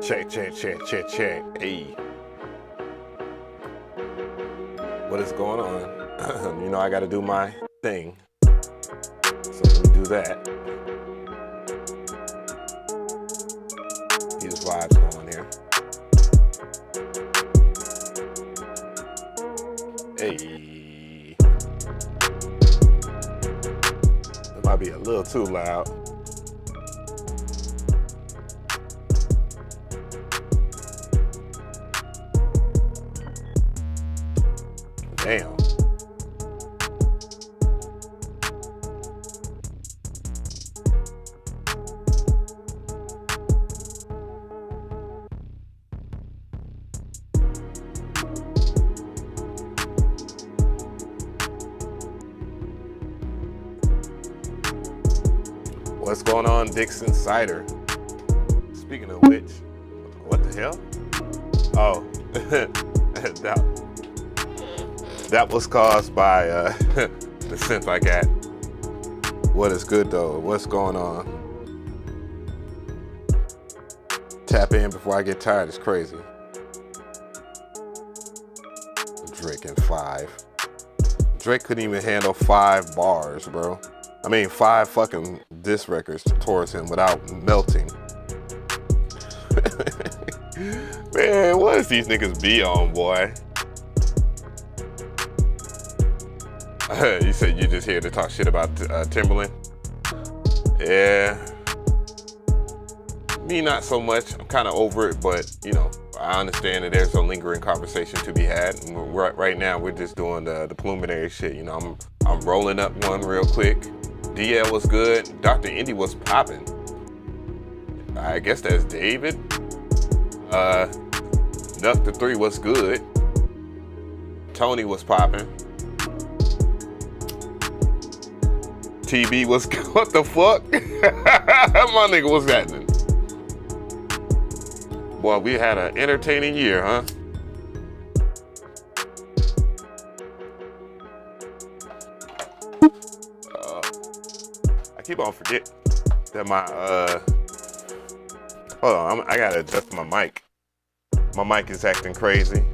Check. Hey. What is going on? You know I gotta do my thing. So let me do that. These vibes going here. Hey. It might be a little too loud. Damn. What's going on, Dixon Cider? Speaking of which, what the hell? Oh, that was caused by the synth I got. What is good though? What's going on? Tap in before I get tired. It's crazy. Drake in 5. Drake couldn't even handle 5 bars, bro. I mean 5 fucking diss records towards him without melting. Man, what does these niggas be on, boy? You said you just here to talk shit about Timberland? Yeah. Me, not so much. I'm kind of over it, but, you know, I understand that there's a lingering conversation to be had. And right now, we're just doing the preliminary shit. You know, I'm rolling up one real quick. DL was good. Dr. Indy was popping. I guess that's David. Nuck the 3 was good. Tony was popping. TB was, what the fuck? My nigga, what's happening? Boy, we had an entertaining year, huh? I keep on forgetting that my, hold on, I gotta adjust my mic. My mic is acting crazy.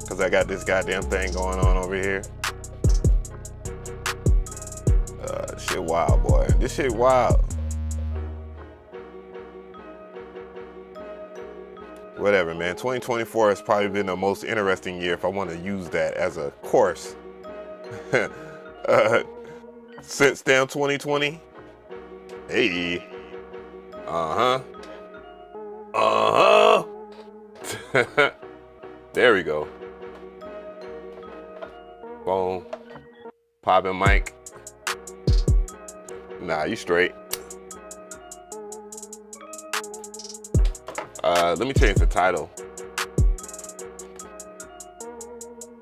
Cause I got this goddamn thing going on over here. Shit wild, boy. This shit wild. Whatever, man. 2024 has probably been the most interesting year if I want to use that as a course. Since damn 2020. Hey. There we go. Boom. Popping mic. Nah, you straight. Let me change the title.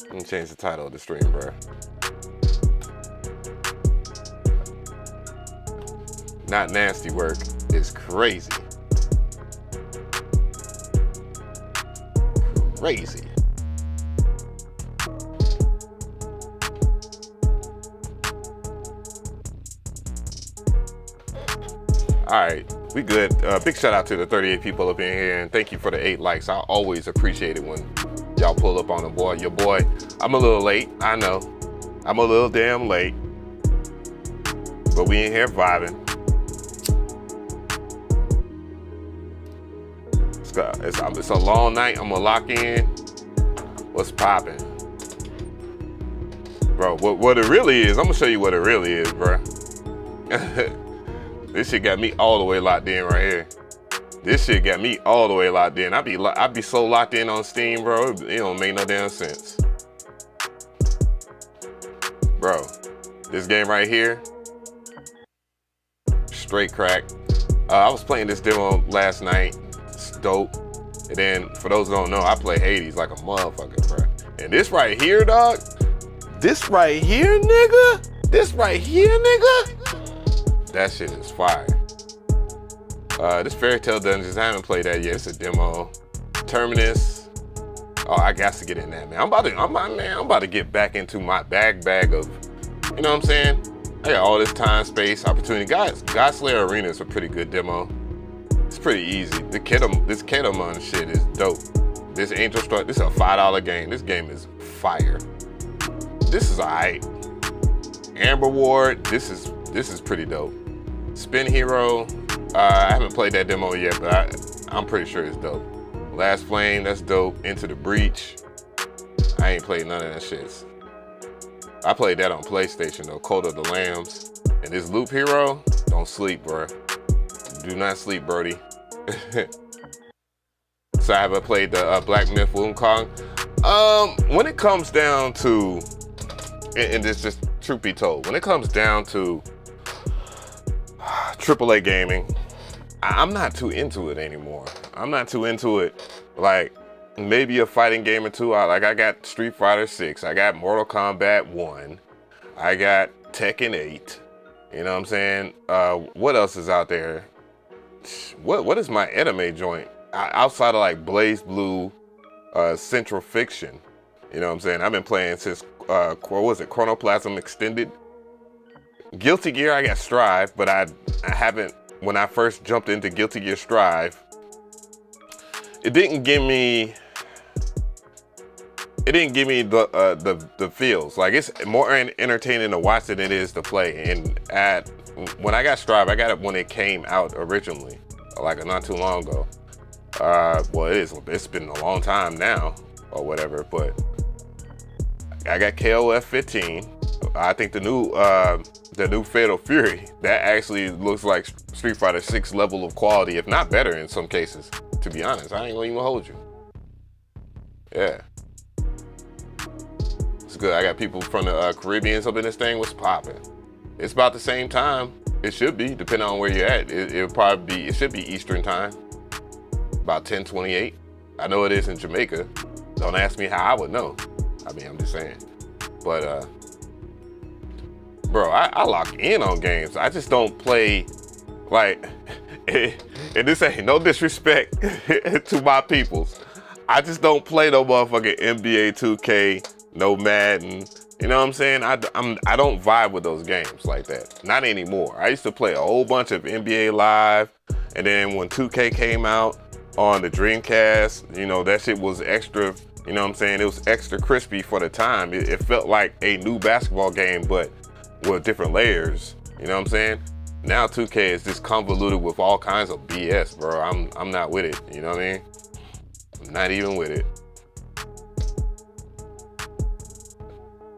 Let me change the title of the stream, bro. Not nasty work is crazy. Crazy. All right, we good. Big shout out to the 38 people up in here, and thank you for the 8 likes. I always appreciate it when y'all pull up on the boy. Your boy, I'm a little late, I know. I'm a little damn late, but we in here vibing. It's a long night. I'm gonna lock in. What's popping? Bro, what it really is, I'm gonna show you what it really is, bro. This shit got me all the way locked in right here. This shit got me all the way locked in. I be so locked in on Steam, bro. It don't make no damn sense. Bro, this game right here, straight crack. I was playing this demo last night. It's dope. And then, for those who don't know, I play Hades like a motherfucker, bro. And this right here, dog. This right here, nigga. This right here, nigga. That shit is fire. This Fairy Tale Dungeons, I haven't played that yet. It's a demo. Terminus. Oh, I got to get in that, man. I'm about to get back into my bag of, you know what I'm saying? I got all this time, space, opportunity. God Slayer Arena is a pretty good demo. It's pretty easy. This Ketamon shit is dope. This Angel Struck, this is a $5 game. This game is fire. This is alright. Amber Ward, this is pretty dope. Spin Hero, I haven't played that demo yet, but I'm pretty sure it's dope. Last Flame, that's dope. Into the Breach, I ain't played none of that shit. I played that on PlayStation though, Cult of the Lambs. And this Loop Hero, don't sleep, bro. Do not sleep, Brody. So I haven't played the Black Myth Wukong. When it comes down to, and this just truth be told, when it comes down to AAA gaming, I'm not too into it anymore. I'm not too into it. Like maybe a fighting game or two. I got Street Fighter 6. I got Mortal Kombat 1. I got Tekken 8. You know what I'm saying? What else is out there? What is my anime joint? Outside of like Blaze Blue, Central Fiction. You know what I'm saying? I've been playing since, what was it, Chronoplasm Extended? Guilty Gear, I got Strive, but I haven't, when I first jumped into Guilty Gear Strive, it didn't give me the feels. Like it's more entertaining to watch than it is to play. And when I got Strive, I got it when it came out originally, like not too long ago. Well, it's been a long time now or whatever, but I got KOF 15. I think the new Fatal Fury, that actually looks like Street Fighter 6 level of quality, if not better in some cases, to be honest. I ain't gonna even hold you. Yeah. It's good. I got people from the Caribbean up in this thing. What's popping? It's about the same time. It should be, depending on where you're at. It should be Eastern time. About 10:28. I know it is in Jamaica. Don't ask me how I would know. I mean, I'm just saying. But, bro, I lock in on games. I just don't play, like, and this ain't no disrespect to my peoples. I just don't play no motherfucking NBA 2K, no Madden. You know what I'm saying? I don't vibe with those games like that. Not anymore. I used to play a whole bunch of NBA Live, and then when 2K came out on the Dreamcast, you know, that shit was extra, you know what I'm saying? It was extra crispy for the time. It felt like a new basketball game, but with different layers. You know what I'm saying? Now 2K is just convoluted with all kinds of BS, bro. I'm not with it. You know what I mean? I'm not even with it.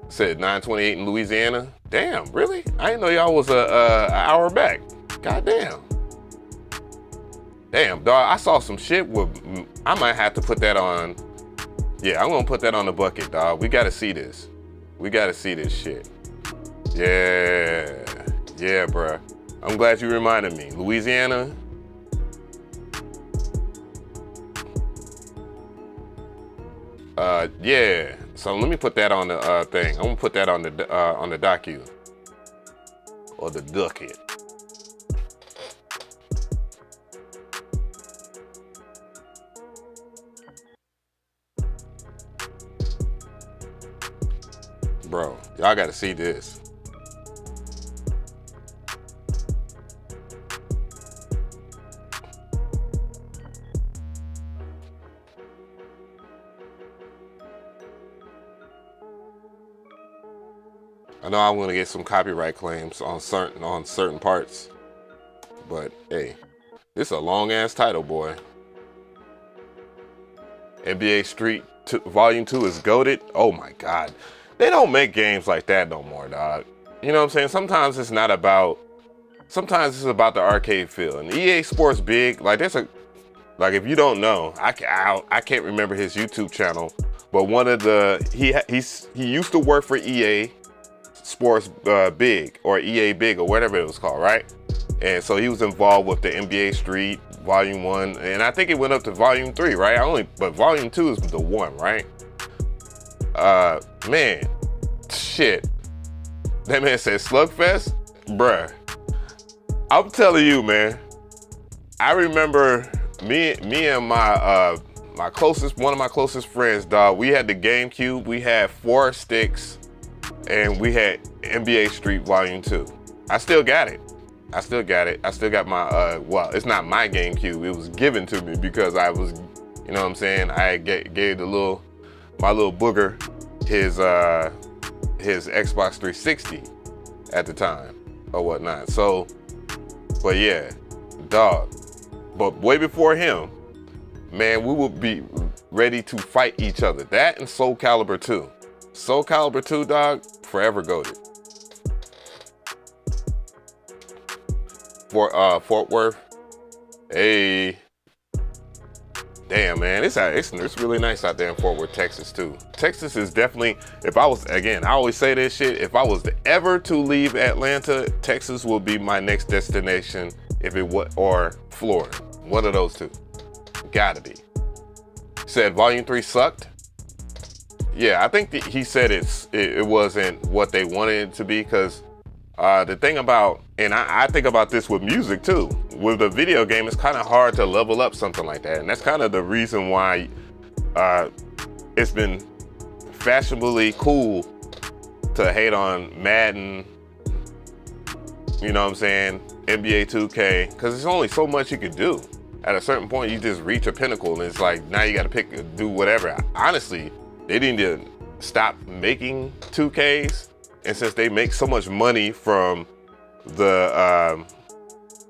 Said 9:28 in Louisiana. Damn, really? I didn't know y'all was an hour back. Goddamn. Damn, dog. I saw some shit with. I might have to put that on. Yeah, I'm gonna put that on the bucket, dog. We gotta see this. We gotta see this shit. Yeah, bruh. I'm glad you reminded me. Louisiana. Yeah. So let me put that on the thing. I'm gonna put that on the docu or the docket. Bro, y'all gotta see this. I know I'm gonna get some copyright claims on certain parts, but hey, this is a long ass title, boy. NBA Street Volume 2 is goated. Oh my God, they don't make games like that no more, dog. You know what I'm saying? Sometimes it's about the arcade feel. And EA Sports Big, like there's a, like if you don't know, I can't remember his YouTube channel, but one of the he used to work for EA Sports Big or EA Big or whatever it was called, right? And so he was involved with the NBA Street Volume 1, and I think it went up to Volume 3, right? But Volume 2 is the one, right? Man, shit. That man said Slugfest? Bruh. I'm telling you, man. I remember me and my one of my closest friends, dog, we had the GameCube, we had 4 sticks, and we had NBA Street Volume 2. I still got it. I still got it. I still got my, well, it's not my GameCube. It was given to me because I was, you know what I'm saying? I gave my little booger his Xbox 360 at the time or whatnot. So, but yeah, dog. But way before him, man, we would be ready to fight each other. That and Soul Calibur 2. Soul Calibur 2, dog, forever goated. For Fort Worth, hey, damn, man, it's really nice out there in Fort Worth, Texas too. Texas is definitely, if I was, again, I always say this shit, if I was ever to leave Atlanta, Texas will be my next destination, if it was, or Florida, one of those two, gotta be. Said Volume 3 sucked. Yeah, I think he said it wasn't what they wanted it to be, because the thing about, and I think about this with music too, with a video game, it's kind of hard to level up something like that. And that's kind of the reason why it's been fashionably cool to hate on Madden, you know what I'm saying, NBA 2K, because there's only so much you could do. At a certain point, you just reach a pinnacle, and it's like, now you got to do whatever. Honestly, they need to stop making 2Ks. And since they make so much money from the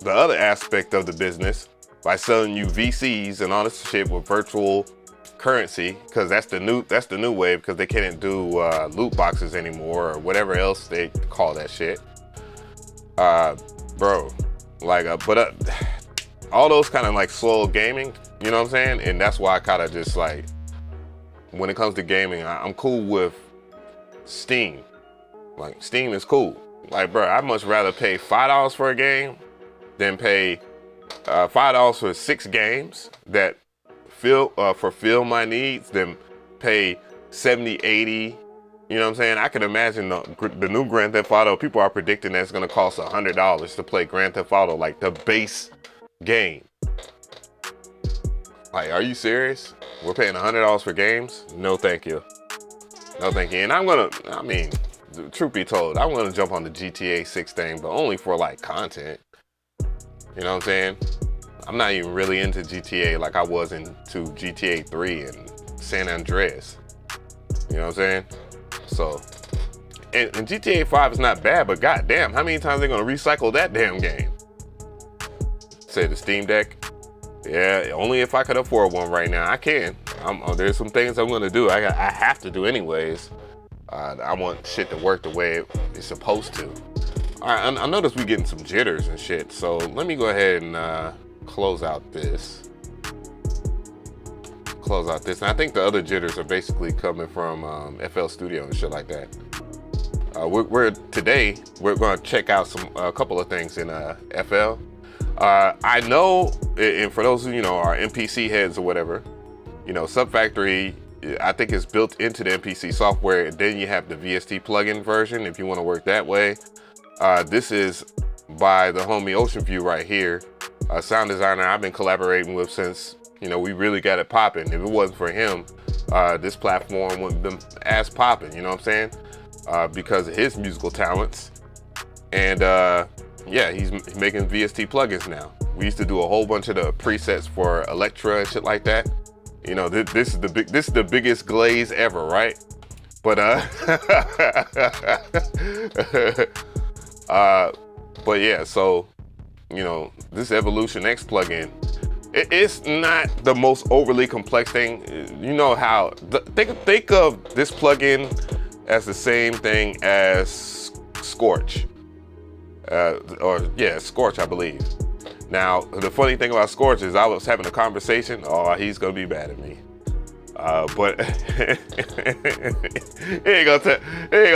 other aspect of the business by selling you VCs and all this shit with virtual currency, because that's the new wave, because they can't do loot boxes anymore or whatever else they call that shit. Bro, like, all those kind of like slow gaming, you know what I'm saying? And that's why I kind of just like, when it comes to gaming, I'm cool with Steam. Like, Steam is cool. Like, bro, I'd much rather pay $5 for a game than pay $5 for 6 games that fulfill my needs than pay 70, 80. You know what I'm saying? I can imagine the new Grand Theft Auto, people are predicting that it's going to cost $100 to play Grand Theft Auto, like the base game. Like, are you serious? We're paying $100 for games? No, thank you. No, thank you. And I mean, truth be told, I'm gonna jump on the GTA 6 thing, but only for like content. You know what I'm saying? I'm not even really into GTA like I was into GTA 3 and San Andreas. You know what I'm saying? So, and GTA 5 is not bad, but goddamn, how many times are they gonna recycle that damn game? Say the Steam Deck. Yeah, only if I could afford one right now. I can. There's some things I'm gonna do. I have to do anyways. I want shit to work the way it's supposed to. All right, I noticed we getting some jitters and shit, so let me go ahead and close out this. And I think the other jitters are basically coming from FL Studio and shit like that. Today we're going to check out a couple of things in FL. I know, and for those who are MPC heads or whatever, Subfactory, I think it's built into the MPC software. And then you have the VST plugin version if you want to work that way. This is by the homie Ocean View right here, a sound designer I've been collaborating with since we really got it popping. If it wasn't for him, this platform wouldn't been as popping. You know what I'm saying? Because of his musical talents. And yeah, he's making VST plugins now. We used to do a whole bunch of the presets for Electra and shit like that. This is the biggest GLIDES ever, right? But but yeah, so this Evolution X plugin, it's not the most overly complex thing. Think of this plugin as the same thing as Scorch, Scorch, I believe. Now, the funny thing about Scorch is I was having a conversation. Oh, he's gonna be mad at me. But he ain't gonna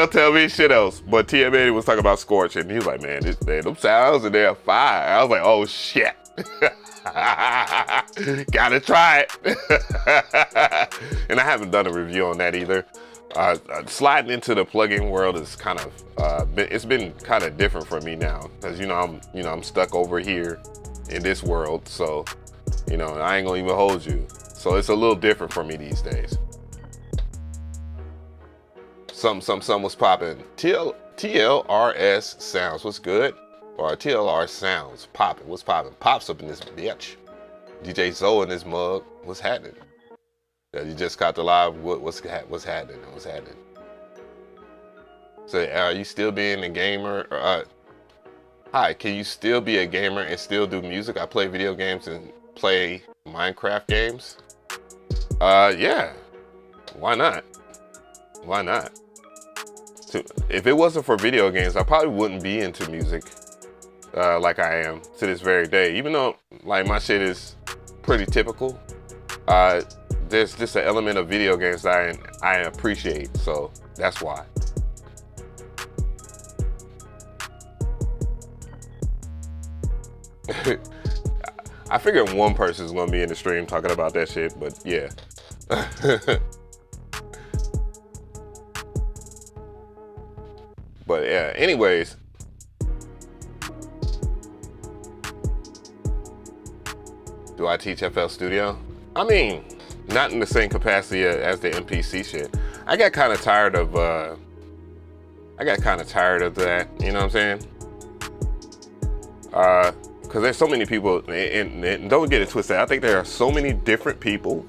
tell me shit else. But TMA was talking about Scorch, and he was like, man, them sounds and they're fire. I was like, oh shit. Gotta try it. And I haven't done a review on that either. Sliding into the plugin world is kind of it's been kind of different for me now, because I'm stuck over here in this world, so I ain't gonna even hold you. So it's a little different for me these days. Something was popping. TLRS Sounds, what's good? or TLR Sounds. Poppin'. What's poppin'? Pops up in this bitch. DJ Zoe in this mug. What's happening? Yeah, you just caught the live. What's happening? What's happening? So, are you still being a gamer? Hi, can you still be a gamer and still do music? I play video games and play Minecraft games. Yeah. Why not? Why not? So, if it wasn't for video games, I probably wouldn't be into music like I am to this very day. Even though like my shit is pretty typical, there's just an element of video games that I appreciate. So that's why. I figured one person's gonna be in the stream talking about that shit, but yeah. But yeah, anyways. Do I teach FL Studio? I mean, not in the same capacity as the MPC shit. I got kind of tired of that, you know what I'm saying? Because there's so many people, and don't get it twisted, I think there are so many different people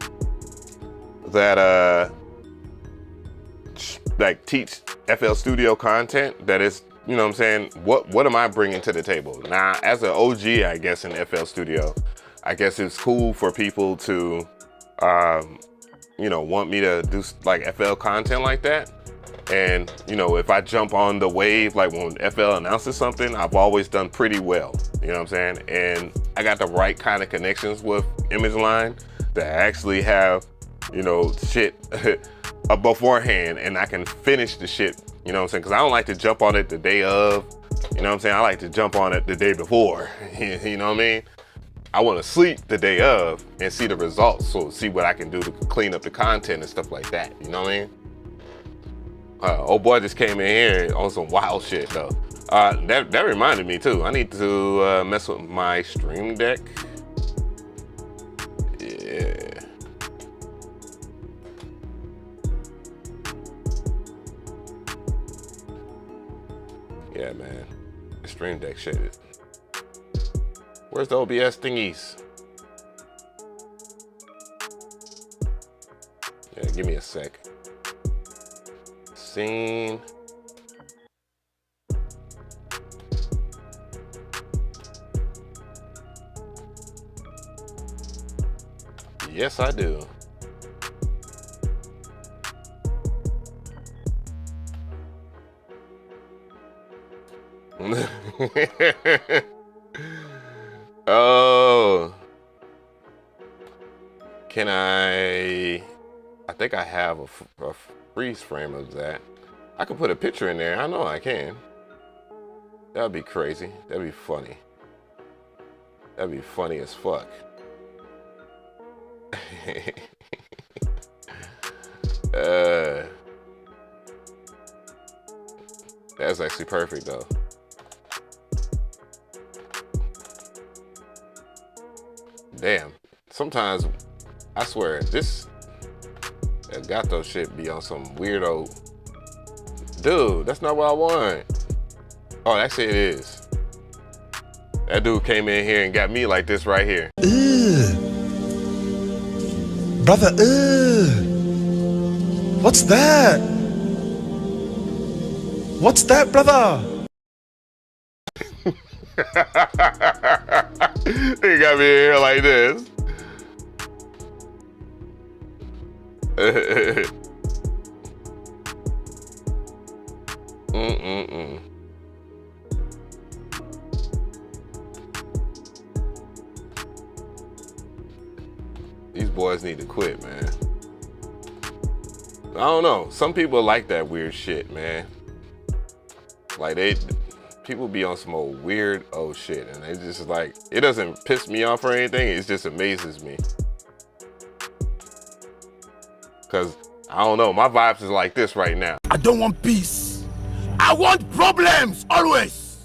that like teach FL Studio content that is, you know what I'm saying, what am I bringing to the table? Now, as an OG, I guess, in FL Studio, I guess it's cool for people to, you know, want me to do like FL content like that. And, you know, if I jump on the wave, like when FL announces something, I've always done pretty well, you know what I'm saying? And I got the right kind of connections with Image Line that actually have, you know, shit beforehand, and I can finish the shit, you know what I'm saying? Because I don't like to jump on it the day of, you know what I'm saying? I like to jump on it the day before, you know what I mean? I want to sleep the day of and see the results, so see what I can do to clean up the content and stuff like that, you know what I mean? Old boy just came in here on some wild shit though. That reminded me too. I need to mess with my Stream Deck. Yeah. Yeah, man. The Stream Deck shit. Where's the OBS thingies? Yeah, give me a sec. Scene. Yes, I do. Oh. Can I think I have a freeze frame of that. I could put a picture in there. I know I can. That'd be crazy. That'd be funny. That'd be funny as fuck. That's actually perfect though. Damn. Sometimes I swear this Gato shit be on some weirdo. Dude, that's not what I want. Oh, actually it is. That dude came in here and got me like this right here. Brother, what's that? What's that, brother? He got me in here like this. These boys need to quit, man. I don't know. Some people like that weird shit, man. Like people be on some old weird old shit, and it's just like, it doesn't piss me off or anything. It just amazes me. Cause I don't know, my vibes is like this right now. I don't want peace. I want problems always.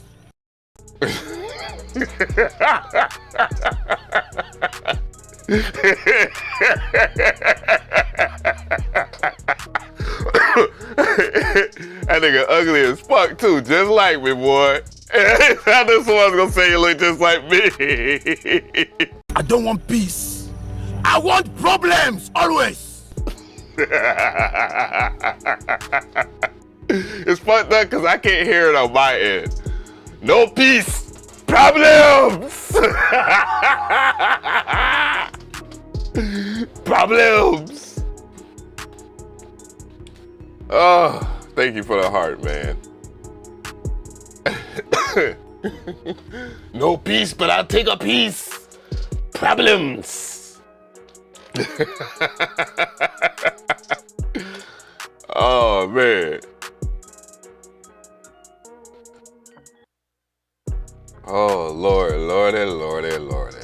That nigga ugly as fuck too, just like me, boy. I knew someone was gonna say you look just like me. I don't want peace. I want problems always. It's fucked up because I can't hear it on my end. No peace, problems. Problems. Oh, thank you for the heart, man. No peace, but I'll take a piece. Problems. Oh, man. Oh, Lord, Lordy, Lordy, Lordy.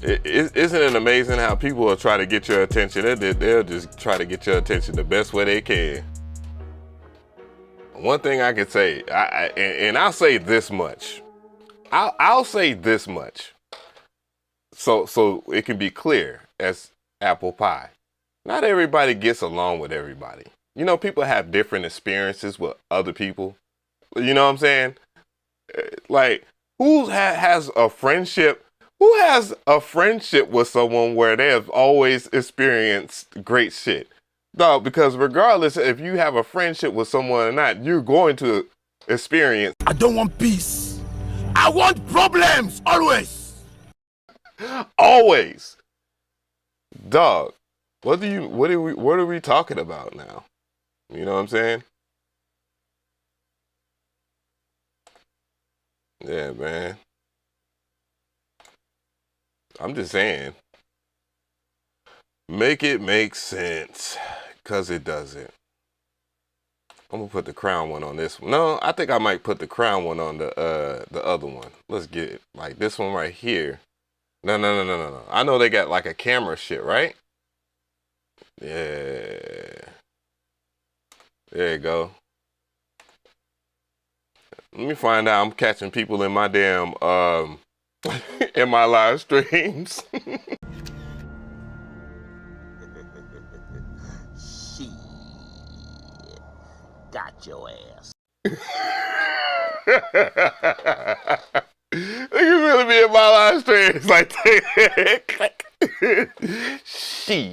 Isn't it amazing how people will try to get your attention? They'll just try to get your attention the best way they can. One thing I can say, and I'll say this much. I'll say this much. So it can be clear as apple pie. Not everybody gets along with everybody. You know, people have different experiences with other people. You know what I'm saying? Like, who has a friendship? Who has a friendship with someone where they have always experienced great shit? No, because regardless if you have a friendship with someone or not, you're going to experience. I don't want peace. I want problems always. Always. Dog. What are we talking about now? You know what I'm saying? Yeah, man. I'm just saying. Make it make sense. Cause it doesn't. I'm gonna put the crown one on this one. No, I think I might put the crown one on the other one. Let's get it. Like this one right here. No. I know they got like a camera shit, right? Yeah. There you go. Let me find out I'm catching people in my damn in my live streams. Shit. Got your ass. They can really be in my live streams like click. Shit.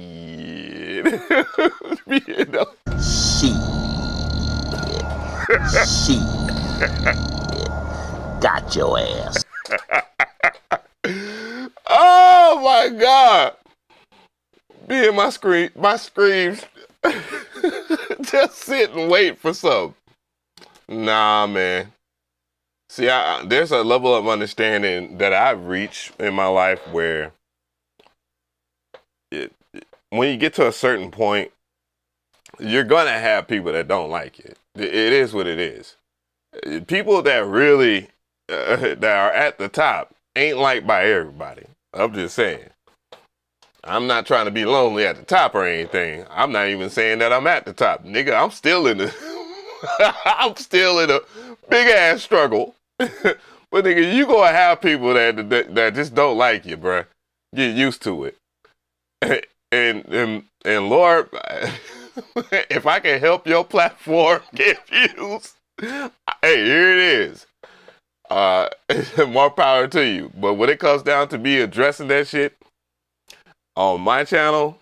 You know? Shit. Got your ass. Oh my God. Be in my screams. Just sit and wait for something. Nah, man. See, there's a level of understanding that I've reached in my life where when you get to a certain point, you're going to have people that don't like it. It is what it is. People that really, that are at the top ain't liked by everybody. I'm just saying. I'm not trying to be lonely at the top or anything. I'm not even saying that I'm at the top. Nigga, I'm still in the, I'm still in a big ass struggle. But nigga, you gonna have people that just don't like you, bruh. Get used to it. And Lord, if I can help your platform get views, hey, here it is. More power to you. But when it comes down to me addressing that shit on my channel,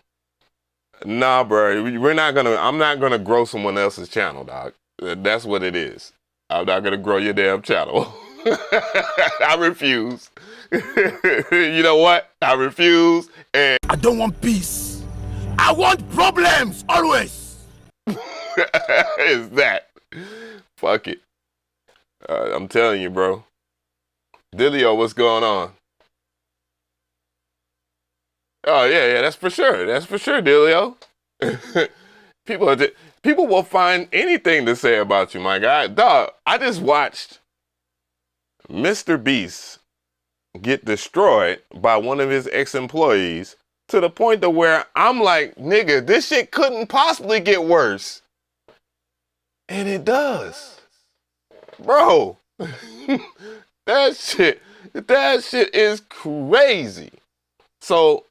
nah, bro. I'm not gonna grow someone else's channel, dog. That's what it is. I'm not gonna grow your damn channel. I refuse. You know what? I refuse. And I don't want peace. I want problems always. is that? Fuck it. I'm telling you, bro. Dilio, what's going on? Oh yeah, that's for sure. That's for sure, Dilio. People will find anything to say about you, my guy. Dog, I just watched Mr. Beast get destroyed by one of his ex-employees to the point to where I'm like, nigga, this shit couldn't possibly get worse. And it does. Bro, that shit is crazy. So,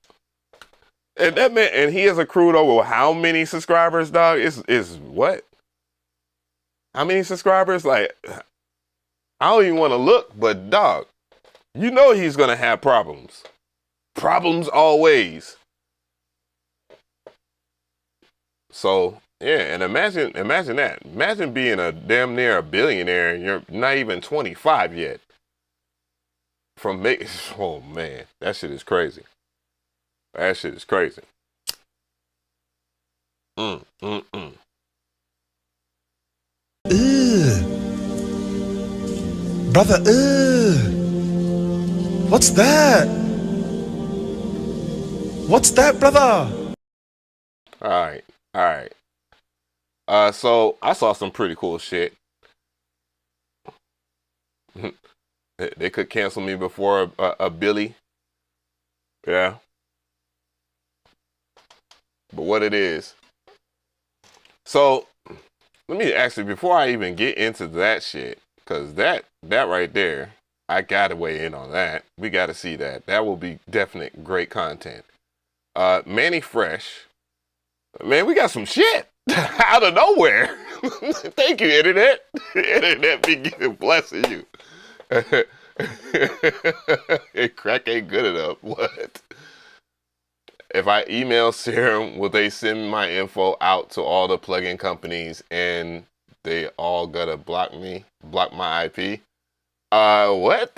and that man, and he has accrued over how many subscribers, dog? Is what? how many subscribers? Like, I don't even want to look, but dog, you know he's gonna have problems. Problems always. So yeah, and imagine that. Imagine being a damn near a billionaire and you're not even 25 yet. From making, oh man, that shit is crazy. That shit is crazy. Brother, What's that? What's that, brother? All right. So I saw some pretty cool shit. They could cancel me before a Billy. Yeah. But what it is. So let me actually, before I even get into that shit, because that right there, I gotta weigh in on that. We gotta see that. That will be definite great content. Manny Fresh. Man, we got some shit out of nowhere. Thank you, Internet. Internet be blessing you. Crack ain't good enough. What? If I email Serum, will they send my info out to all the plugin companies and they all gotta block me? Block my IP? What?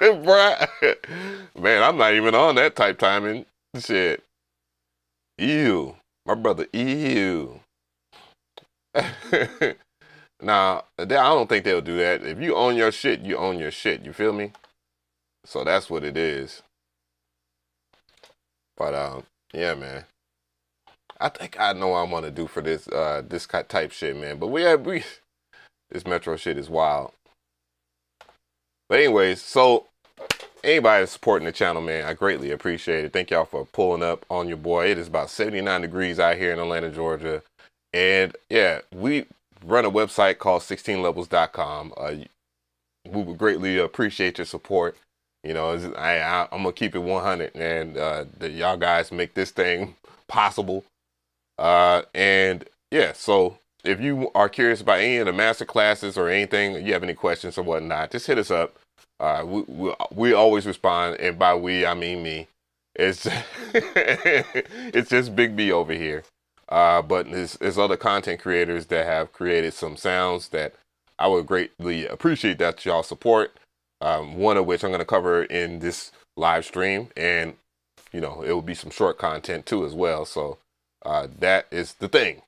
Bruh. Man, I'm not even on that type timing shit. Ew. My brother, ew. Nah, I don't think they'll do that. If you own your shit, you own your shit. You feel me? So that's what it is. But yeah, man. I think I know what I'm gonna do for this this type shit, man. But this Metro shit is wild. But anyways, so anybody supporting the channel, man, I greatly appreciate it. Thank y'all for pulling up on your boy. It is about 79 degrees out here in Atlanta, Georgia. And yeah, we run a website called 16levels.com. We would greatly appreciate your support. You know, I'm going to keep it 100, and y'all guys make this thing possible. And yeah, so if you are curious about any of the master classes or anything, you have any questions or whatnot, just hit us up. We always respond, and by we, I mean me. It's it's just Big B over here. But there's other content creators that have created some sounds that I would greatly appreciate that y'all support. One of which I'm going to cover in this live stream, and you know, it will be some short content too as well. So that is the thing.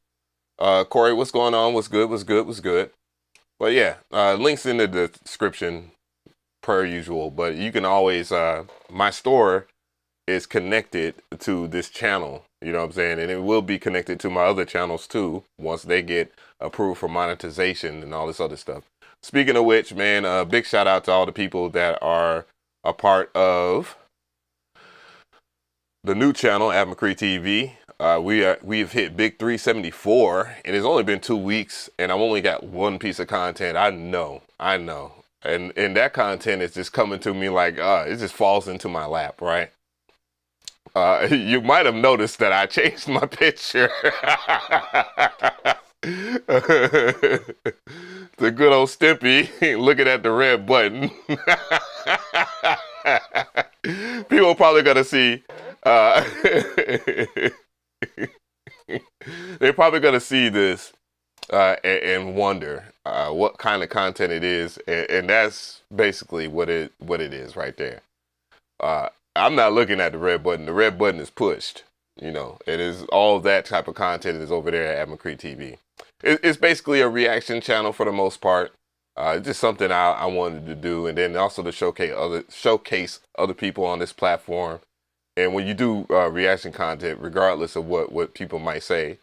Corey, what's going on? What's good? But yeah, links in the description per usual. But you can always, my store is connected to this channel. You know what I'm saying? And it will be connected to my other channels too once they get approved for monetization and all this other stuff. Speaking of which, man, big shout out to all the people that are a part of the new channel at Mcree TV. We've hit big 374, and it's only been 2 weeks, and I've only got one piece of content. I know, and that content is just coming to me like it just falls into my lap, right? You might have noticed that I changed my picture. The good old Stimpy looking at the red button. People are probably gonna see they're probably gonna see this and wonder what kind of content it is, and that's basically what it is right there. I'm not looking at the red button. The red button is pushed. You know, it is all that type of content is over there at Mcree TV. It's basically a reaction channel for the most part. It's just something I wanted to do, and then also to showcase other people on this platform. And when you do reaction content, regardless of what people might say,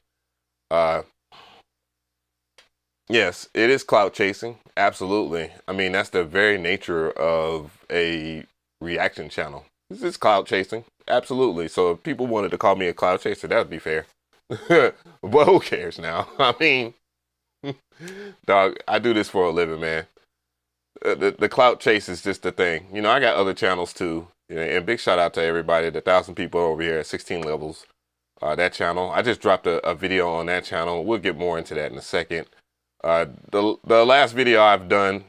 yes, it is clout chasing. Absolutely. I mean, that's the very nature of a reaction channel. This is clout chasing. Absolutely. So if people wanted to call me a clout chaser, that would be fair. But who cares now? I mean, dog, I do this for a living, man. The clout chase is just the thing. You know, I got other channels too. You know, and big shout out to everybody, the 1,000 people over here at 16 levels. That channel. I just dropped a video on that channel. We'll get more into that in a second. The last video I've done,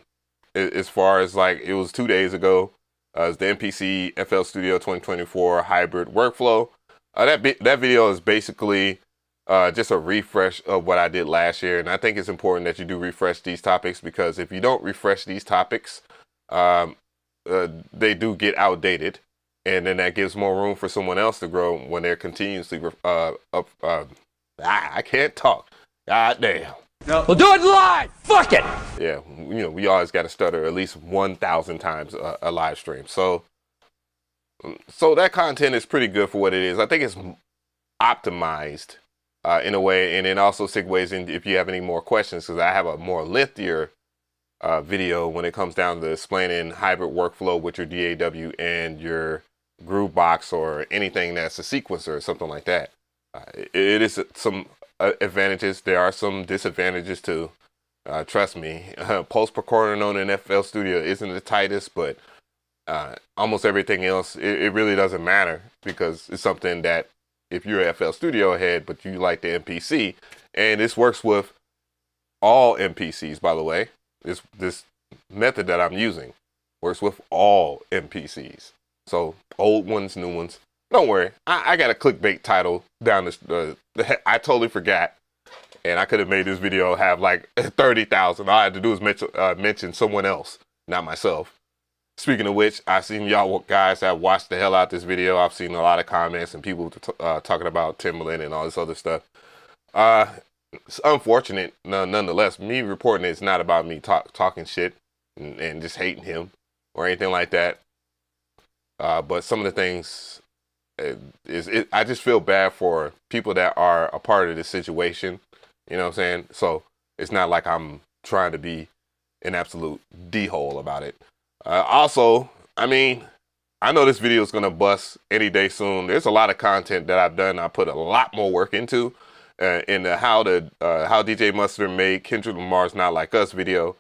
as far as like it was 2 days ago, is the MPC FL Studio 2024 hybrid workflow. That video is basically just a refresh of what I did last year, and I think it's important that you do refresh these topics, because if you don't refresh these topics, they do get outdated, and then that gives more room for someone else to grow when they're continuously I can't talk. God damn. No. We'll do it live. Fuck it. Yeah, we always got to stutter at least 1,000 times a live stream. So that content is pretty good for what it is. I think it's optimized in a way, and it also segues in if you have any more questions, because I have a more lengthier video when it comes down to explaining hybrid workflow with your DAW and your groove box or anything that's a sequencer or something like that. It is some advantages. There are some disadvantages too. Trust me. Post-recording on an FL Studio isn't the tightest, but almost everything else, it really doesn't matter, because it's something that if you're an FL Studio head, but you like the MPC, and this works with all MPCs, by the way. This method that I'm using works with all MPCs. So old ones, new ones. Don't worry, I got a clickbait title down this. I totally forgot, and I could have made this video have like 30,000. All I had to do was mention someone else, not myself. Speaking of which, I've seen y'all guys that watched the hell out this video. I've seen a lot of comments and people talking about Timberland and all this other stuff. It's unfortunate, nonetheless. Me reporting it is not about me talking shit and just hating him or anything like that. But some of the things, I just feel bad for people that are a part of this situation. You know what I'm saying? So it's not like I'm trying to be an absolute D-hole about it. Also, I mean, I know this video is going to bust any day soon. There's a lot of content that I've done. I put a lot more work into in the how DJ Mustard made Kendrick Lamar's Not Like Us video.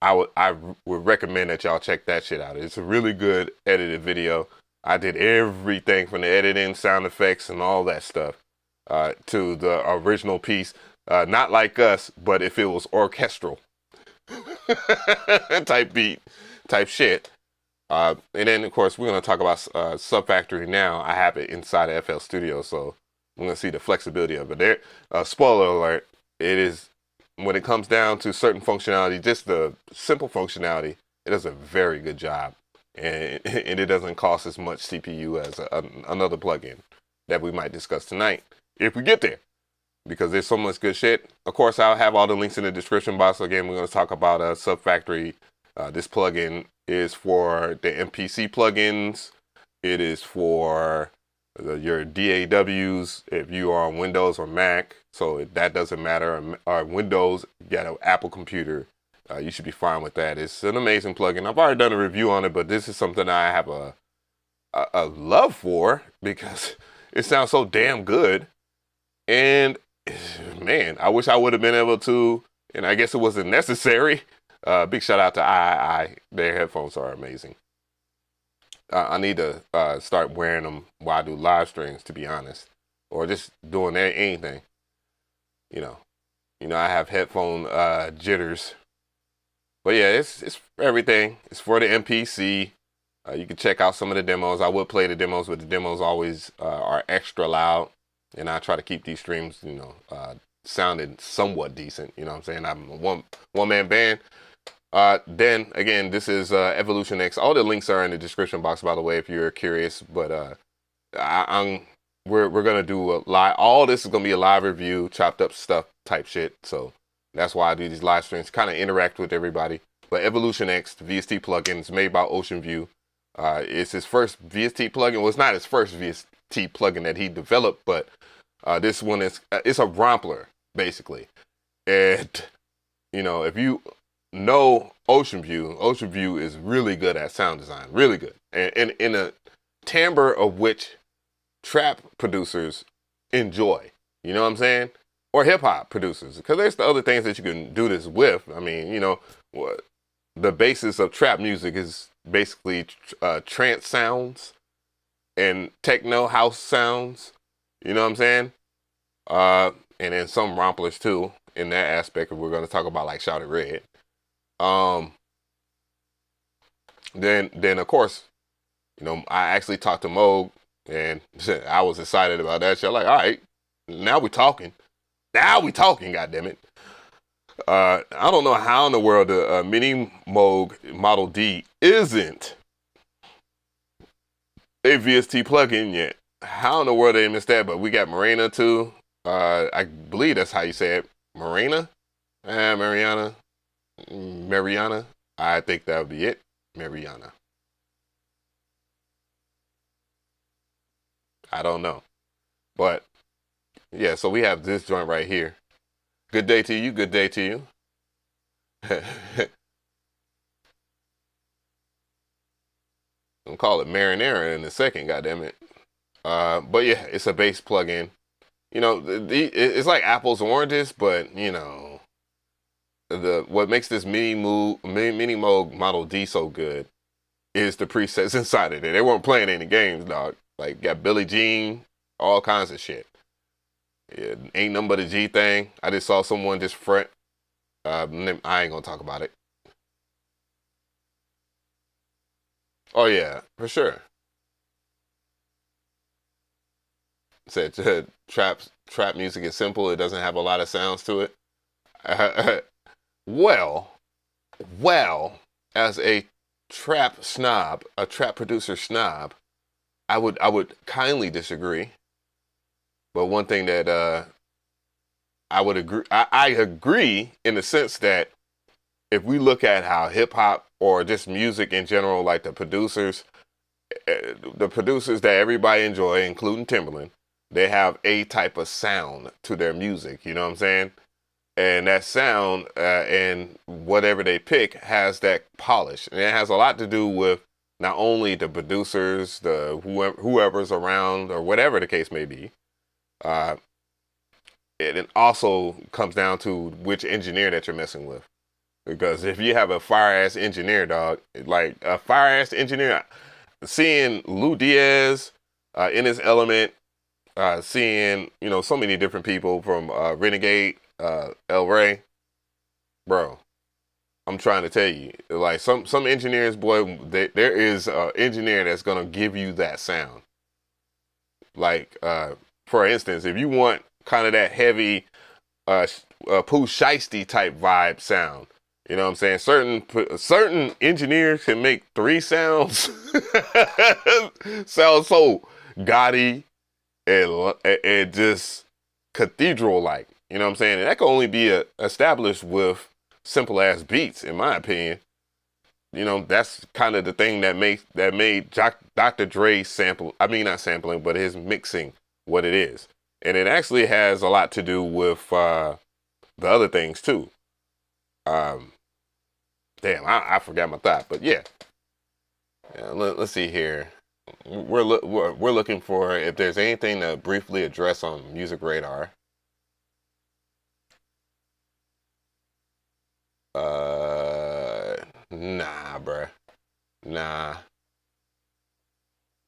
I would recommend that y'all check that shit out. It's a really good edited video. I did everything from the editing, sound effects, and all that stuff to the original piece. Not Like Us, but if it was orchestral type beat, type shit. And then, of course, we're going to talk about Sub Factory now. I have it inside of FL Studio, so we're going to see the flexibility of it there. Spoiler alert, it is, when it comes down to certain functionality, just the simple functionality, it does a very good job. And it doesn't cost as much CPU as another plugin that we might discuss tonight, if we get there, because there's so much good shit. Of course, I'll have all the links in the description box. Again, we're going to talk about Sub Factory. This plugin is for the MPC plugins. It is for your DAWs if you are on Windows or Mac. So that doesn't matter. Or Windows, you got an Apple computer. You should be fine with that. It's an amazing plugin. I've already done a review on it, but this is something I have a love for, because it sounds so damn good. And man, I wish I would have been able to, and I guess it wasn't necessary. Big shout out to I. Their headphones are amazing. I need to start wearing them while I do live streams, to be honest, or just doing anything. You know, I have headphone jitters. But yeah, it's for everything. It's for the MPC. You can check out some of the demos. I would play the demos, but the demos always are extra loud. And I try to keep these streams, sounding somewhat decent. You know what I'm saying? I'm a one-man band. Then, again, this is Evolution X. All the links are in the description box, by the way, if you're curious. But we're going to do a live. All this is going to be a live review, chopped up stuff type shit. So that's why I do these live streams, kind of interact with everybody. But Evolution X, the VST plugin, is made by Ocean View. It's his first VST plugin. Well, it's not his first VST plugin that he developed, but this one is it's a rompler, basically. And, if you know Ocean View is really good at sound design, really good. And in a timbre of which trap producers enjoy. You know what I'm saying? Or hip-hop producers, because there's the other things that you can do this with. I mean, the basis of trap music is basically trance sounds and techno house sounds. You know what I'm saying? And then some romplers too. in that aspect, if we're going to talk about like Shouted Red. Then of course, you know, I actually talked to Moog, and I was excited about that shit. Like, all right, now we talking. Now we talking, goddammit. I don't know how in the world the Mini Moog Model D isn't a VST plugin yet. How in the world they missed that? But we got Marina too. I believe that's how you say it. Marina? Mariana. I think that would be it. Mariana. I don't know. But yeah, so we have this joint right here. Good day to you. Good day to you. I'll call it marinara in a second, goddammit. But yeah, it's a bass plugin. You know, it's like apples and oranges, but you know, what makes this Mini Moog Model D so good is the presets inside of it. They weren't playing any games, dog. Like, got Billie Jean, all kinds of shit. Yeah, ain't nothing but a G thing. I just saw someone just front. I ain't gonna talk about it. Oh yeah, for sure. Said trap music is simple. It doesn't have a lot of sounds to it. Well, as a trap snob, a trap producer snob, I would kindly disagree. But one thing that I would agree, I agree in the sense that if we look at how hip hop or just music in general, like the producers that everybody enjoy, including Timberland, they have a type of sound to their music. You know what I'm saying? And that sound and whatever they pick has that polish, and it has a lot to do with not only the producers, the whoever's around, or whatever the case may be. It also comes down to which engineer that you're messing with. Because if you have a fire-ass engineer, dog, like a fire-ass engineer, seeing Lou Diaz in his element, seeing, you know, so many different people from Renegade, El Rey, bro, I'm trying to tell you, like some engineers, boy, there is an engineer that's going to give you that sound. Like, for instance, if you want kind of that heavy Pooh Shiesty type vibe sound, you know what I'm saying? Certain engineers can make 3 sounds sound so gaudy and just cathedral-like. You know what I'm saying? And that can only be established with simple ass beats, in my opinion. You know, that's kind of the thing that made Dr. Dre sample. I mean, not sampling, but his mixing what it is. And it actually has a lot to do with the other things too. Damn, I forgot my thought, but yeah. Let's see here. We're looking for if there's anything to briefly address on Music Radar. Nah, bruh. Nah.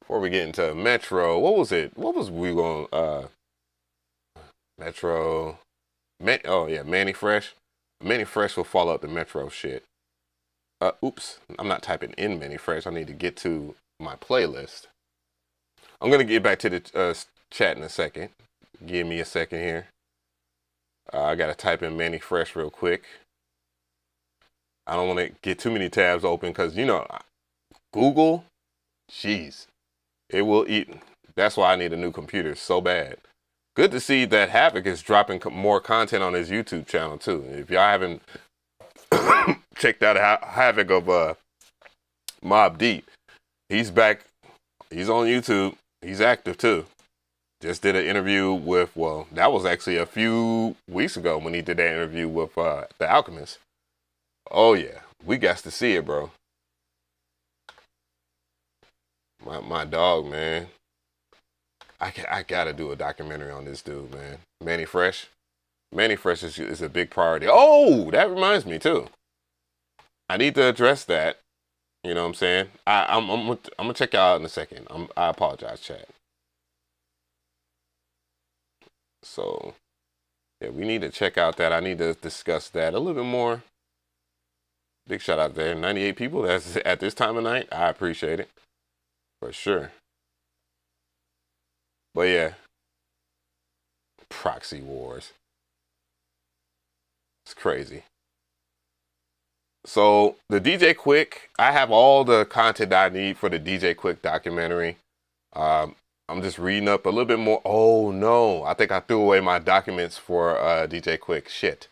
Before we get into Metro, what was it? What was we going? Metro. Oh yeah, Manny Fresh. Manny Fresh will follow up the Metro shit. Oops, I'm not typing in Manny Fresh. I need to get to my playlist. I'm gonna get back to the chat in a second. Give me a second here. I gotta type in Manny Fresh real quick. I don't want to get too many tabs open because, you know, Google, jeez, it will eat. That's why I need a new computer so bad. Good to see that Havoc is dropping more content on his YouTube channel too. If y'all haven't checked out Havoc of Mobb Deep, he's back. He's on YouTube. He's active too. Just did an interview with, well, that was actually a few weeks ago when he did that interview with The Alchemist. Oh yeah, we got to see it, bro. My dog, man. I gotta do a documentary on this dude, man. Manny Fresh. Manny Fresh is a big priority. Oh, that reminds me too. I need to address that. You know what I'm saying? I'm gonna check y'all out in a second. I apologize, chat. So Yeah, we need to check out that. I need to discuss that a little bit more. Big shout out there. 98 people. That's at this time of night. I appreciate it. For sure. But yeah. Proxy wars. It's crazy. So the DJ Quick, I have all the content I need for the DJ Quick documentary. I'm just reading up a little bit more. Oh no, I think I threw away my documents for DJ Quick. Shit.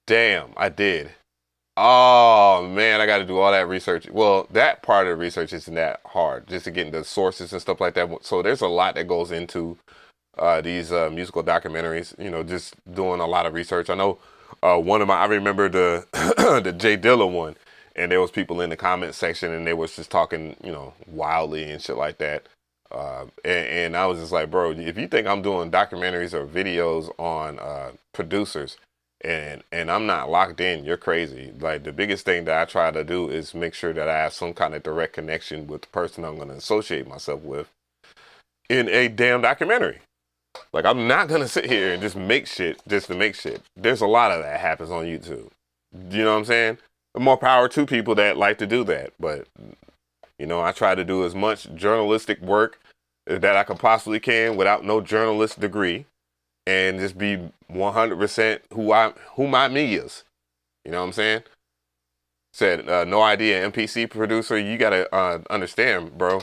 Damn, I did. Oh man, I got to do all that research. Well, that part of the research isn't that hard, just to get into sources and stuff like that. So there's a lot that goes into these musical documentaries. You know, just doing a lot of research. I know I remember the the Jay Dilla one, and there was people in the comment section, and they was just talking, you know, wildly and shit like that. And I was just like, bro, if you think I'm doing documentaries or videos on producers, and I'm not locked in, you're crazy. Like, the biggest thing that I try to do is make sure that I have some kind of direct connection with the person I'm going to associate myself with in a damn documentary. Like, I'm not going to sit here and just make shit just to make shit. There's a lot of that happens on YouTube. You know what I'm saying? More power to people that like to do that. But, you know, I try to do as much journalistic work that I can possibly can without no journalist degree, and just be 100% who my me is. You know what I'm saying? Said No Idea MPC producer. You gotta understand, bro.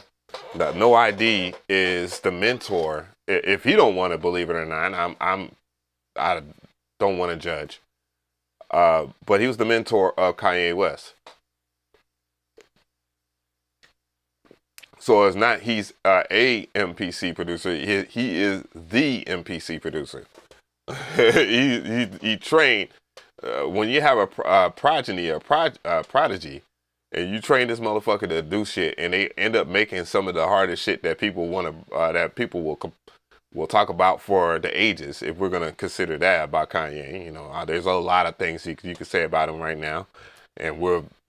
That No ID is the mentor. If you don't want to believe it or not, I don't want to judge. But he was the mentor of Kanye West. So it's not he's a MPC producer. He is the MPC producer. he trained. When you have a progeny, a prodigy, and you train this motherfucker to do shit, and they end up making some of the hardest shit that people want to, that people will talk about for the ages, if we're gonna consider that about Kanye. You know, there's a lot of things you could say about him right now, and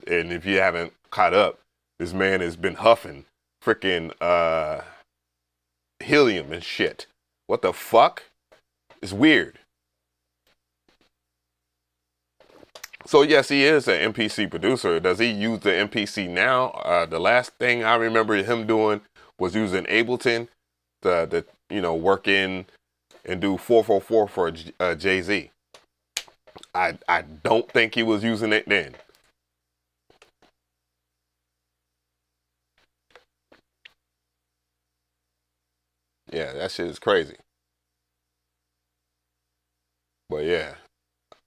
if you haven't caught up, this man has been huffing freaking helium and shit. What the fuck? It's weird. So yes, he is an MPC producer. Does he use the MPC now? The last thing I remember him doing was using Ableton to you know, work in and do 444 for Jay-Z. I don't think he was using it then. Yeah, that shit is crazy. But yeah,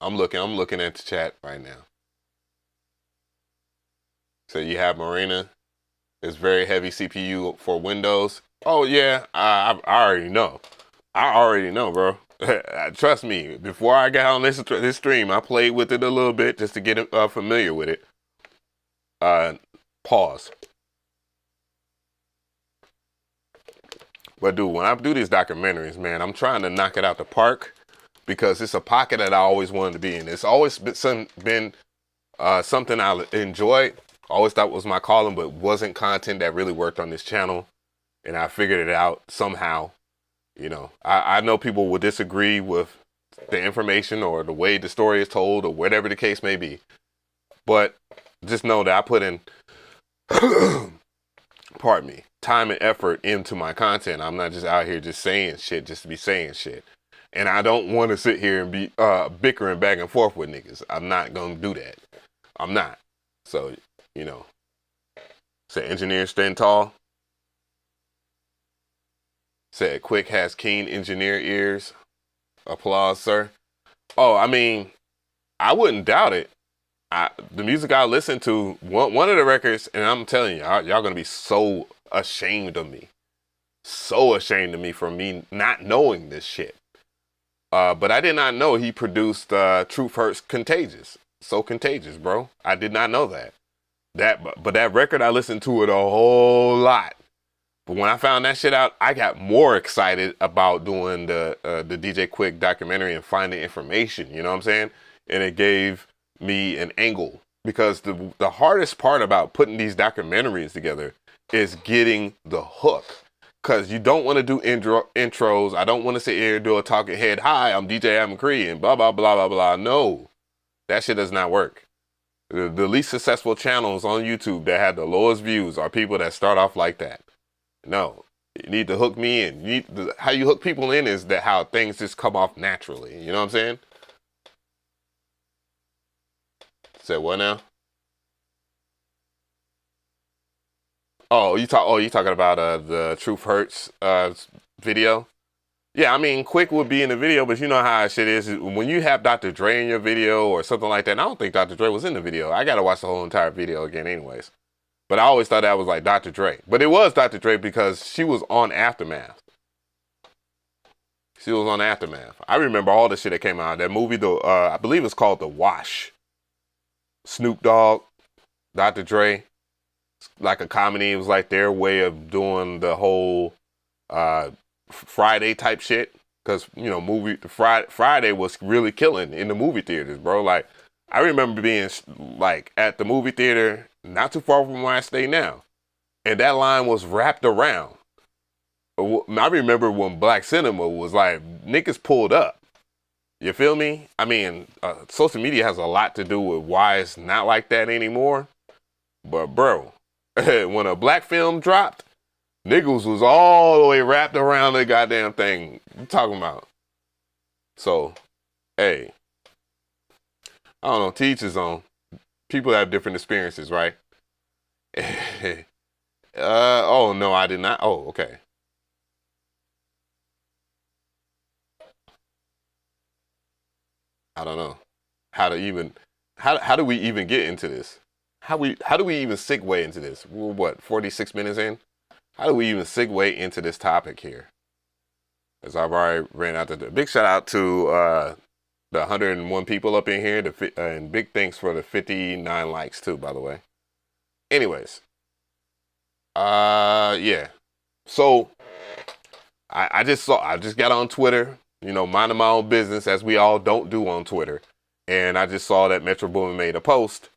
I'm looking at the chat right now. So you have Marina. It's very heavy CPU for Windows. Oh yeah, I already know. I already know, bro. Trust me. Before I got on this stream, I played with it a little bit just to get familiar with it. Pause. But dude, when I do these documentaries, man, I'm trying to knock it out the park, because it's a pocket that I always wanted to be in. It's always been something I enjoyed. Always thought was my calling, but wasn't content that really worked on this channel. And I figured it out somehow. You know, I know people will disagree with the information or the way the story is told or whatever the case may be. But just know that I put in, pardon me, time and effort into my content. I'm not just out here just saying shit just to be saying shit. And I don't want to sit here and be bickering back and forth with niggas. I'm not going to do that. I'm not. So, you know, say engineer stand tall. Said Quick has keen engineer ears. Applause, sir. Oh, I mean, I wouldn't doubt it. The music I listen to, one of the records, and I'm telling you, y'all going to be so ashamed of me. So ashamed of me for me not knowing this shit. But I did not know he produced Truth Hurts Contagious. So contagious, bro. I did not know that. But that record, I listened to it a whole lot. But when I found that shit out, I got more excited about doing the DJ Quick documentary and finding information, you know what I'm saying? And it gave me an angle, because the hardest part about putting these documentaries together is getting the hook. Because you don't want to do intros. I don't want to sit here and do a talking head. Hi, I'm DJ Mcree and blah, blah, blah, blah, blah. No, that shit does not work. The least successful channels on YouTube that have the lowest views are people that start off like that. No, you need to hook me in. How you hook people in is that how things just come off naturally. You know what I'm saying? Said what now? Oh, you talking about the Truth Hurts video? Yeah, I mean, Quick would be in the video, but you know how shit is. When you have Dr. Dre in your video or something like that, and I don't think Dr. Dre was in the video. I got to watch the whole entire video again anyways. But I always thought that was like Dr. Dre. But it was Dr. Dre because she was on Aftermath. She was on Aftermath. I remember all the shit that came out. That movie, I believe it's called The Wash. Snoop Dogg, Dr. Dre. Like a comedy. It was like their way of doing the whole Friday type shit. Because, you know, Friday was really killing in the movie theaters, bro. Like, I remember being like at the movie theater not too far from where I stay now. And that line was wrapped around. I remember when Black Cinema was like, niggas pulled up. You feel me? I mean, social media has a lot to do with why it's not like that anymore. But bro, when a black film dropped, niggas was all the way wrapped around the goddamn thing. You talking about? So, hey, I don't know, to each his own. People have different experiences, right? Oh, no, I did not. Oh, okay. I don't know how do we even get into this? How do we even segue into this? We're what, 46 minutes in? How do we even segue into this topic here? As I've already ran out the big shout out to the 101 people up in here, and big thanks for the 59 likes too, by the way. Anyways, yeah. So I just got on Twitter. You know, minding my own business, as we all don't do on Twitter. And I just saw that Metro Boomin made a post.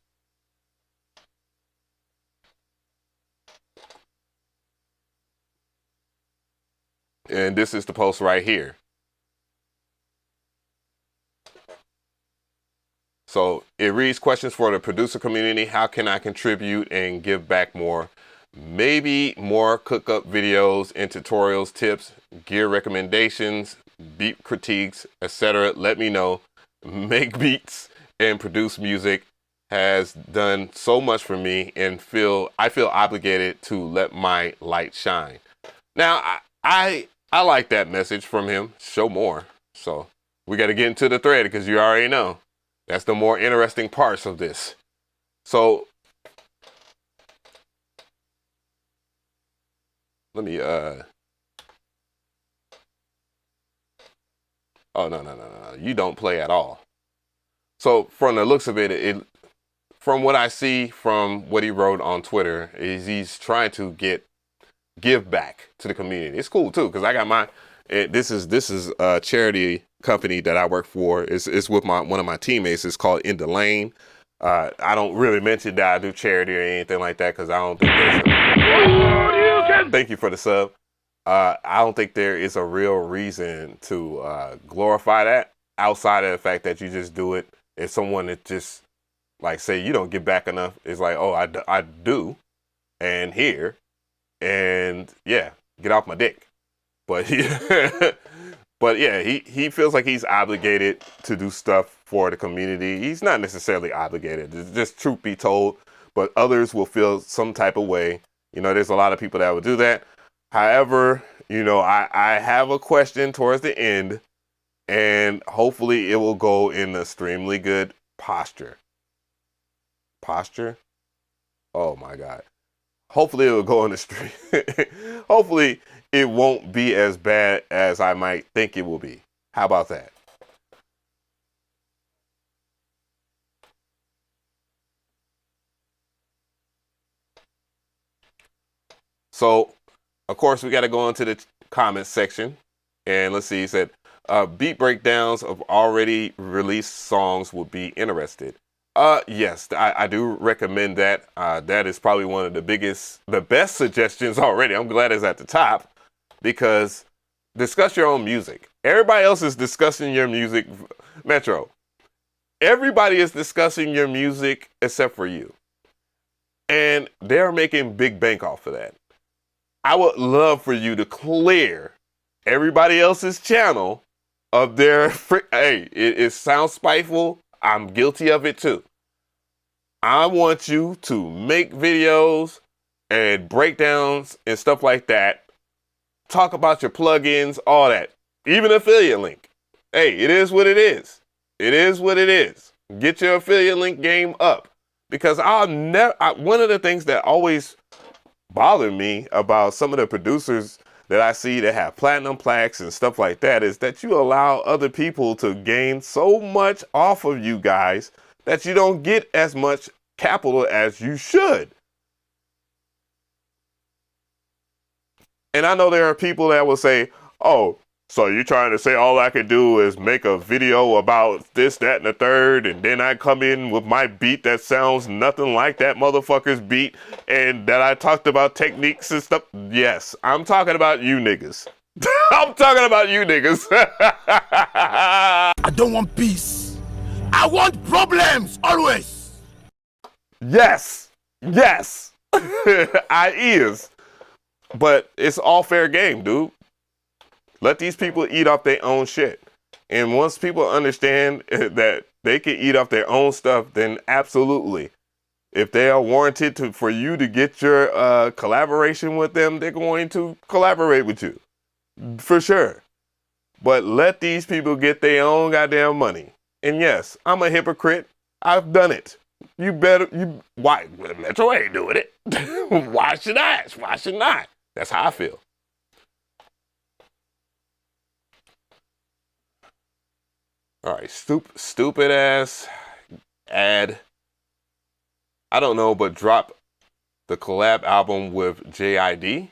And this is the post right here. So it reads, questions for the producer community. How can I contribute and give back more? Maybe more cook-up videos and tutorials, tips, gear recommendations, beat critiques, etc. Let me know. Make beats and produce music has done so much for me, and I feel obligated to let my light shine. Now, I like that message from him. Show more. So we got to get into the thread because you already know that's the more interesting parts of this. So let me oh, no. You don't play at all. So from the looks of it, from what I see from what he wrote on Twitter, is he's trying to give back to the community. It's cool too, because I got this is a charity company that I work for. It's with one of my teammates. It's called In the Lane. I don't really mention that I do charity or anything like that, because I don't think thank you for the sub. I don't think there is a real reason to glorify that outside of the fact that you just do it. If someone that just like say you don't give back enough, it's like, oh, I do, and here, and yeah, get off my dick. But but yeah, he feels like he's obligated to do stuff for the community. He's not necessarily obligated. Just truth be told, but others will feel some type of way. You know, there's a lot of people that will do that. However, you know, I have a question towards the end, and hopefully it will go in extremely good posture. Posture? Oh my God. Hopefully it will go in the street. Hopefully it won't be as bad as I might think it will be. How about that? So, of course, we got to go into the comments section. And let's see, he said, beat breakdowns of already released songs would be interested. Yes, I do recommend that. That is probably one of the best suggestions already. I'm glad it's at the top. because discuss your own music. Everybody else is discussing your music. Metro, everybody is discussing your music except for you. And they're making big bank off of that. I would love for you to clear everybody else's channel of their hey, it sounds spiteful. I'm guilty of it too. I want you to make videos and breakdowns and stuff like that. Talk about your plugins, all that. Even affiliate link. Hey, it is what it is. It is what it is. Get your affiliate link game up. Because one of the things that always bothered me about some of the producers that I see that have platinum plaques and stuff like that is that you allow other people to gain so much off of you guys that you don't get as much capital as you should. And I know there are people that will say, oh, so you're trying to say all I could do is make a video about this, that, and the third, and then I come in with my beat that sounds nothing like that motherfucker's beat, and that I talked about techniques and stuff. Yes, I'm talking about you niggas. I'm talking about you niggas. I don't want peace. I want problems, always. Yes. Yes. I is. But it's all fair game, dude. Let these people eat off their own shit. And once people understand that they can eat off their own stuff, then absolutely. If they are warranted for you to get your collaboration with them, they're going to collaborate with you. For sure. But let these people get their own goddamn money. And yes, I'm a hypocrite. I've done it. Why? Metro ain't doing it. Why should I? Why should not? That's how I feel. All right, stupid ass ad. I don't know, but drop the collab album with JID.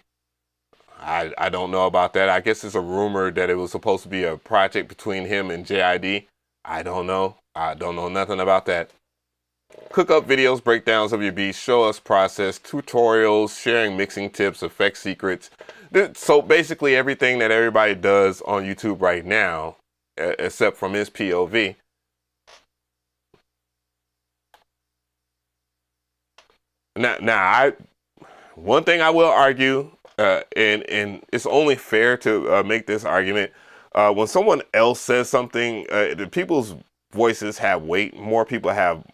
I don't know about that. I guess it's a rumor that it was supposed to be a project between him and JID. I don't know. I don't know nothing about that. Cook up videos, breakdowns of your beats, show us process, tutorials, sharing mixing tips, effect secrets. So basically everything that everybody does on YouTube right now, except from his POV. Now, one thing I will argue, and it's only fair to make this argument, when someone else says something, the people's voices have weight. More people have,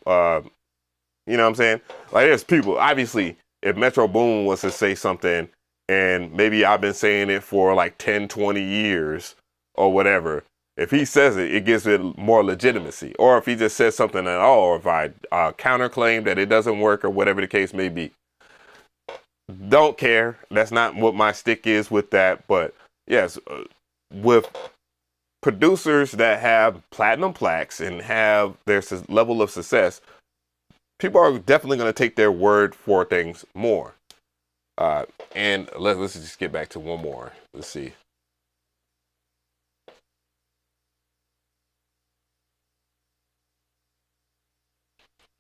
you know what I'm saying? Like there's people, obviously, if Metro Boomin was to say something, and maybe I've been saying it for like 10, 20 years or whatever, if he says it, it gives it more legitimacy. Or if he just says something at all, or if I counterclaim that it doesn't work or whatever the case may be. Don't care. That's not what my stick is with that. But yes, with producers that have platinum plaques and have their level of success, people are definitely going to take their word for things more. And let's just get back to one more. Let's see.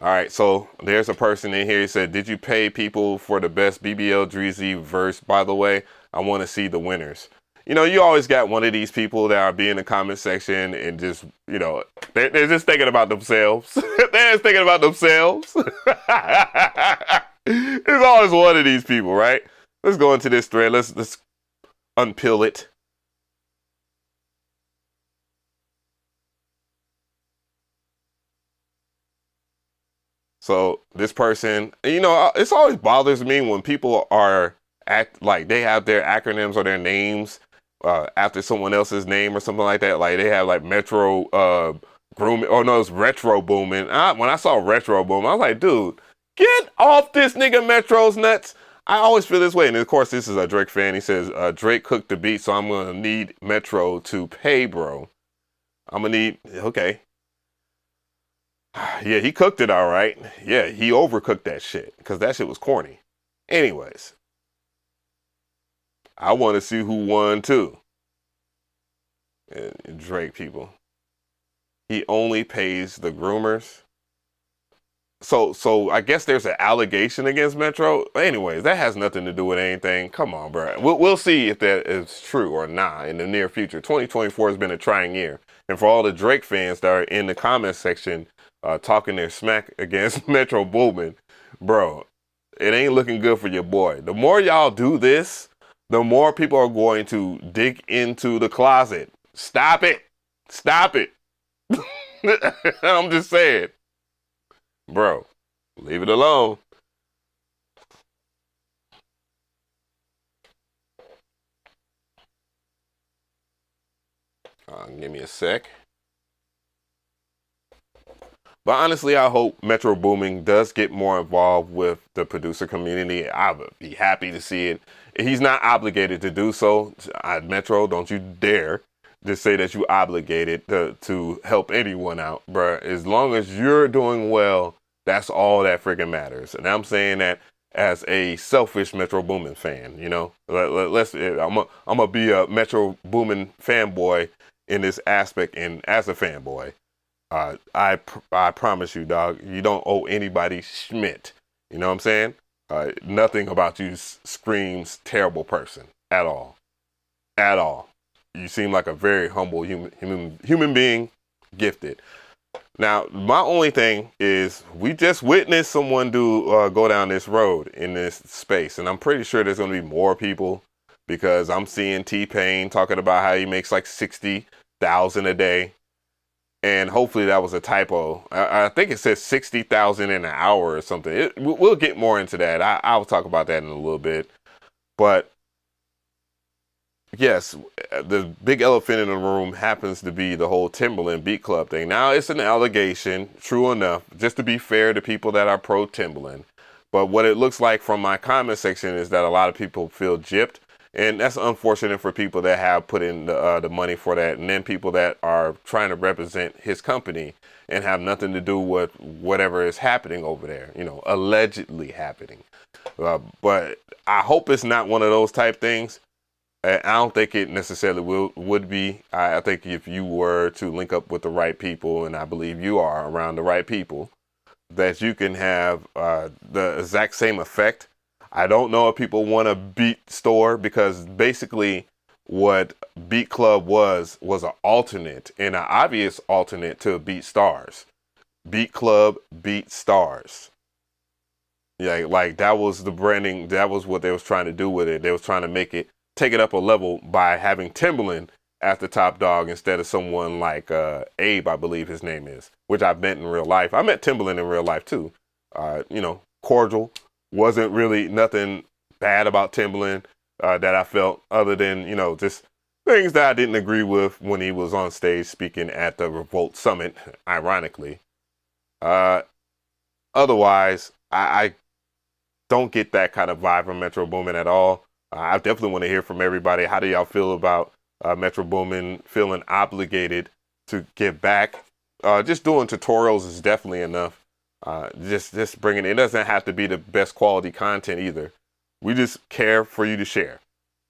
All right, so there's a person in here. He said, did you pay people for the best BBL Drizzy verse? By the way, I want to see the winners. You know, you always got one of these people that are be in the comment section and just, you know, they're just thinking about themselves. They're just thinking about themselves. There's always one of these people, right? Let's go into this thread. Let's unpeel it. So this person, you know, it always bothers me when people are like they have their acronyms or their names after someone else's name or something like that. Like they have like Metro Grooming, or no, it's Retro Boomin. When I saw Retro Boomin, I was like, dude, get off this nigga Metro's nuts. I always feel this way. And of course, this is a Drake fan. He says, Drake cooked the beat, so I'm going to need Metro to pay, bro. I'm going to need, okay. Yeah, he cooked it all right. Yeah, he overcooked that shit because that shit was corny. Anyways, I want to see who won too. And Drake people. He only pays the groomers. So I guess there's an allegation against Metro. Anyways, that has nothing to do with anything. Come on, bro. We'll see if that is true or not in the near future. 2024 has been a trying year. And for all the Drake fans that are in the comment section talking their smack against Metro Boomin, bro, it ain't looking good for your boy. The more y'all do this, the more people are going to dig into the closet. Stop it. Stop it. I'm just saying. Bro, leave it alone. Give me a sec. But honestly, I hope Metro Boomin does get more involved with the producer community. I would be happy to see it. He's not obligated to do so. Metro, don't you dare just say that you obligated to help anyone out, bruh. As long as you're doing well, that's all that freaking matters. And I'm saying that as a selfish Metro Boomin fan, you know. I'm gonna be a Metro Boomin fanboy in this aspect, and as a fanboy, I promise you, dog, you don't owe anybody schmidt. You know what I'm saying? Nothing about you screams terrible person at all, at all. You seem like a very humble human being, gifted. Now, my only thing is we just witnessed someone go down this road in this space, and I'm pretty sure there's going to be more people because I'm seeing T-Pain talking about how he makes like $60,000 a day, and hopefully that was a typo. I think it says 60,000 in an hour or something. We'll get more into that. I'll talk about that in a little bit, but. Yes, the big elephant in the room happens to be the whole Timberland Beat Club thing. Now, it's an allegation, true enough, just to be fair to people that are pro Timberland. But what it looks like from my comment section is that a lot of people feel gypped. And that's unfortunate for people that have put in the money for that. And then people that are trying to represent his company and have nothing to do with whatever is happening over there, you know, allegedly happening. But I hope it's not one of those type things. I don't think it necessarily would be. I think if you were to link up with the right people, and I believe you are around the right people, that you can have the exact same effect. I don't know if people want a beat store because basically what Beat Club was an alternate and an obvious alternate to Beat Stars. Beat Club, Beat Stars. Yeah, like that was the branding. That was what they was trying to do with it. They was trying to take it up a level by having Timberland as the top dog instead of someone like Abe, I believe his name is, which I've met in real life. I met Timberland in real life too. You know, cordial. Wasn't really nothing bad about Timberland that I felt other than, you know, just things that I didn't agree with when he was on stage speaking at the Revolt Summit, ironically. Otherwise, I don't get that kind of vibe from Metro Boomin at all. I definitely want to hear from everybody. How do y'all feel about Metro Boomin feeling obligated to give back? Just doing tutorials is definitely enough. Just bringing it doesn't have to be the best quality content either. We just care for you to share.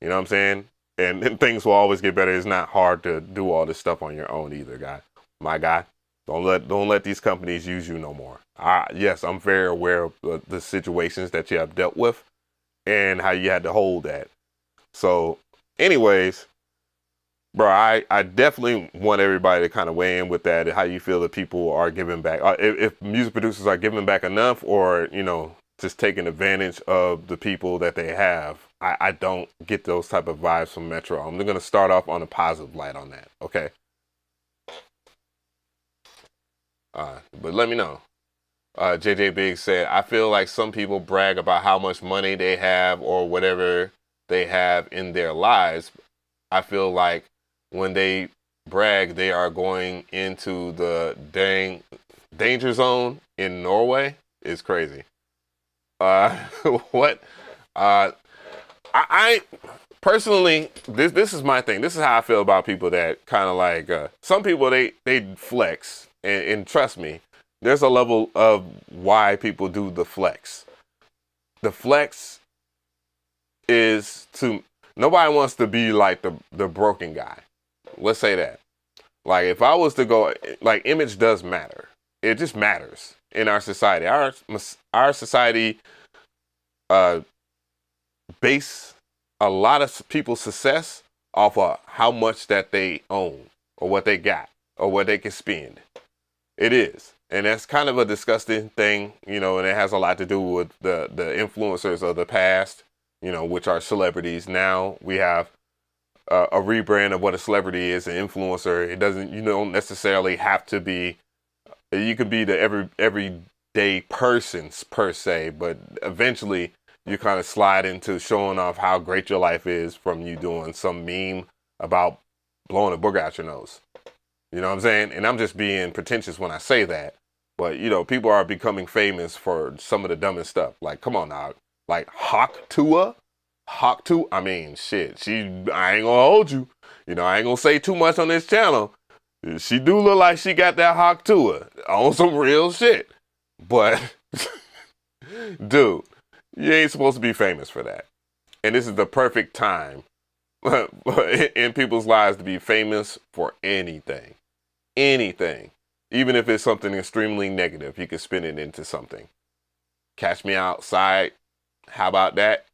You know what I'm saying? And things will always get better. It's not hard to do all this stuff on your own either, my guy. Don't let these companies use you no more. Yes, I'm very aware of the situations that you have dealt with and how you had to hold that. So anyways, bro, I definitely want everybody to kind of weigh in with that, how you feel that people are giving back. If music producers are giving back enough or, you know, just taking advantage of the people that they have. I don't get those type of vibes from Metro. I'm going to start off on a positive light on that, okay? But let me know. JJ Biggs said, I feel like some people brag about how much money they have or whatever they have in their lives. I feel like when they brag, they are going into the danger zone in Norway. It's crazy. What? I personally, this is my thing. This is how I feel about people that kind of like, some people, they flex. And trust me, there's a level of why people do the flex. The flex is nobody wants to be like the broken guy. Let's say that. Like if I was to go, like image does matter. it just matters in our society. Our society base a lot of people's success off of how much that they own or what they got or what they can spend. It is. And that's kind of a disgusting thing, you know, and it has a lot to do with the influencers of the past, you know, which are celebrities. Now we have a rebrand of what a celebrity is, an influencer. It doesn't, you don't necessarily have to be, you could be the everyday persons per se, but eventually you kind of slide into showing off how great your life is from you doing some meme about blowing a booger out your nose. You know what I'm saying? And I'm just being pretentious when I say that. But, you know, people are becoming famous for some of the dumbest stuff. Like, come on now. Like Hawk Tua, I mean, shit. I ain't gonna hold you. You know, I ain't gonna say too much on this channel. She do look like she got that Hawk Tua on some real shit. But, dude, you ain't supposed to be famous for that. And this is the perfect time in people's lives to be famous for anything. Anything. Even if it's something extremely negative, you can spin it into something. Catch me outside. How about that?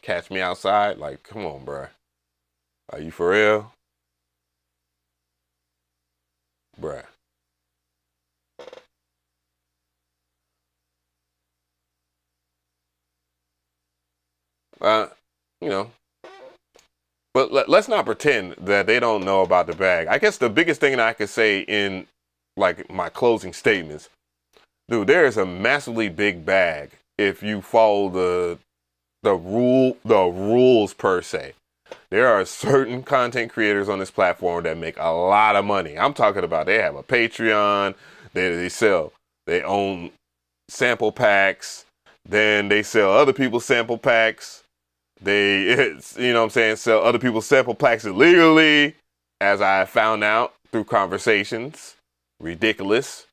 Catch me outside? Like, come on, bruh. Are you for real? Bruh. You know. But let's not pretend that they don't know about the bag. I guess the biggest thing that I could say in like my closing statements, dude, there is a massively big bag if you follow the rules per se. There are certain content creators on this platform that make a lot of money. I'm talking about they have a Patreon, they own sample packs, then they sell other people's sample packs. They, you know what I'm saying, sell other people's sample packs illegally, as I found out through conversations. Ridiculous.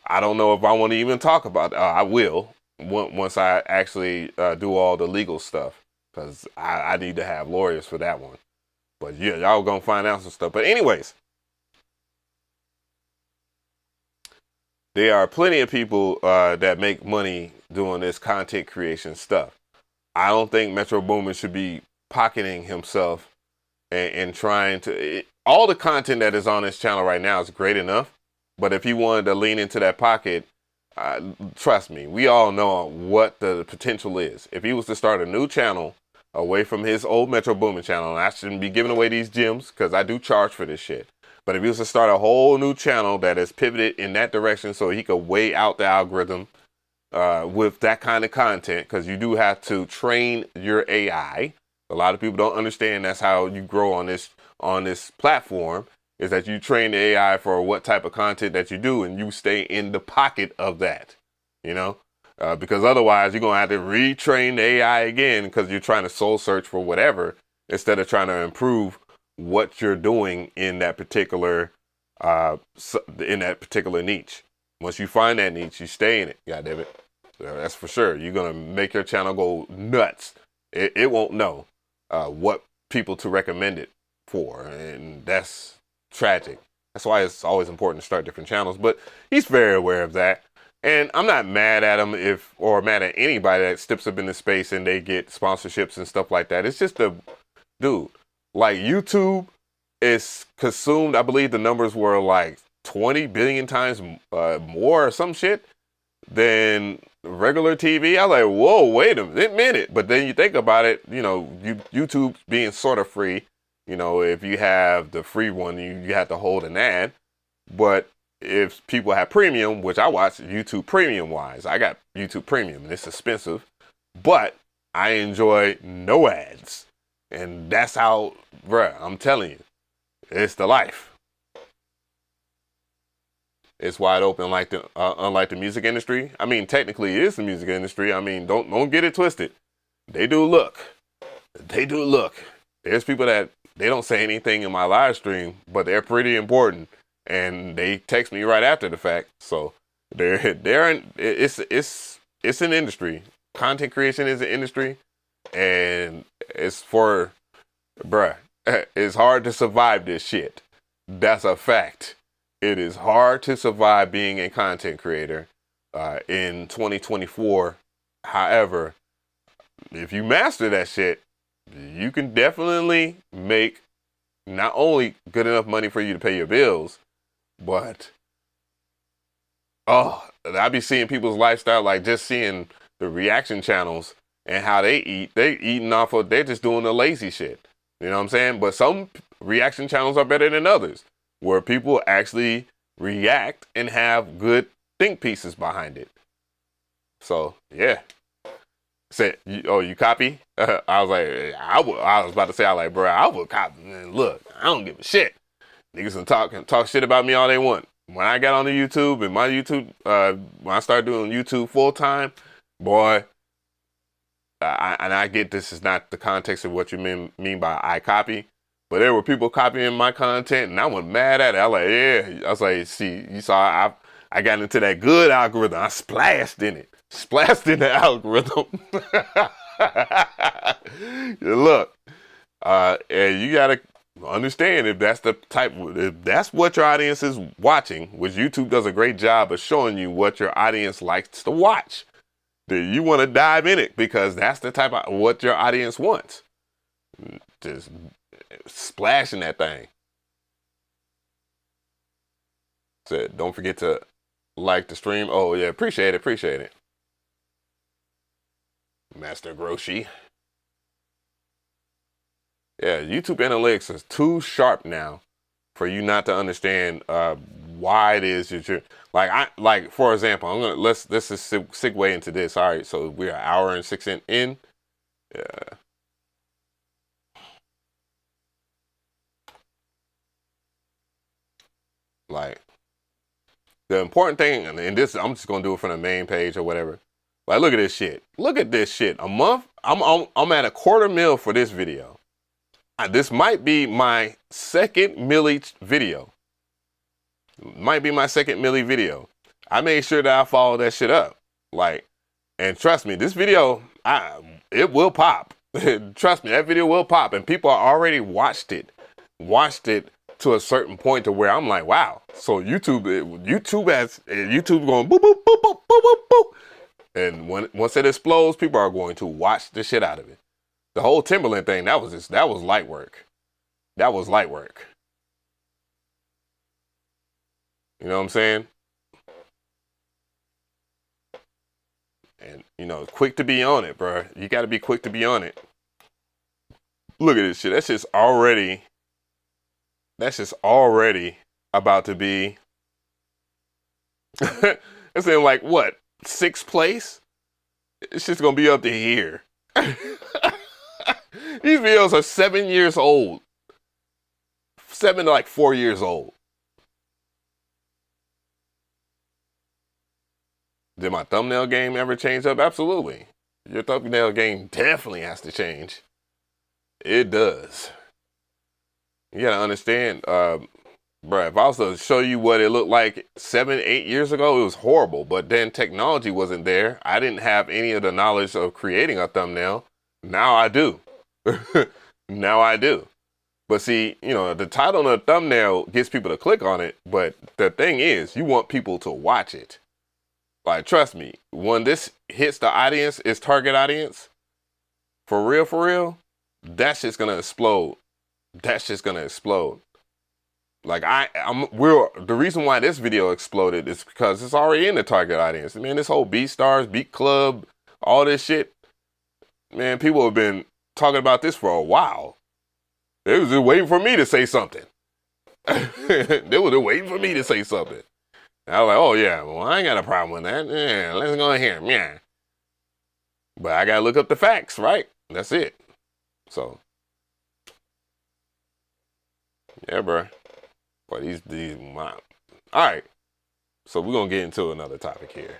I don't know if I want to even talk about that. I will once I actually do all the legal stuff, because I need to have lawyers for that one. But yeah, y'all gonna find out some stuff. But anyways, there are plenty of people that make money doing this content creation stuff. I don't think Metro Boomin should be pocketing himself and trying to. All the content that is on this channel right now is great enough, but if he wanted to lean into that pocket, trust me, we all know what the potential is. If he was to start a new channel away from his old Metro Boomin channel, and I shouldn't be giving away these gems because I do charge for this shit, but if he was to start a whole new channel that is pivoted in that direction so he could weigh out the algorithm with that kind of content, because you do have to train your AI. A lot of people don't understand that's how you grow on this platform, is that you train the AI for what type of content that you do, and you stay in the pocket of that, you know, because otherwise you're going to have to retrain the AI again because you're trying to soul search for whatever instead of trying to improve what you're doing in that particular niche. Once you find that niche, you stay in it. Goddamn it. That's for sure. You're going to make your channel go nuts. It won't know what people to recommend it for. And that's tragic. That's why it's always important to start different channels. But he's very aware of that. And I'm not mad at him or mad at anybody that steps up in the space and they get sponsorships and stuff like that. It's just dude, like YouTube is consumed. I believe the numbers were like 20 billion times more or some shit than regular TV. I was like, whoa, wait a minute. But then you think about it, you know, YouTube being sort of free, you know, if you have the free one, you have to hold an ad. But if people have premium, which I watch YouTube premium wise, I got YouTube premium and it's expensive, but I enjoy no ads. And that's how, bruh, I'm telling you, it's the life. It's wide open, unlike the music industry. I mean, technically it is the music industry. I mean, don't get it twisted. They do look. There's people that they don't say anything in my live stream, but they're pretty important, and they text me right after the fact. So it's an industry. Content creation is an industry, and it's bruh, it's hard to survive this shit. That's a fact. It is hard to survive being a content creator in 2024. However, if you master that shit, you can definitely make not only good enough money for you to pay your bills, but I be seeing people's lifestyle, like just seeing the reaction channels and how they eat. They eating off of, they're just doing the lazy shit. You know what I'm saying? But some reaction channels are better than others, where people actually react and have good think pieces behind it. So yeah. Said, you copy? I was like, I was about to say, bro, I would copy. Man, look, I don't give a shit. Niggas can talk shit about me all they want. When I got on the YouTube and my YouTube, when I started doing YouTube full time, boy, I get this is not the context of what you mean by I copy, but there were people copying my content and I was mad at it. I was like, yeah. I was like, see, you saw I got into that good algorithm. I splashed in it. Splashed in the algorithm. Look, and you gotta understand if that's if that's what your audience is watching, which YouTube does a great job of showing you what your audience likes to watch. Then you want to dive in it because that's the type of what your audience wants. Just splashing that thing. Said, don't forget to like the stream. Oh yeah, appreciate it. Master Groshi. Yeah, YouTube analytics is too sharp now for you not to understand why it is that you're like for example, let's just segue into this. All right, so we're an hour and 6 in. Yeah. Like the important thing, and this I'm just gonna do it from the main page or whatever. Like, look at this shit. Look at this shit. A month, I'm at $250,000 for this video. This might be my second milli video. Might be my second milli video. I made sure that I follow that shit up. Like, and trust me, this video, it will pop. Trust me, that video will pop, and people already watched it to a certain point to where I'm like, wow. So YouTube going boop boop boop boop boop boop boop. And once it explodes, people are going to watch the shit out of it. The whole Timberland thing, that was light work. That was light work. You know what I'm saying? And, you know, quick to be on it, bro. You got to be quick to be on it. Look at this shit. That's just already about to be. It's in like what? 6th place? It's just gonna be up to here. These videos are 7 years old. 7 to like 4 years old. Did my thumbnail game ever change up? Absolutely. Your thumbnail game definitely has to change. It does. You gotta understand, bruh, if I was to show you what it looked like 7, 8 years ago, it was horrible. But then technology wasn't there. I didn't have any of the knowledge of creating a thumbnail. Now I do. Now I do. But see, you know, the title of the thumbnail gets people to click on it. But the thing is, you want people to watch it. Like, trust me, when this hits the audience, its target audience, for real, that's just gonna explode. That's just gonna explode. Like the reason why this video exploded is because it's already in the target audience. Man, this whole Beat Stars, Beat Club, all this shit, man, people have been talking about this for a while. They was just waiting for me to say something. They were just waiting for me to say something. And I was like, oh yeah, well, I ain't got a problem with that. Yeah, let's go in here. Yeah. But I gotta look up the facts, right? That's it. So, yeah, bro. But all right. So we're gonna get into another topic here.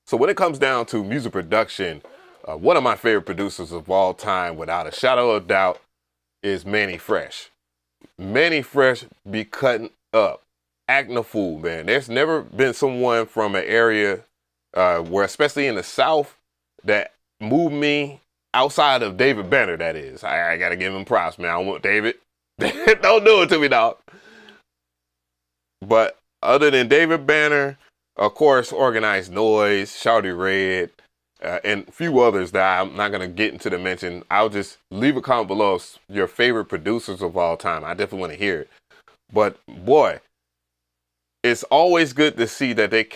So when it comes down to music production, one of my favorite producers of all time, without a shadow of doubt, is Manny Fresh. Manny Fresh be cutting up, acting a fool, man. There's never been someone from an area where especially in the South, that moved me outside of David Banner, that is. I got to give him props, man. I don't want David. Don't do it to me, dog. But other than David Banner, of course, Organized Noise, Shawty Red, and a few others that I'm not going to get into the mention. I'll just leave a comment below of your favorite producers of all time. I definitely want to hear it. But boy, it's always good to see that they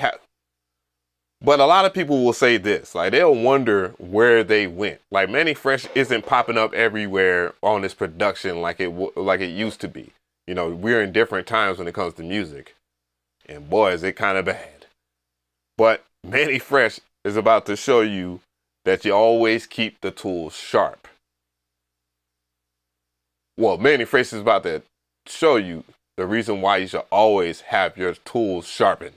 but a lot of people will say this, like they'll wonder where they went. Like Manny Fresh isn't popping up everywhere on this production like it used to be. You know, we're in different times when it comes to music. And boy, is it kind of bad. But Manny Fresh is about to show you that you always keep the tools sharp. Well, Manny Fresh is about to show you the reason why you should always have your tools sharpened.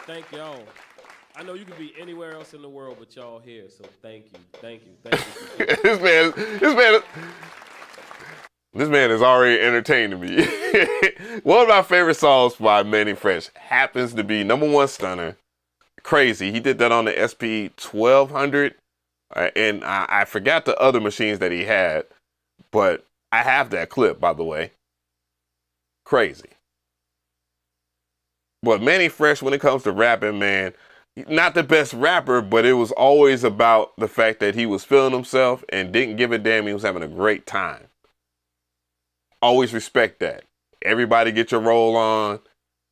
Thank y'all. I know you could be anywhere else in the world, but y'all here, so thank you, thank you, thank you. This man is already entertaining me. One of my favorite songs by Manny Fresh happens to be #1 Stunner, Crazy. He did that on the SP 1200, and I forgot the other machines that he had, but I have that clip, by the way. Crazy. But Manny Fresh, when it comes to rapping, man, not the best rapper, but it was always about the fact that he was feeling himself and didn't give a damn. He was having a great time. Always respect that. Everybody get your roll on.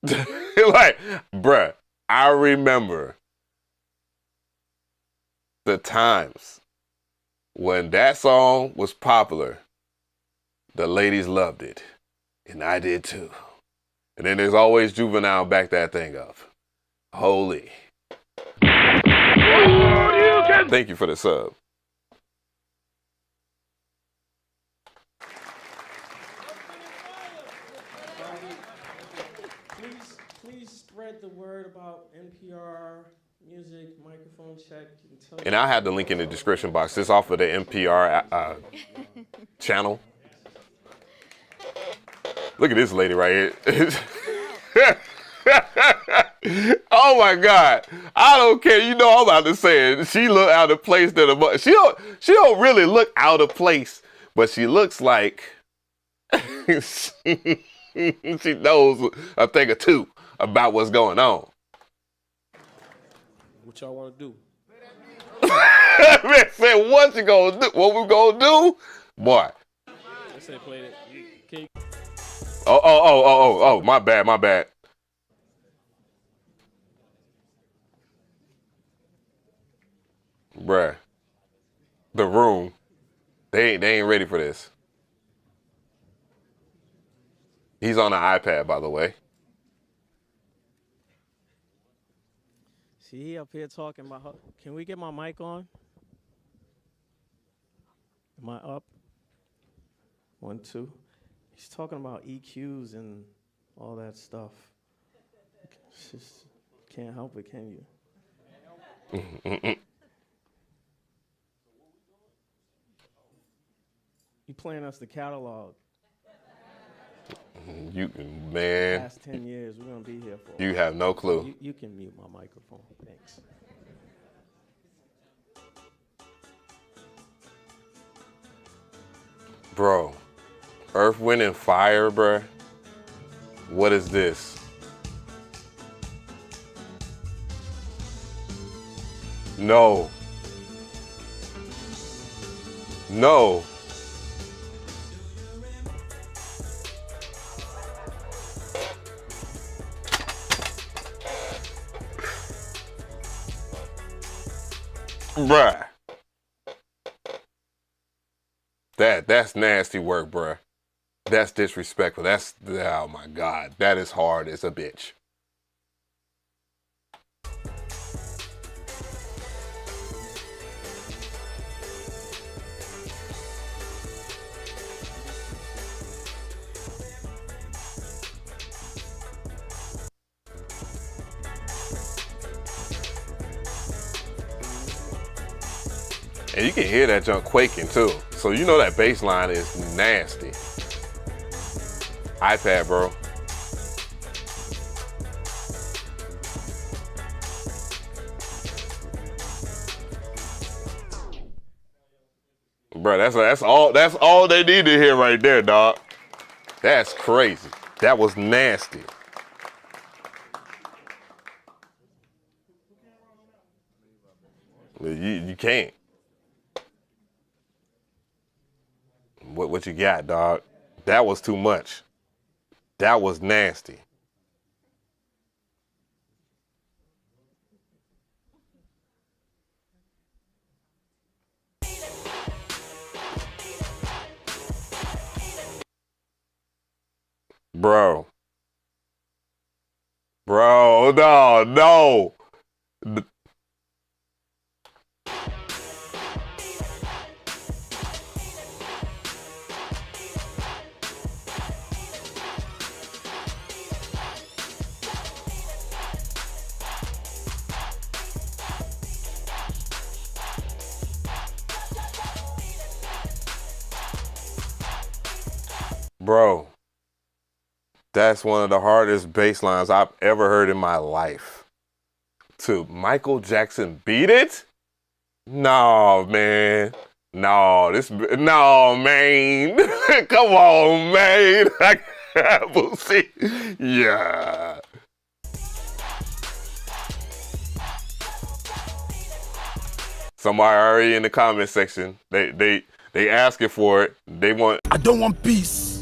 Like, bruh, I remember the times when that song was popular. The ladies loved it. And I did too. And then there's always Juvenile back that thing up. Holy. Thank you for the sub. Please spread the word about NPR music, microphone check. And I'll have the link in the description box. It's off of the NPR channel. Look at this lady right here. Oh my God. I don't care. You know I'm about to say it. She look out of place. She don't really look out of place, but she looks like she knows a thing or two about what's going on. What y'all want to do? Man said, what you gonna do? What we gonna do? Boy. I said play it. Oh, my bad. Bruh. The Room. They ain't ready for this. He's on the iPad, by the way. See, he up here talking about, can we get my mic on? Am I up? 1, 2. He's talking about EQs and all that stuff. It's just, can't help it, can you? You playing us the catalog. You, man. Last 10 years, we're going to be here for. You have no clue. You can mute my microphone. Thanks. Bro. Earth, Wind, and Fire, bruh. What is this? No. No. Bruh. That's nasty work, bruh. That's disrespectful. That's, oh my God. That is hard as a bitch. And you can hear that junk quaking too. So you know that bass line is nasty. iPad, bro. Bro, that's all they need to hear right there, dog. That's crazy. That was nasty. You can't. What you got, dog? That was too much. That was nasty. Bro. Bro, no. Bro, that's one of the hardest bass lines I've ever heard in my life. To Michael Jackson beat it? No, man. No, man. Come on, man. We'll see. Yeah. Somebody already in the comment section. They asking for it. They want. I don't want peace.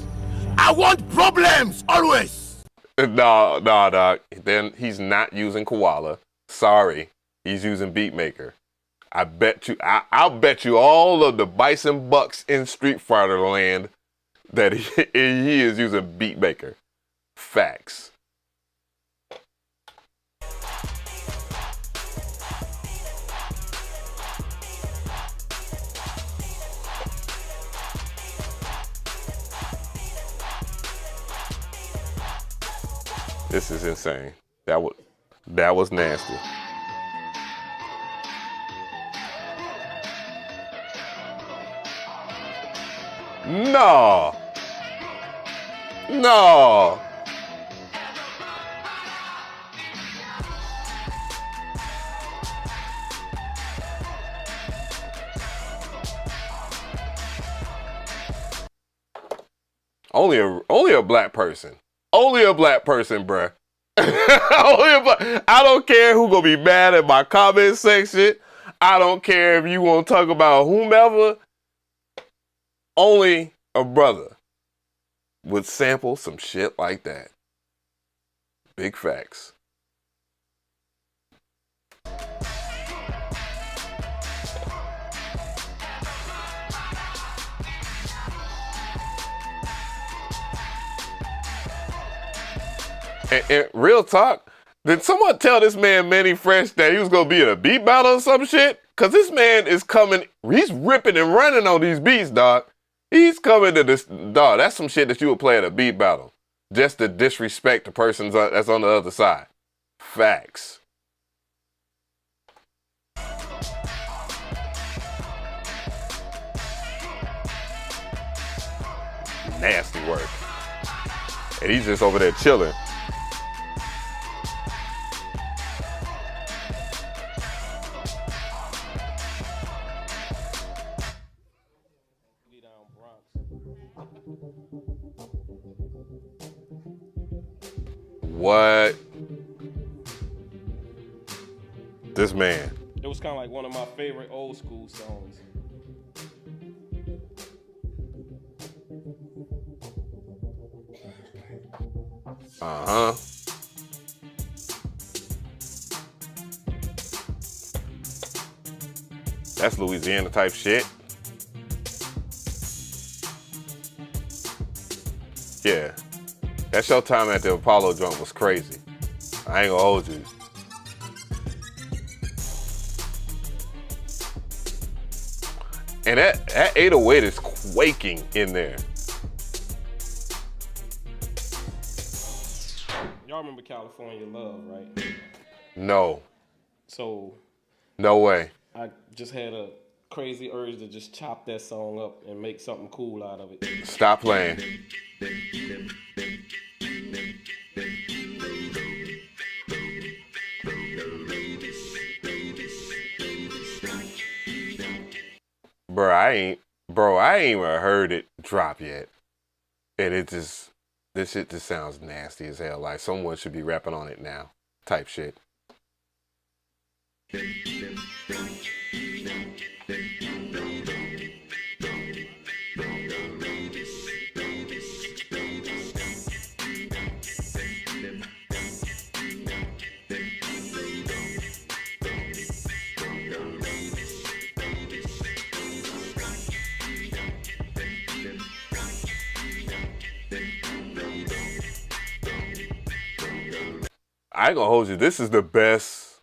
I want problems always. No, dog. Then he's not using Koala. Sorry, he's using Beatmaker. I'll bet you all of the Bison Bucks in Street Fighter land that he is using Beatmaker. Facts. This is insane. That was nasty. No. Only a black person. Only a black person, bruh. I don't care who gonna be mad at my comment section. I don't care if you want to talk about whomever. Only a brother would sample some shit like that. Big facts. And real talk, did someone tell this man Manny Fresh that he was gonna be in a beat battle or some shit? Cause this man is coming, he's ripping and running on these beats, dog. He's coming to this, dog. That's some shit that you would play at a beat battle, just to disrespect the person that's on the other side. Facts. Nasty work. And he's just over there chilling. What? This man. It was kind of like one of my favorite old school songs. Uh-huh. That's Louisiana type shit. Yeah. That showtime at the Apollo joint was crazy. I ain't gonna hold you. And that 808 is quaking in there. Y'all remember California Love, right? No. So No way. I just had a crazy urge to just chop that song up and make something cool out of it. Stop playing. bro, I ain't even heard it drop yet. And this shit just sounds nasty as hell. Like someone should be rapping on it now, type shit. I ain't gonna hold you. This is the best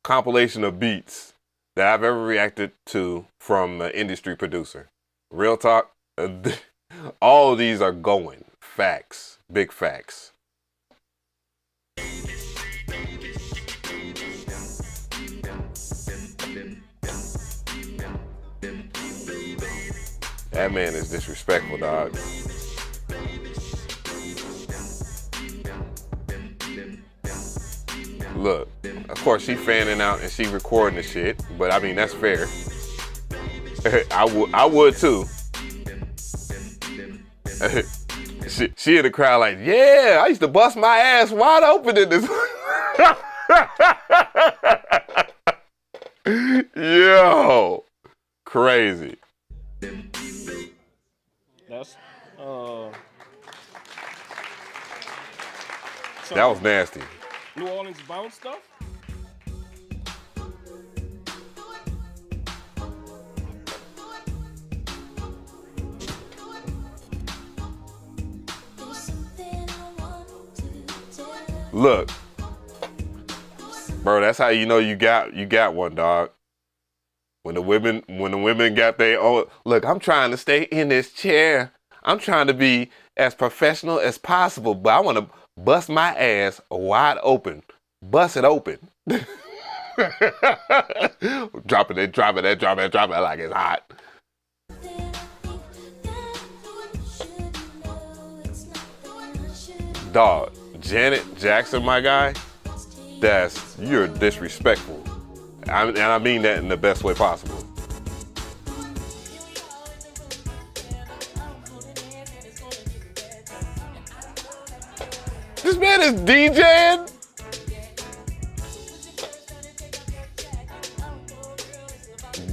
compilation of beats that I've ever reacted to from an industry producer. Real talk, all of these are going. Facts, big facts. That man is disrespectful, dog. Look, of course she fanning out and she recording the shit, but I mean that's fair. I would too. she in the crowd like, yeah, I used to bust my ass wide open in this. Yo, crazy. That's that was nasty. New Orleans bounce stuff? Look, bro, that's how you know you got one, dog. When the women got their own, look, I'm trying to stay in this chair. I'm trying to be as professional as possible, but I want to bust my ass wide open. Bust it open. dropping it like it's hot. Dog, Janet Jackson, my guy, you're disrespectful. And I mean that in the best way possible. This man is DJing?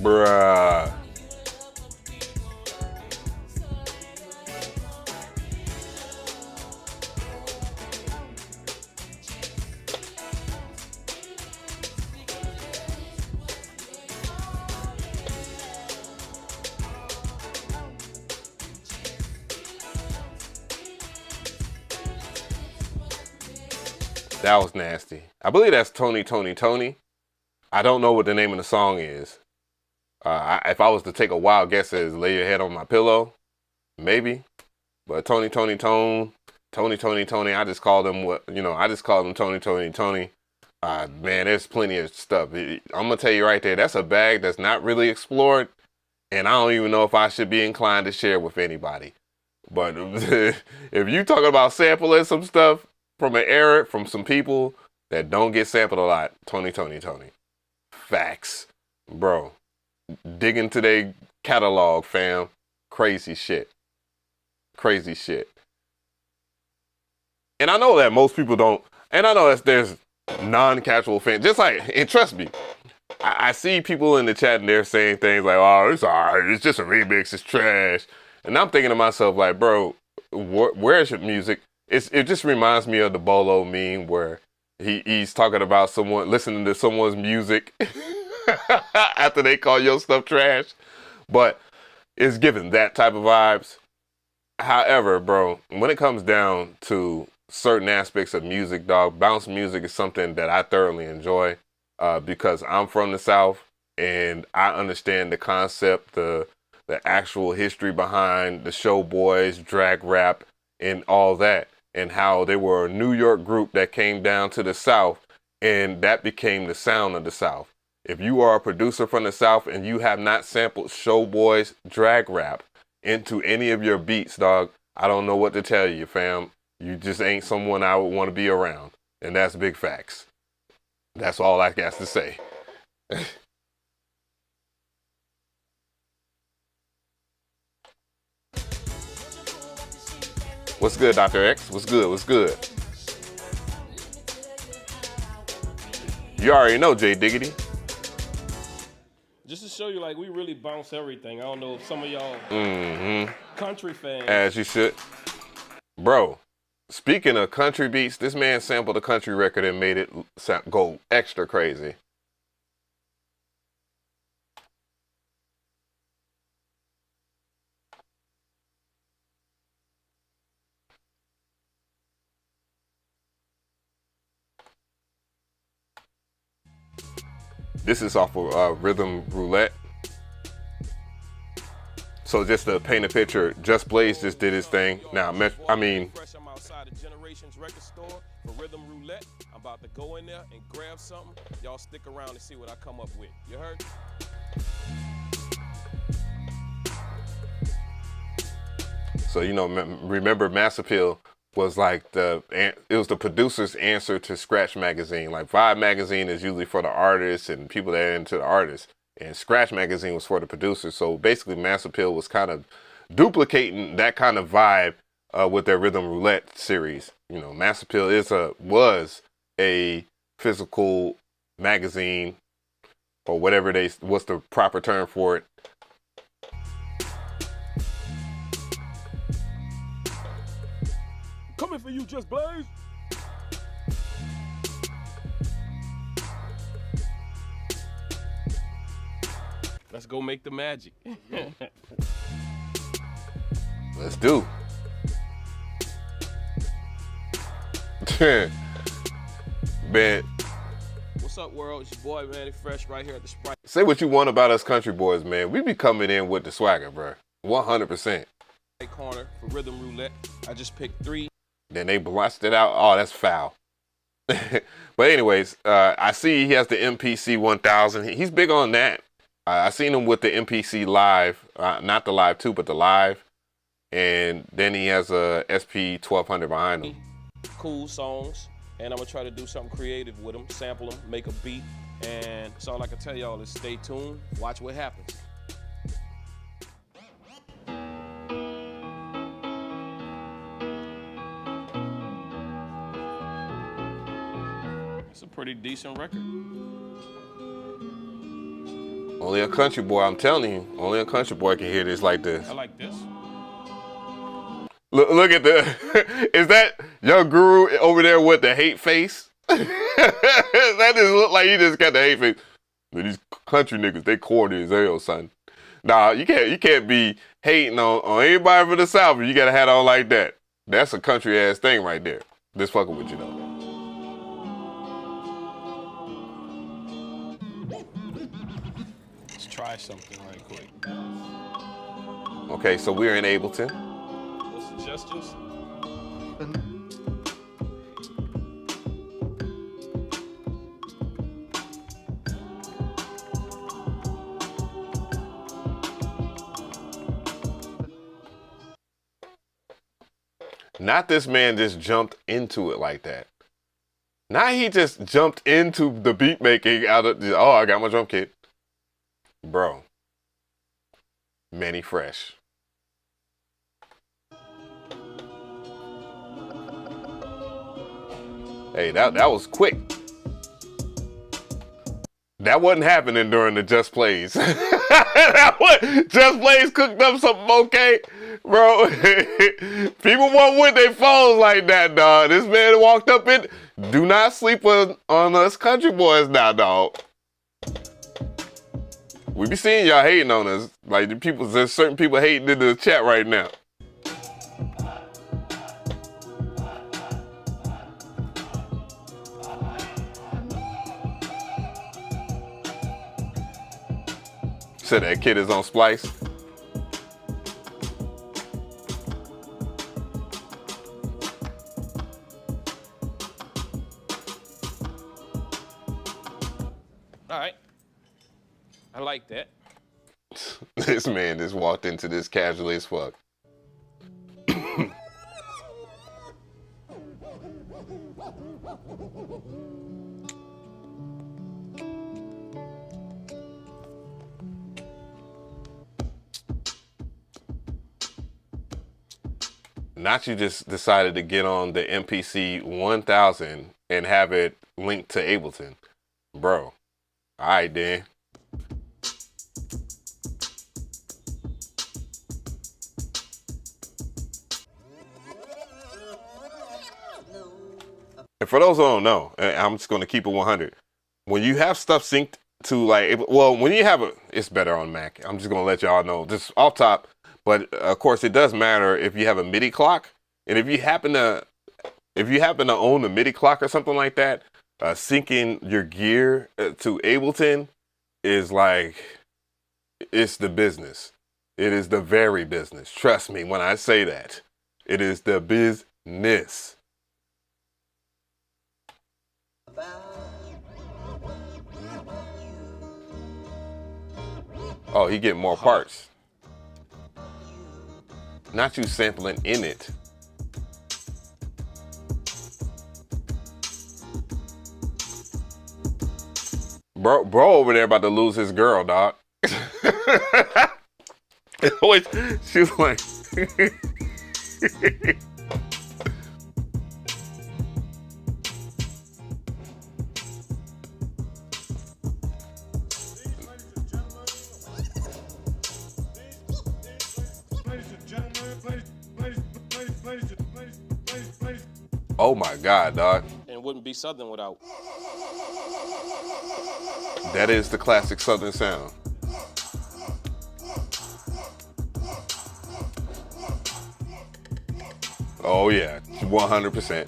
Bruh. That was nasty. I believe that's Tony. I don't know what the name of the song is. If I was to take a wild guess, it's Lay Your Head on My Pillow. Maybe. But Tony. I just call them Tony. Man, there's plenty of stuff. I'm going to tell you right there, that's a bag that's not really explored. And I don't even know if I should be inclined to share with anybody. But if you talking about sampling some stuff from an era, from some people that don't get sampled a lot, Tony. Facts. Bro. Dig into their catalog, fam. Crazy shit. And I know that most people don't, and I know that there's non-casual fans. Just like, and trust me, I see people in the chat and they're saying things like, oh, it's alright, it's just a remix, it's trash. And I'm thinking to myself like, bro, where's your music? It just reminds me of the Bolo meme where he's talking about someone listening to someone's music after they call your stuff trash. But it's giving that type of vibes. However, bro, when it comes down to certain aspects of music, dog, bounce music is something that I thoroughly enjoy because I'm from the South and I understand the concept, the actual history behind the showboys, drag rap, and all that, and how they were a New York group that came down to the South, and that became the sound of the South. If you are a producer from the South and you have not sampled showboys, drag rap into any of your beats, dog, I don't know what to tell you, fam. You just ain't someone I would want to be around, and that's big facts. That's all I got to say. What's good, Dr. X? What's good? What's good? You already know, Jay Diggity. Just to show you, like, we really bounce everything. I don't know if some of y'all country fans. As you should. Bro, speaking of country beats, this man sampled a country record and made it go extra crazy. This is off of Rhythm Roulette. So just to paint a picture, Just Blaze just did his thing. Now, I mean, I'm outside the Generations record store for Rhythm Roulette. I'm about to go in there and grab something. Y'all stick around and see what I come up with. You heard? so you know, remember Mass Appeal was like it was the producer's answer to Scratch Magazine. Like Vibe Magazine is usually for the artists and people that are into the artists, and Scratch Magazine was for the producers. So basically, Mass Appeal was kind of duplicating that kind of vibe with their Rhythm Roulette series. You know, Mass Appeal was a physical magazine, or whatever what's the proper term for it. Coming for you, Just Blaze. Let's go make the magic. Let's do. Man. What's up, world? It's your boy, Manny Fresh, right here at the Sprite. Say what you want about us country boys, man. We be coming in with the swagger, bro. 100%. Corner for Rhythm Roulette. I just picked 3. Then they blasted out. Oh, that's foul. But anyways, I see he has the MPC 1000. He's big on that. I seen him with the MPC Live, not the Live 2, but the Live. And then he has a SP 1200 behind him. Cool songs. And I'm going to try to do something creative with them, sample them, make a beat. And that's all I can tell y'all is stay tuned, watch what happens. It's a pretty decent record. Only a country boy, I'm telling you. Only a country boy can hear this like this. I like this. Look at the, is that young guru over there with the hate face? That just look like he just got the hate face. These country niggas, they corny as hell, son. Nah, you can't be hating on anybody from the South, but you gotta have it on like that. That's a country ass thing right there. Just fucking with you though. Let's try something right quick. Okay, so we're in Ableton. No suggestions? Not this man just jumped into it like that. Not he just jumped into the beat making out of, oh, I got my drum kit. Bro. Manny Fresh. Hey, that was quick. That wasn't happening during the Just Plays. Just Plays cooked up something okay, bro. People won't with their phones like that, dog. This man walked up in. Do not sleep on us country boys now, dog. We be seeing y'all hating on us. Like there's certain people hating in the chat right now. Said that kid is on Splice. All right. I like that. This man just walked into this casually as fuck. not you just decided to get on the MPC 1000 and have it linked to Ableton. Bro, all right then. And for those who don't know, I'm just going to keep it 100. When you have stuff synced to like, well, when you have it's better on Mac. I'm just going to let y'all know, just off top. But of course, it does matter if you have a MIDI clock, and if you happen to own a MIDI clock or something like that, syncing your gear to Ableton is like, it's the business. It is the very business. Trust me when I say that. It is the business. Oh, he get more parts. Not you sampling in it. Bro over there about to lose his girl, dog. Always, she was like, oh my God, dog. And wouldn't be Southern without. That is the classic Southern sound. Oh yeah, 100%.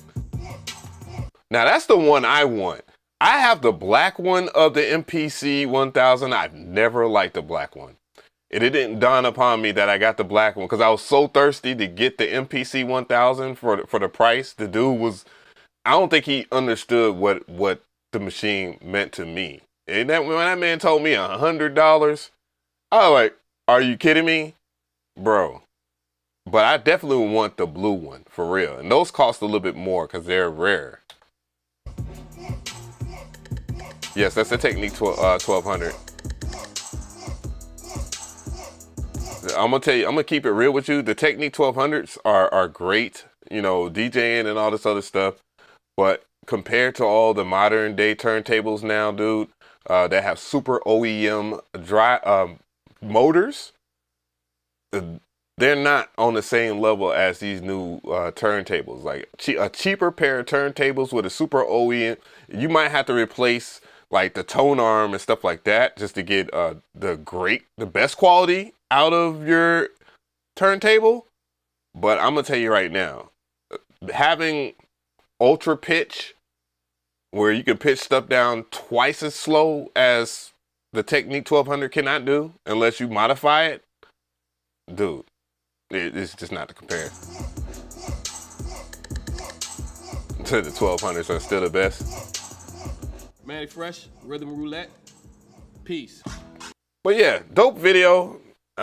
Now that's the one I want. I have the black one of the MPC 1000. I've never liked the black one. And it didn't dawn upon me that I got the black one because I was so thirsty to get the MPC 1000 for the price. The dude was, I don't think he understood what the machine meant to me. And when that man told me $100, I was like, are you kidding me? Bro. But I definitely want the blue one, for real. And those cost a little bit more because they're rare. Yes, that's the Technique 1200. I'm gonna tell you, I'm gonna keep it real with you. The Technique 1200s are great, you know, DJing and all this other stuff. But compared to all the modern day turntables now, dude, that have super OEM motors, they're not on the same level as these new turntables. Like a cheaper pair of turntables with a super OEM, you might have to replace like the tone arm and stuff like that just to get the best quality out of your turntable. But I'm gonna tell you right now, having ultra pitch, where you can pitch stuff down twice as slow as the Technique 1200 cannot do, unless you modify it, dude, it's just not to compare. To the 1200s are still the best. Manny Fresh, Rhythm Roulette, peace. But yeah, dope video.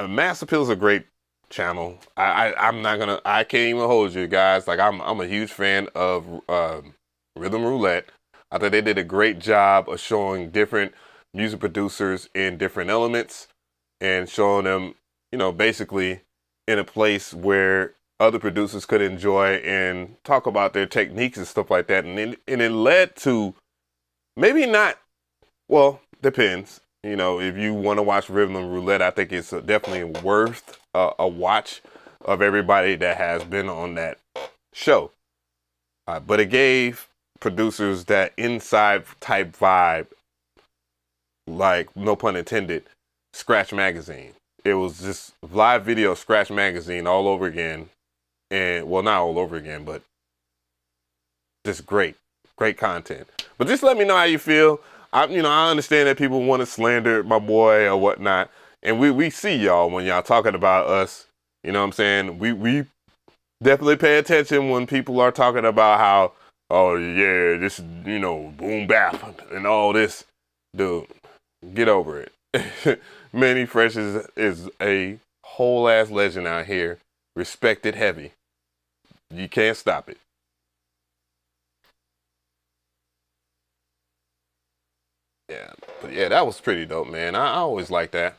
Mass Appeal's a great channel. I can't even hold you guys. Like I'm a huge fan of Rhythm Roulette. I thought they did a great job of showing different music producers in different elements and showing them, you know, basically in a place where other producers could enjoy and talk about their techniques and stuff like that. And it led to, maybe not, well, depends. You know, if you want to watch Rhythm Roulette, I think it's definitely worth a watch of everybody that has been on that show. But it gave producers that inside type vibe, like, no pun intended, Scratch Magazine. It was just live video Scratch Magazine all over again. And, well, not all over again, but just great content. But just let me know how you feel. I understand that people want to slander my boy or whatnot. And we see y'all when y'all talking about us. You know what I'm saying? We definitely pay attention when people are talking about how, oh yeah, this, you know, boom bap and all this. Dude, get over it. Manny Fresh is a whole ass legend out here. Respected heavy. You can't stop it. Yeah, but yeah, that was pretty dope, man. I always like that.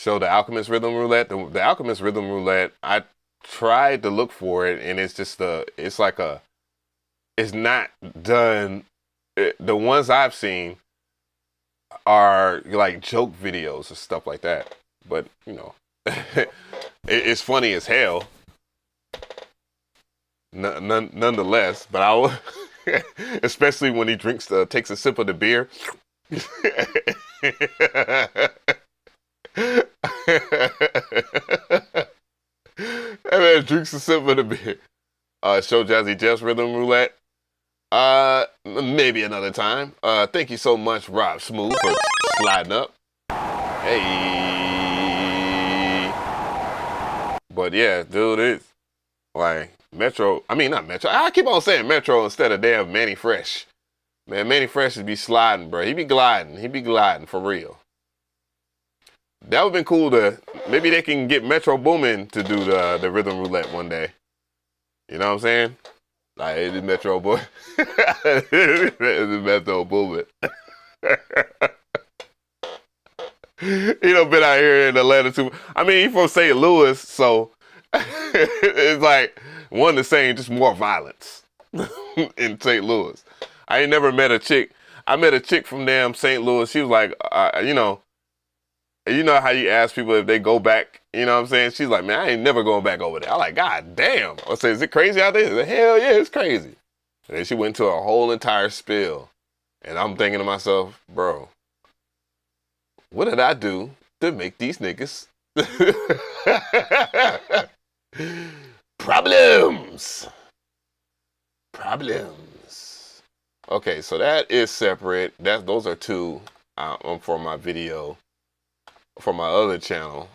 show the Alchemist Rhythm Roulette. The Alchemist Rhythm Roulette, I tried to look for it, and it's just it's not done. The ones I've seen are like joke videos and stuff like that. But, you know, it's funny as hell. Nonetheless, but I will, especially when he takes a sip of the beer. And then drinks a sip of the beer. Show Jazzy Jeff's Rhythm Roulette. Maybe another time. Thank you so much, Rob Smooth, for sliding up. Hey. But yeah, dude, it's like Metro. I mean, not Metro. I keep on saying Metro instead of damn Manny Fresh. Man, Manny Fresh would be sliding, bro. He be gliding. He be gliding for real. That would have been cool to, maybe they can get Metro Boomin to do the Rhythm Roulette one day. You know what I'm saying? Like, it's Metro boy. It's Metro Boomin. He done been out here in Atlanta too. I mean, he from St. Louis, so it's like one the same, just more violence in St. Louis. I ain't never met a chick. I met a chick from damn St. Louis. She was like, you know how you ask people if they go back, you know what I'm saying? She's like, man, I ain't never going back over there. I'm like, God damn. I said, is it crazy out there? She said, hell yeah, it's crazy. And then she went to a whole entire spill. And I'm thinking to myself, bro, what did I do to make these niggas? Problems. Okay, so that is separate. Those are two for my video, for my other channel.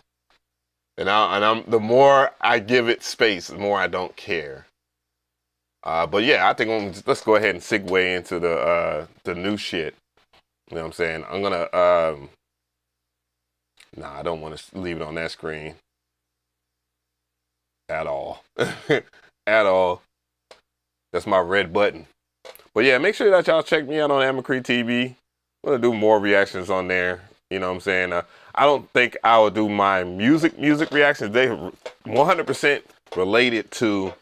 And I'm the more I give it space, the more I don't care. But yeah, I think let's go ahead and segue into the new shit. You know what I'm saying? I'm gonna nah, I don't want to leave it on that screen at all. At all. That's my red button. But yeah, make sure that y'all check me out on Mcree TV. I'm gonna do more reactions on there. You know what I'm saying? I don't think I will do my music reactions. They 100% related to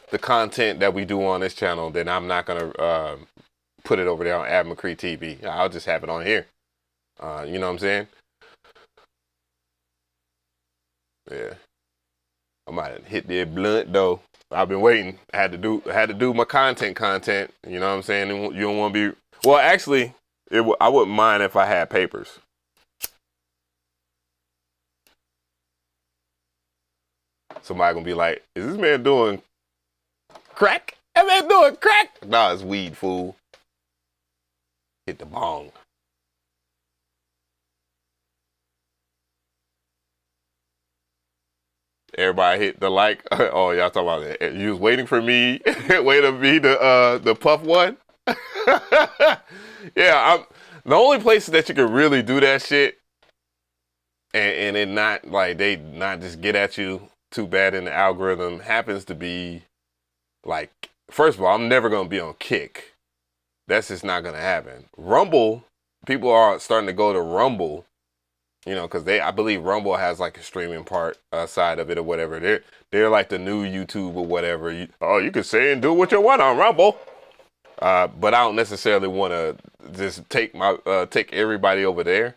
the content that we do on this channel. Then I'm not gonna put it over there on Mcree TV. I'll just have it on here. You know what I'm saying? Yeah. I might have hit that blunt though. I've been waiting. I had to do my content. You know what I'm saying? You don't want to be. Well, actually, I wouldn't mind if I had papers. Somebody gonna be like, "Is this man doing crack? That man doing crack?" Nah, it's weed, fool. Hit the bong. Everybody hit the like. Oh, y'all talking about it. You was waiting for me. Waiting for me the puff one. Yeah, the only place that you can really do that shit and it not like they not just get at you too bad in the algorithm happens to be like, first of all, I'm never gonna be on Kick. That's just not gonna happen. Rumble, people are starting to go to Rumble. You know, because I believe Rumble has like a streaming part side of it or whatever. They're like the new YouTube or whatever. You can say and do what you want on Rumble. But I don't necessarily want to just take everybody over there.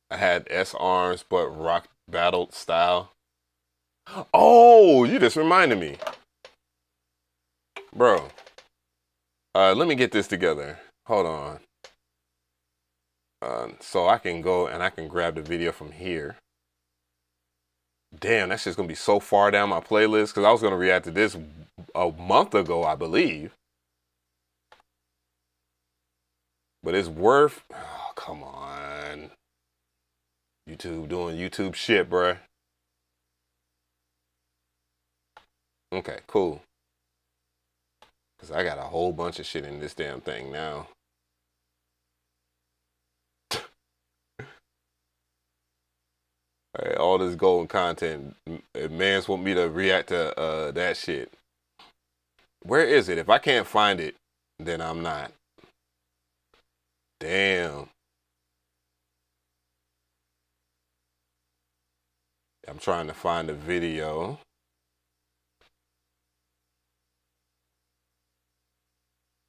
I had S-Arms, but rock battle style. Oh, you just reminded me. Bro, let me get this together. Hold on. So I can go and I can grab the video from here. Damn, that's just going to be so far down my playlist because I was going to react to this a month ago, I believe. But it's worth... Oh, come on. YouTube doing YouTube shit, bruh. Okay, cool. Because I got a whole bunch of shit in this damn thing now. All this golden content. Mans want me to react to that shit. Where is it? If I can't find it, then I'm not. Damn. I'm trying to find a video.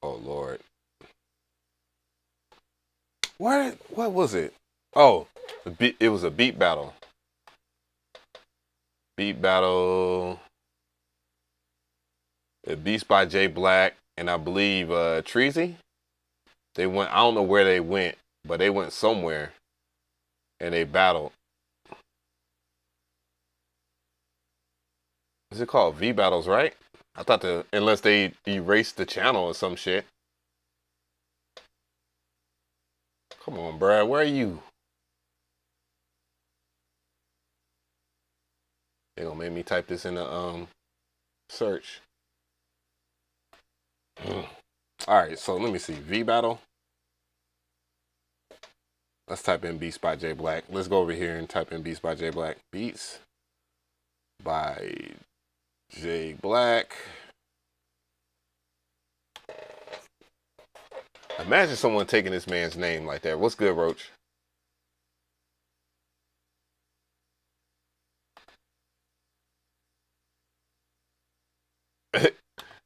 Oh, Lord. What was it? Oh, it was a beat battle. Beat battle. Beats by J Black and I believe Trizzy. They went, I don't know where they went, but they went somewhere and they battled. What's it called? V battles, right? I thought unless they erased the channel or some shit. Come on, bruh, where are you? They gonna make me type this in the search. All right, so let me see. V battle. Let's type in Beats by J Black. Let's go over here and type in Beats by J Black. Beats by J Black. Imagine someone taking this man's name like that. What's good, Roach?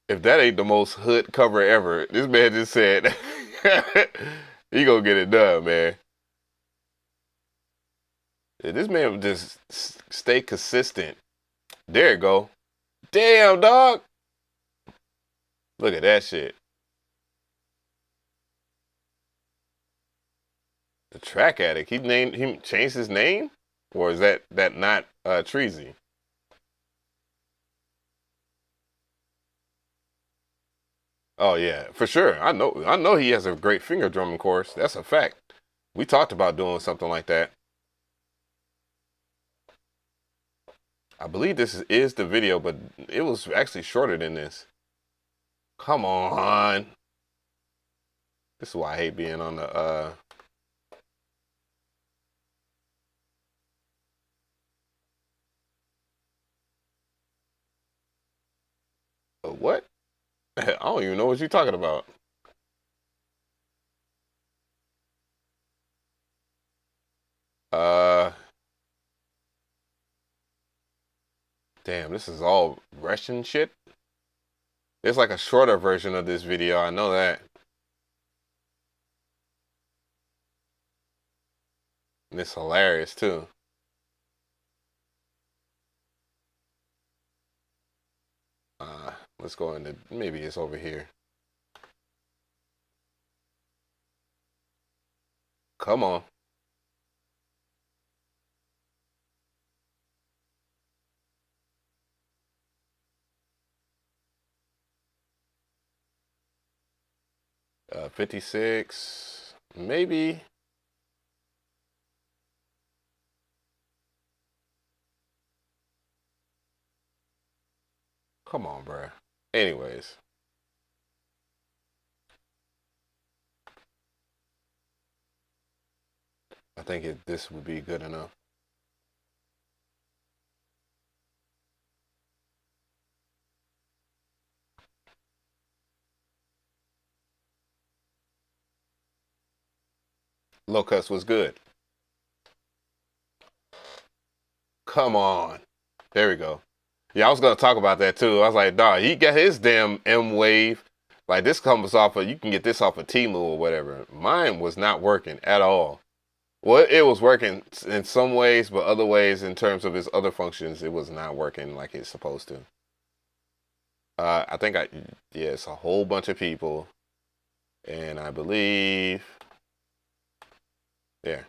If that ain't the most hood cover ever, this man just said he gonna get it done, man. Yeah, this man would just stay consistent. There you go. Damn, dog. Look at that shit. The track addict. He changed his name? Or is that not Trizzy? Oh yeah, for sure. I know he has a great finger drumming course. That's a fact. We talked about doing something like that. I believe this is the video, but it was actually shorter than this. Come on. This is why I hate being on the what? I don't even know what you're talking about. Damn, this is all Russian shit. There's like a shorter version of this video. I know that. And it's hilarious too. Let's go into, maybe it's over here. Come on. Uh, 56, maybe. Come on, bruh. Anyways. I think this would be good enough. Locust was good. Come on. There we go. Yeah, I was going to talk about that too. I was like, dog, he got his damn M wave. Like this comes off of, you can get this off of Temu or whatever. Mine was not working at all. Well, it was working in some ways, but other ways in terms of its other functions, it was not working like it's supposed to. I think yeah, it's a whole bunch of people. And I believe, yeah.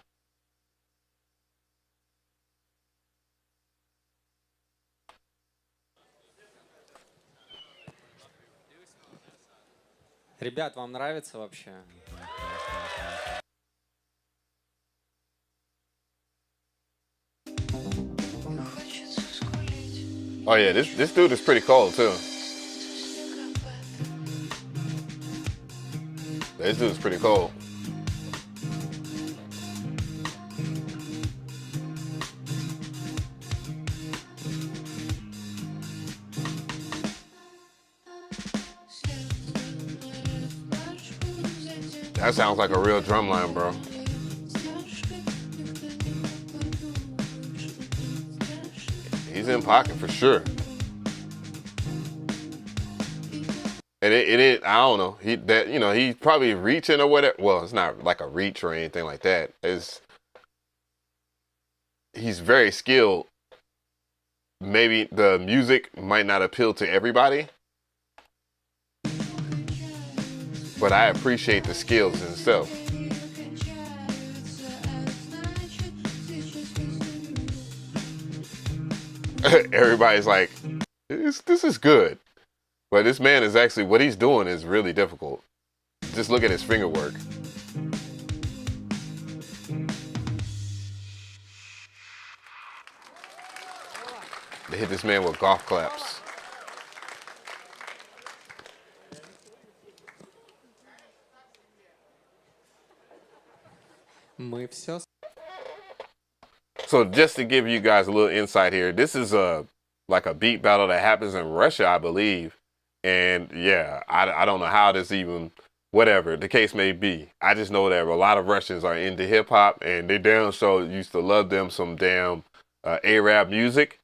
Ребят, вам нравится вообще? Oh yeah, this dude is pretty cold too. This dude's pretty cold. That sounds like a real drum line, bro. He's in pocket for sure. And I don't know. He's probably reaching or whatever. Well, it's not like a reach or anything like that. He's very skilled. Maybe the music might not appeal to everybody, but I appreciate the skills in itself. Everybody's like, this is good. But this man is actually, what he's doing is really difficult. Just look at his finger work. They hit this man with golf claps. Мы все. So just to give you guys a little insight here, this is like a beat battle that happens in Russia, I believe. And yeah, I don't know how this even, whatever the case may be. I just know that a lot of Russians are into hip hop, and they damn sure used to love them some damn Arab music.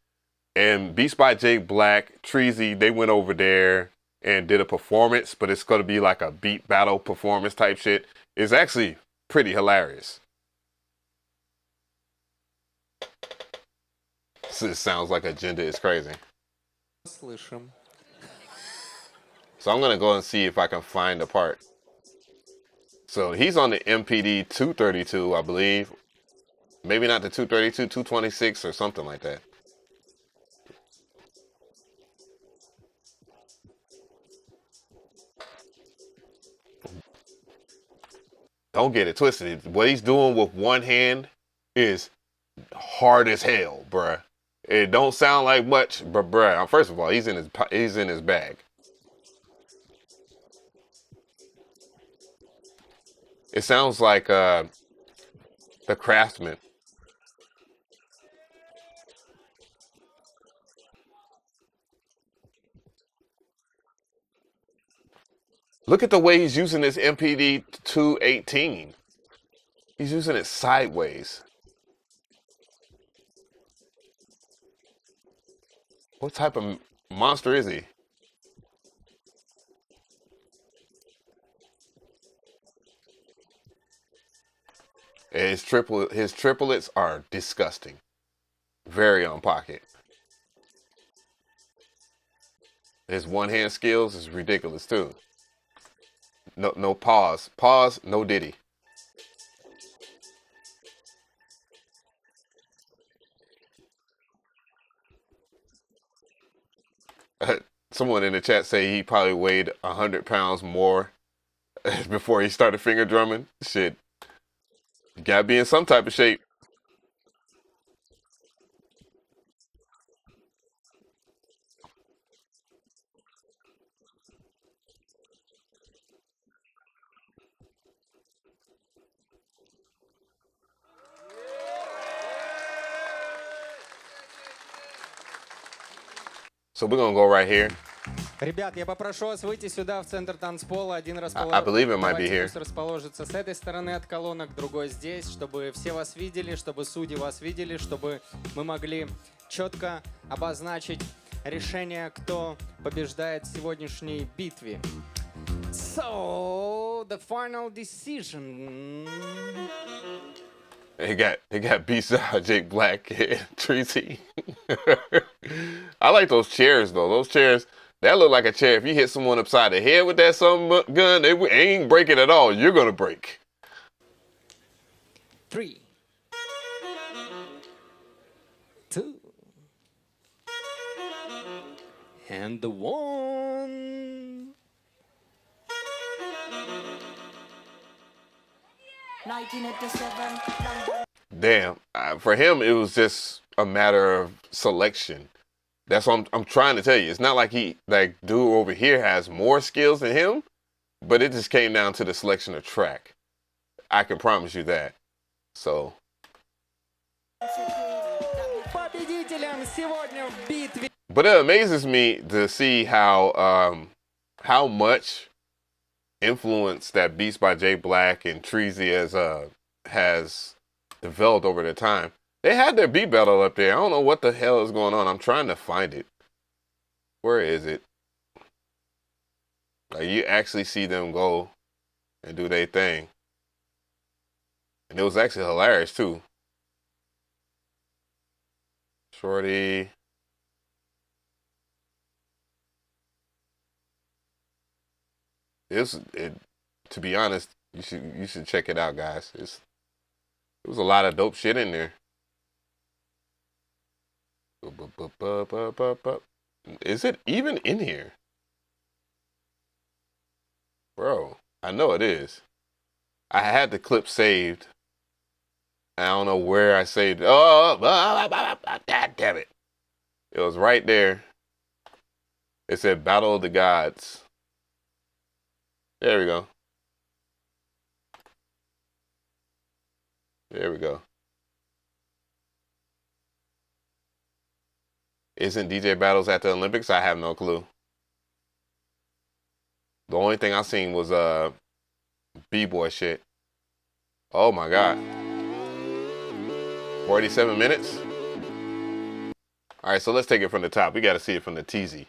And Beats by J Black, Trizzy, they went over there and did a performance, but it's going to be like a beat battle performance type shit. It's actually pretty hilarious. This sounds like Agenda is crazy. Слышим. So I'm going to go and see if I can find the part. So he's on the MPD 232, I believe. Maybe not the 232, 226 or something like that. Don't get it twisted. What he's doing with one hand is hard as hell, bruh. It don't sound like much, but bruh, first of all, he's in his bag. It sounds like the Craftsman. Look at the way he's using this MPD 218. He's using it sideways. What type of monster is he? His triplets are disgusting. Very on pocket. His one-hand skills is ridiculous too. No pause. Pause, no diddy. Someone in the chat say he probably weighed 100 pounds more before he started finger drumming. Shit. You gotta be in some type of shape. So we're gonna go right here. Ребят, я попрошу вас выйти сюда, в центр танцпола. Один I believe it might be here. расположится с этой стороны от колонок, другой здесь, чтобы все вас видели, чтобы судьи вас видели, чтобы мы могли четко обозначить решение, кто побеждает в сегодняшней битве. So, the final decision. He got beats out Jake Black and Trizzy. I like those chairs though. Those chairs, that look like a chair. If you hit someone upside the head with that something gun, they ain't breaking at all. You're gonna break. 3, 2, and 1. 1987. Damn. For him, it was just a matter of selection. That's what I'm trying to tell you. It's not like dude over here has more skills than him, but it just came down to the selection of track. I can promise you that. So. But it amazes me to see how much influence that Beats by J Black and Trizzy has developed over the time. They had their beat battle up there. I don't know what the hell is going on. I'm trying to find it. Where is it? Like, you actually see them go and do their thing. And it was actually hilarious too. Shorty. To be honest, you should check it out, guys. There was a lot of dope shit in there. Is it even in here? Bro, I know it is. I had the clip saved. I don't know where I saved it. Oh, God damn it. It was right there. It said Battle of the Gods. There we go. There we go. Isn't DJ battles at the Olympics? I have no clue. The only thing I seen was B-boy shit. Oh my God. 47 minutes? All right, so let's take it from the top. We got to see it from the TZ.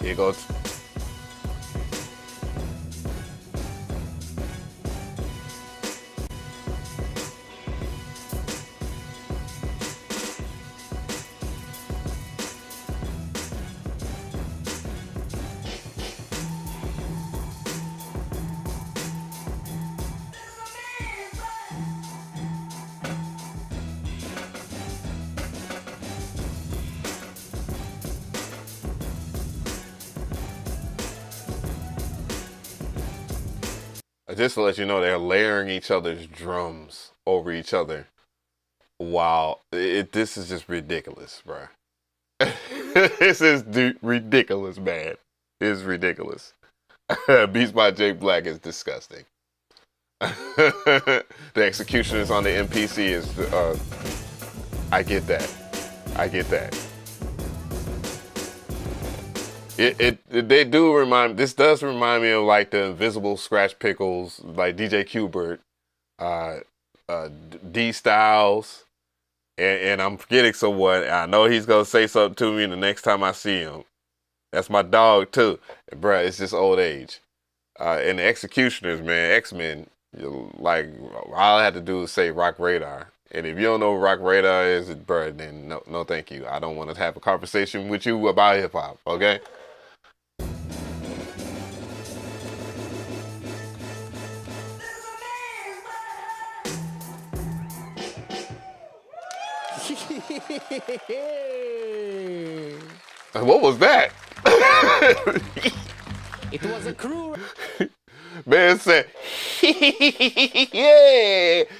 Here goes. Just to let you know, they're layering each other's drums over each other. Wow, this is just ridiculous, bro. This is ridiculous, man. It's ridiculous. Beats by J Black is disgusting. The executioners on the MPC is, I get that. I get that. They do remind, this does remind me of like the Invisible Scratch Pickles, like DJ Qbert, D Styles, and I'm forgetting someone. I know he's gonna say something to me the next time I see him. That's my dog too, bruh. It's just old age. And the executioners, man, X-Men, like all I had to do is say Rock Radar. And if you don't know what Rock Radar is, bruh, then no thank you. I don't want to have a conversation with you about hip hop, okay? What was that? It was a crew. Man said, yeah.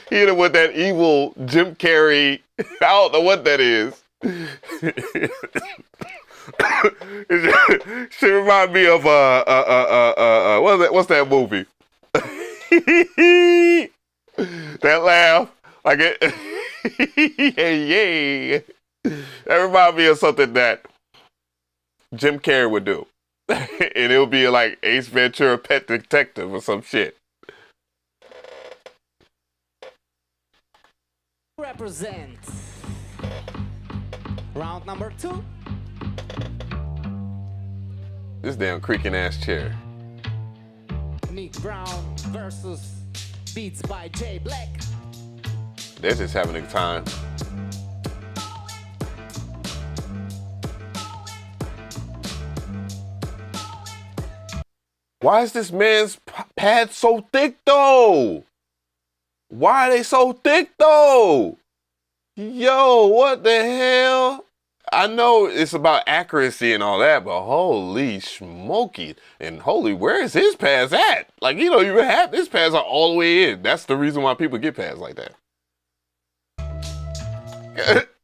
He hit him with that evil Jim Carrey. I don't know what that is. It should remind me of what's that movie? That laugh, like it. Yeah. That reminds me of something that Jim Carrey would do. And it'll be like Ace Ventura Pet Detective or some shit. Represent. Round number 2. This damn creaking ass chair. Nick Brown versus Beats by J Black. They're just having a time. Why is this man's pads so thick though? Why are they so thick though? Yo, what the hell? I know it's about accuracy and all that, but holy smoky. And holy, where is his pads at? Like, you don't even have, his pads are all the way in. That's the reason why people get pads like that.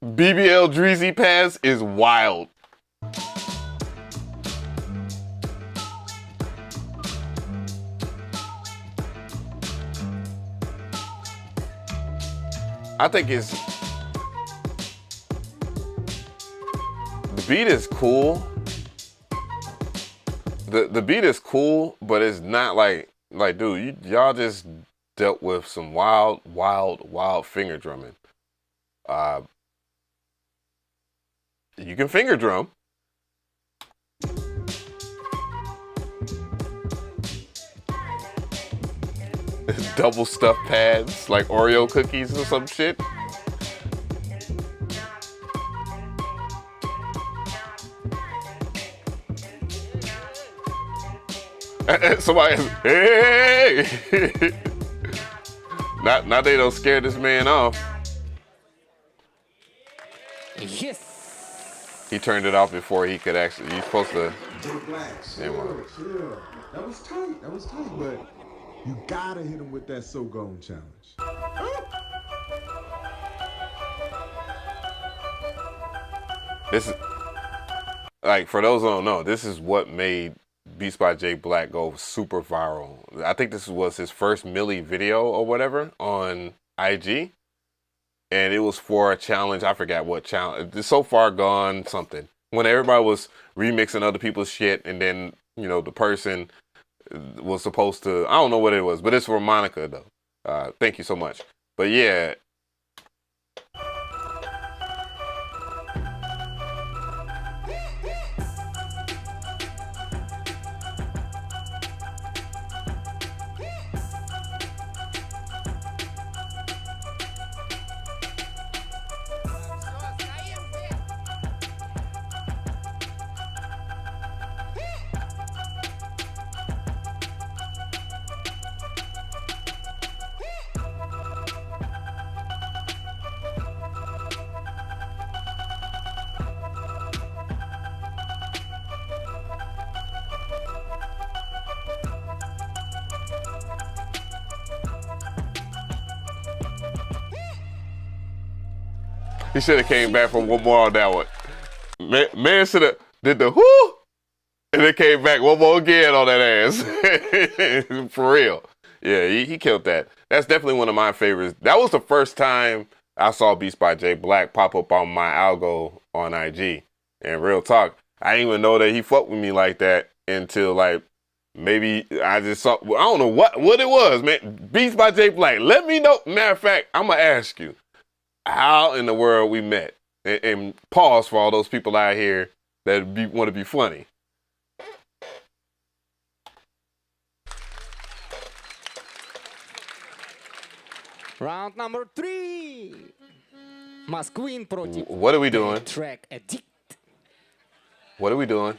BBL Trizzy pads is wild. I think it's, the beat is cool. The beat is cool, but it's not like dude, y'all just dealt with some wild finger drumming. You can finger drum. Double stuffed pads like Oreo cookies or some shit. Somebody, hey! Now they don't scare this man off. Yes! He turned it off before he could actually. He's supposed to. Chill. That was tight, but you gotta hit him with that So Gone challenge. This is, like, for those who don't know, this is what made Beats by J Black go super viral. I think this was his first Millie video or whatever on IG. And it was for a challenge. I forgot what challenge. It's So Far Gone something. When everybody was remixing other people's shit, and then, you know, the person was supposed to, I don't know what it was, but it's for Monica though. Thank you so much. But yeah. He should have came back for one more on that one. Man should have did the whoo, and then came back one more again on that ass. For real. Yeah, he killed that. That's definitely one of my favorites. That was the first time I saw Beats by J Black pop up on my algo on IG. And real talk, I didn't even know that he fucked with me like that until like maybe I just saw, I don't know what it was, man. Beats by J Black. Let me know. Matter of fact, I'm going to ask you how in the world we met. And pause for all those people out here that want to be funny. Round number 3. Mcree против What are we doing? Track Addict. What are we doing?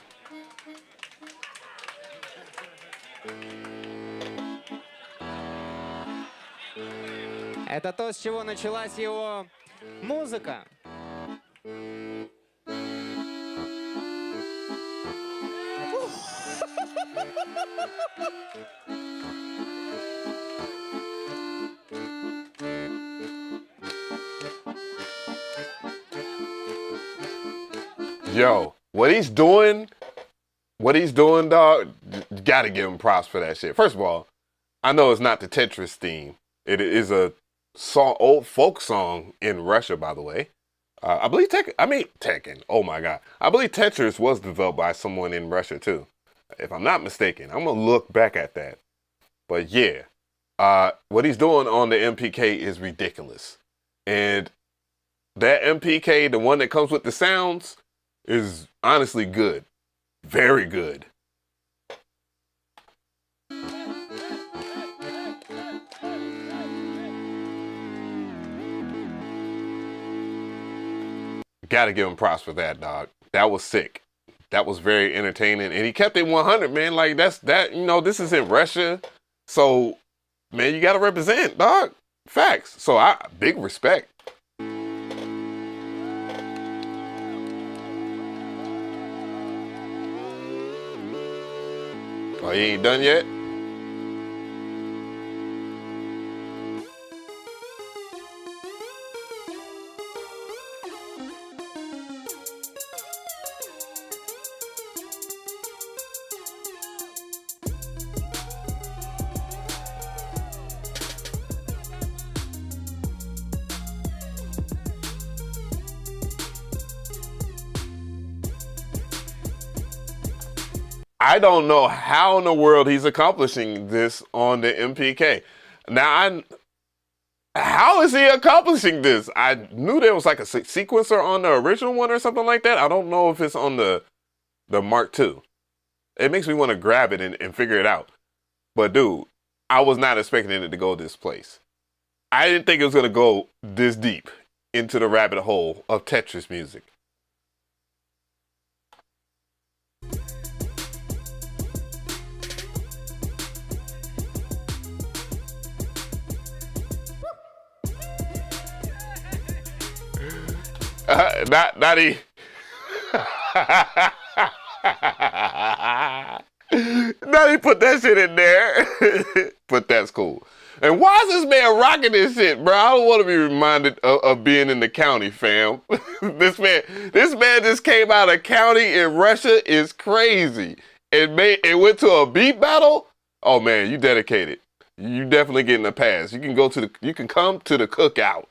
Это то, с чего началась его музыка. Yo, what he's doing, dog, you gotta give him props for that shit. First of all, I know it's not the Tetris theme. It is a song, old folk song in Russia, by the way. I believe Tekken. Oh my God. I believe Tetris was developed by someone in Russia too. If I'm not mistaken, I'm gonna look back at that. But yeah, what he's doing on the MPK is ridiculous. And that MPK, the one that comes with the sounds, is honestly good. Very good. Gotta give him props for that, dog. That was sick. That was very entertaining. And he kept it 100, man. Like, that's that, you know, this is in Russia. So, man, you gotta represent, dog. Facts. So big respect. Oh, you ain't done yet? I don't know how in the world he's accomplishing this on the MPK. Now, how is he accomplishing this? I knew there was like a sequencer on the original one or something like that. I don't know if it's on the Mark II. It makes me want to grab it and figure it out. But dude, I was not expecting it to go this place. I didn't think it was going to go this deep into the rabbit hole of Tetris music. Not he. Now he put that shit in there. But that's cool. And why is this man rocking this shit, bro? I don't want to be reminded of being in the county, fam. This man just came out of county in Russia. Is crazy. It went to a beat battle. Oh man, you dedicated. You definitely getting a pass. You can come to the cookout.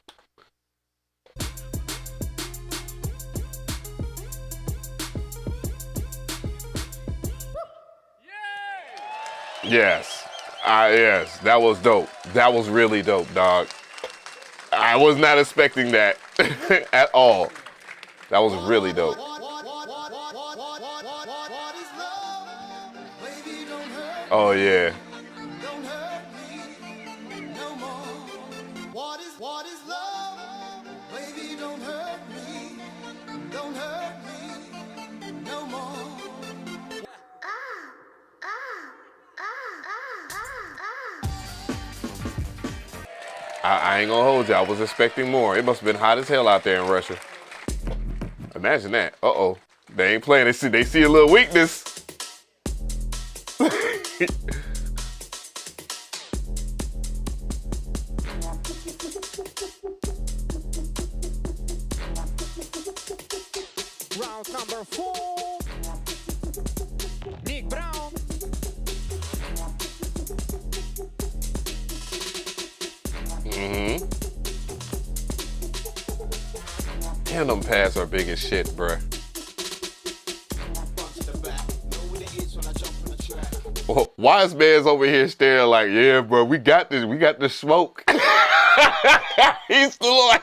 Yes. Yes, that was dope. That was really dope, dog. I was not expecting that at all. That was really dope. Oh, yeah. I ain't gonna hold you. I was expecting more. It must have been hot as hell out there in Russia. Imagine that. Uh-oh. They ain't playing. They see a little weakness. Round number 4. Nick Brown. Mm-hmm. Damn, them pads are big as shit, bruh. Well, wise man's over here staring like, yeah, bro, we got this. We got the smoke. He's still like...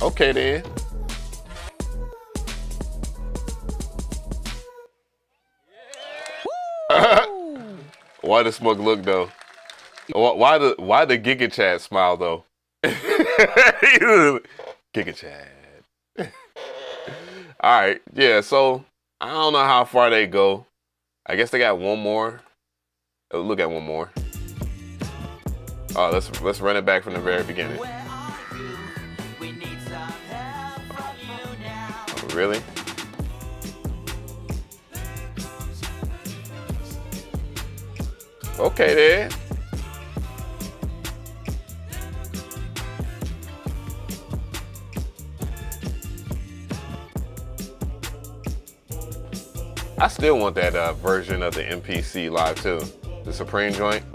Okay then. Why the smoke look though? Why the Giga Chad smile though? Giga Chad. All right, yeah. So I don't know how far they go. I guess they got one more. Look at one more. Oh, let's run it back from the very beginning. Really? Okay then. I still want that version of the MPC live too. The Supreme joint.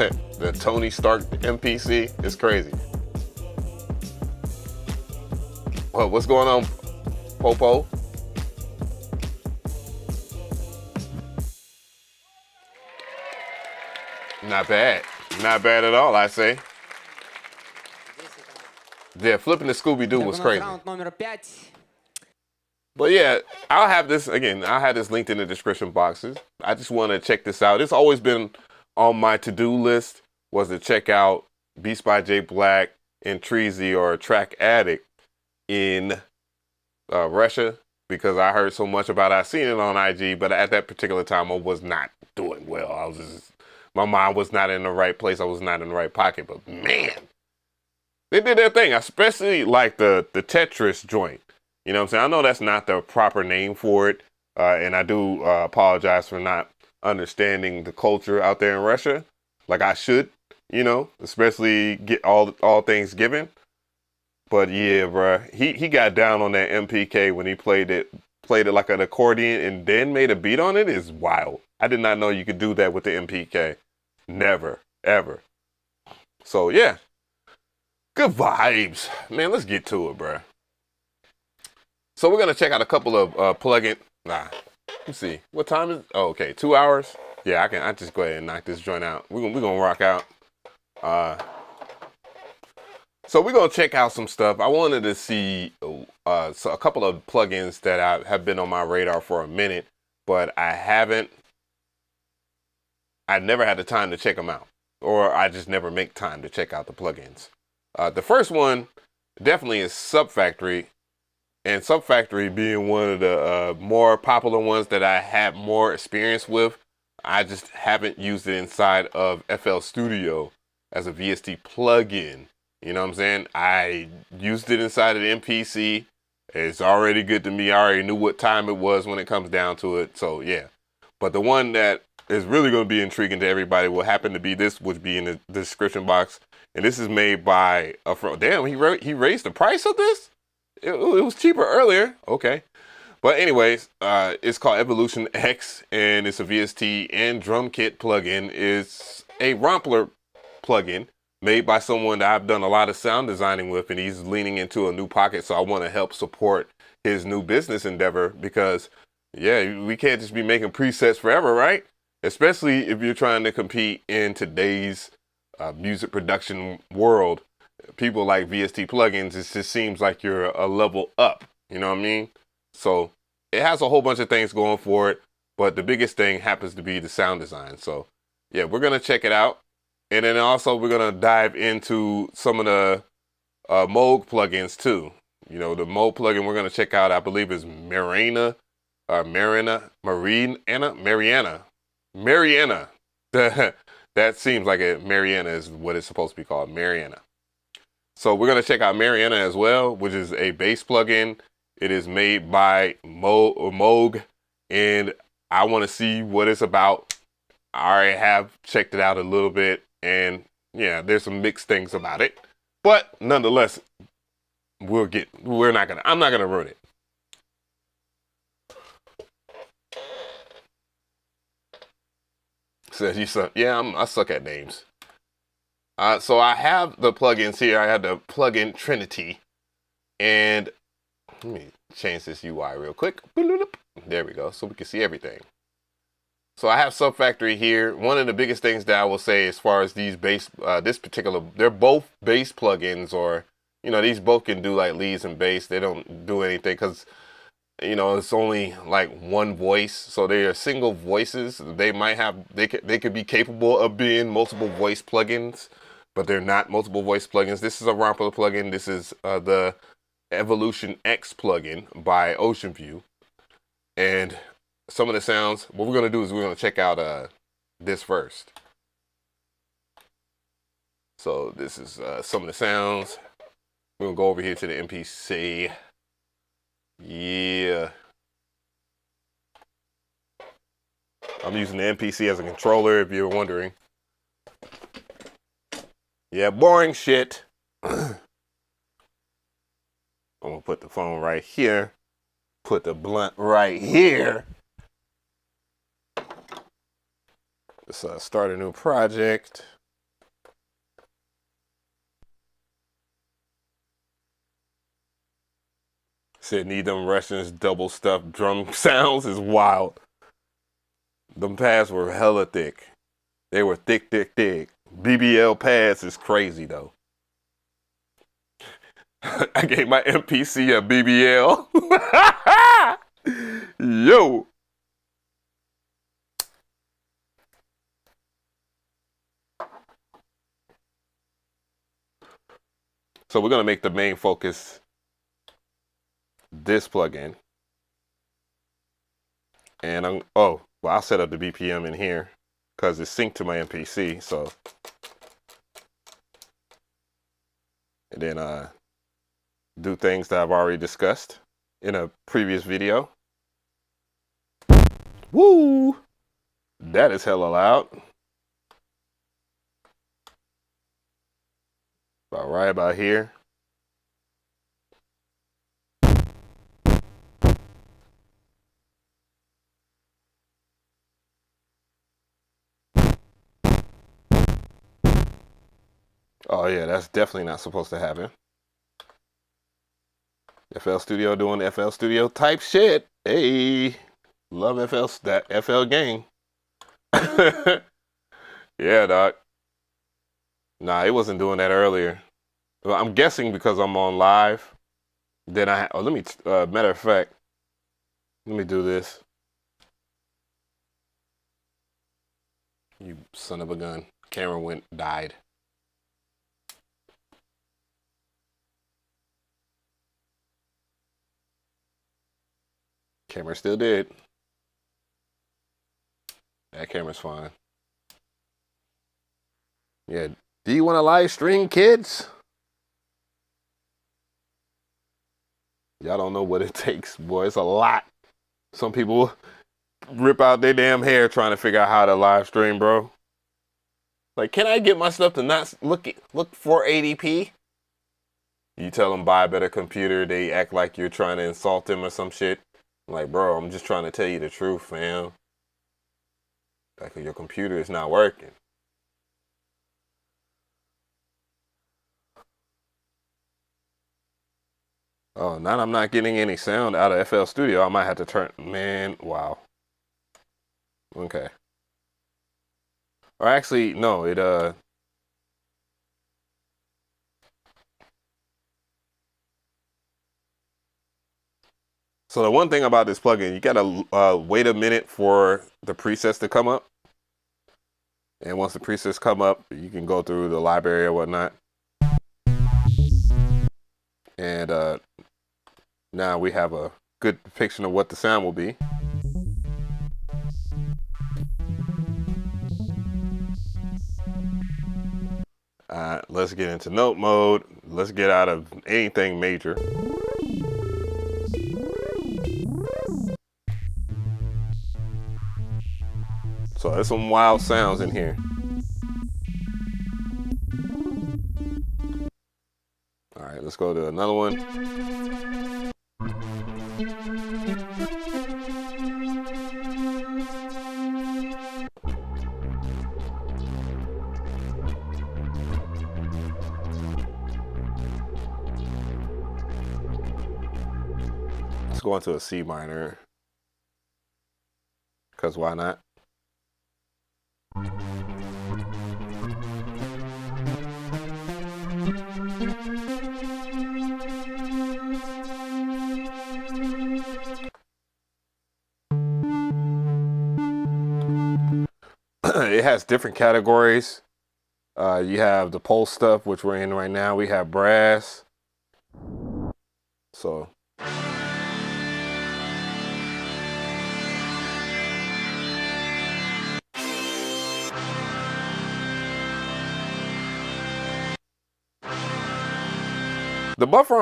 the Tony Stark MPC is crazy. Well, what's going on, Popo? Not bad. Not bad at all, I say. Yeah, flipping the Scooby-Doo was crazy. Раунд номер 5. But yeah, I'll have this linked in the description boxes. I just want to check this out. It's always been on my to-do list, was to check out Beats by J Black and Trizzy or Track Addict in Russia, because I heard so much about it. I seen it on IG, but at that particular time I was not doing well. My mind was not in the right place. I was not in the right pocket. But man, they did their thing. I especially like the Tetris joint. You know what I'm saying? I know that's not the proper name for it. And I do apologize for not understanding the culture out there in Russia like I should, you know, especially get all things given. But yeah, bruh, he got down on that MPK when he played it like an accordion and then made a beat on it. Is wild. I did not know you could do that with the MPK. Never, ever. So yeah, good vibes, man. Let's get to it, bruh. So we're gonna check out a couple of plugin. Let's see. What time is? Oh, okay, 2 hours. Yeah, I just go ahead and knock this joint out. We're gonna rock out. So we're gonna check out some stuff. I wanted to see a couple of plugins that have been on my radar for a minute, but I never had the time to check them out, or I just never make time to check out the plugins. The first one definitely is Subfactory, and Subfactory being one of the more popular ones that I have more experience with. I just haven't used it inside of FL Studio as a VST plugin. You know what I'm saying? I used it inside of the MPC. It's already good to me. I already knew what time it was when it comes down to it. So yeah. But the one that is really going to be intriguing to everybody will happen to be this, which be in the description box. And this is made by damn, he raised the price of this? It was cheaper earlier. Okay. But anyways, it's called Evolution X, and it's a VST and drum kit plugin. It's a Rompler plugin made by someone that I've done a lot of sound designing with, and he's leaning into a new pocket. So I want to help support his new business endeavor, because yeah, we can't just be making presets forever, right? Especially if you're trying to compete in today's music production world. People like VST plugins, it just seems like you're a level up, you know what I mean? So it has a whole bunch of things going for it, but the biggest thing happens to be the sound design. So yeah, we're going to check it out. And then also we're going to dive into some of the Moog plugins too. You know, the Moog plugin we're going to check out, I believe, is Mariana. That seems like Mariana is what it's supposed to be called, Mariana. So we're going to check out Mariana as well, which is a bass plugin. It is made by Moog, and I want to see what it's about. I already have checked it out a little bit, and yeah, there's some mixed things about it. But nonetheless, I'm not gonna ruin it. Says you suck. Yeah, I suck at names. So I have the plugins here. I have the plugin Trinity, and let me change this UI real quick. There we go, so we can see everything. So I have Subfactory here. One of the biggest things that I will say as far as these bass, they're both bass plugins, or you know, these both can do like leads and bass. They don't do anything because, you know, it's only like one voice, so they are single voices. They could be capable of being multiple voice plugins, but they're not multiple voice plugins. This is a Rompler plugin. This is the Evolution X plugin by Ocean View. And some of the sounds, what we're going to do is we're going to check out this first. So this is some of the sounds. We're going to go over here to the MPC. Yeah. I'm using the MPC as a controller, if you're wondering. Yeah, boring shit. I'm going to put the phone right here. Put the blunt right here. Let's start a new project. Said need them Russians double stuffed drum sounds is wild. Them pads were hella thick. They were thick, thick, thick. BBL pads is crazy though. I gave my MPC a BBL. Yo. So we're gonna make the main focus this plugin. And I'll set up the BPM in here because it's synced to my MPC. So, and then do things that I've already discussed in a previous video. Woo! That is hella loud. About right about here. Oh yeah, that's definitely not supposed to happen. FL Studio doing FL Studio type shit. Hey, love that FL gang. Yeah, doc. Nah, it wasn't doing that earlier. Well, I'm guessing because I'm on live. Then let me, matter of fact, let me do this. You son of a gun. Camera died. Camera still did. That camera's fine. Yeah. Do you want to live stream, kids? Y'all don't know what it takes, boy. It's a lot. Some people rip out their damn hair trying to figure out how to live stream, bro. Like, can I get my stuff to not look 480p? You tell them buy a better computer, they act like you're trying to insult them or some shit. I'm like, bro, I'm just trying to tell you the truth, fam. Like, your computer is not working. Oh, now I'm not getting any sound out of FL Studio. I might have to turn, man, wow. Okay. Or actually, no, so the one thing about this plugin, you gotta wait a minute for the presets to come up. And once the presets come up, you can go through the library or whatnot. And now we have a good depiction of what the sound will be. Let's get into note mode. Let's get out of anything major. So there's some wild sounds in here. All right, let's go to another one. Let's go into a C minor, because why not? It has different categories. You have the pulse stuff, which we're in right now. We have brass. So the buffer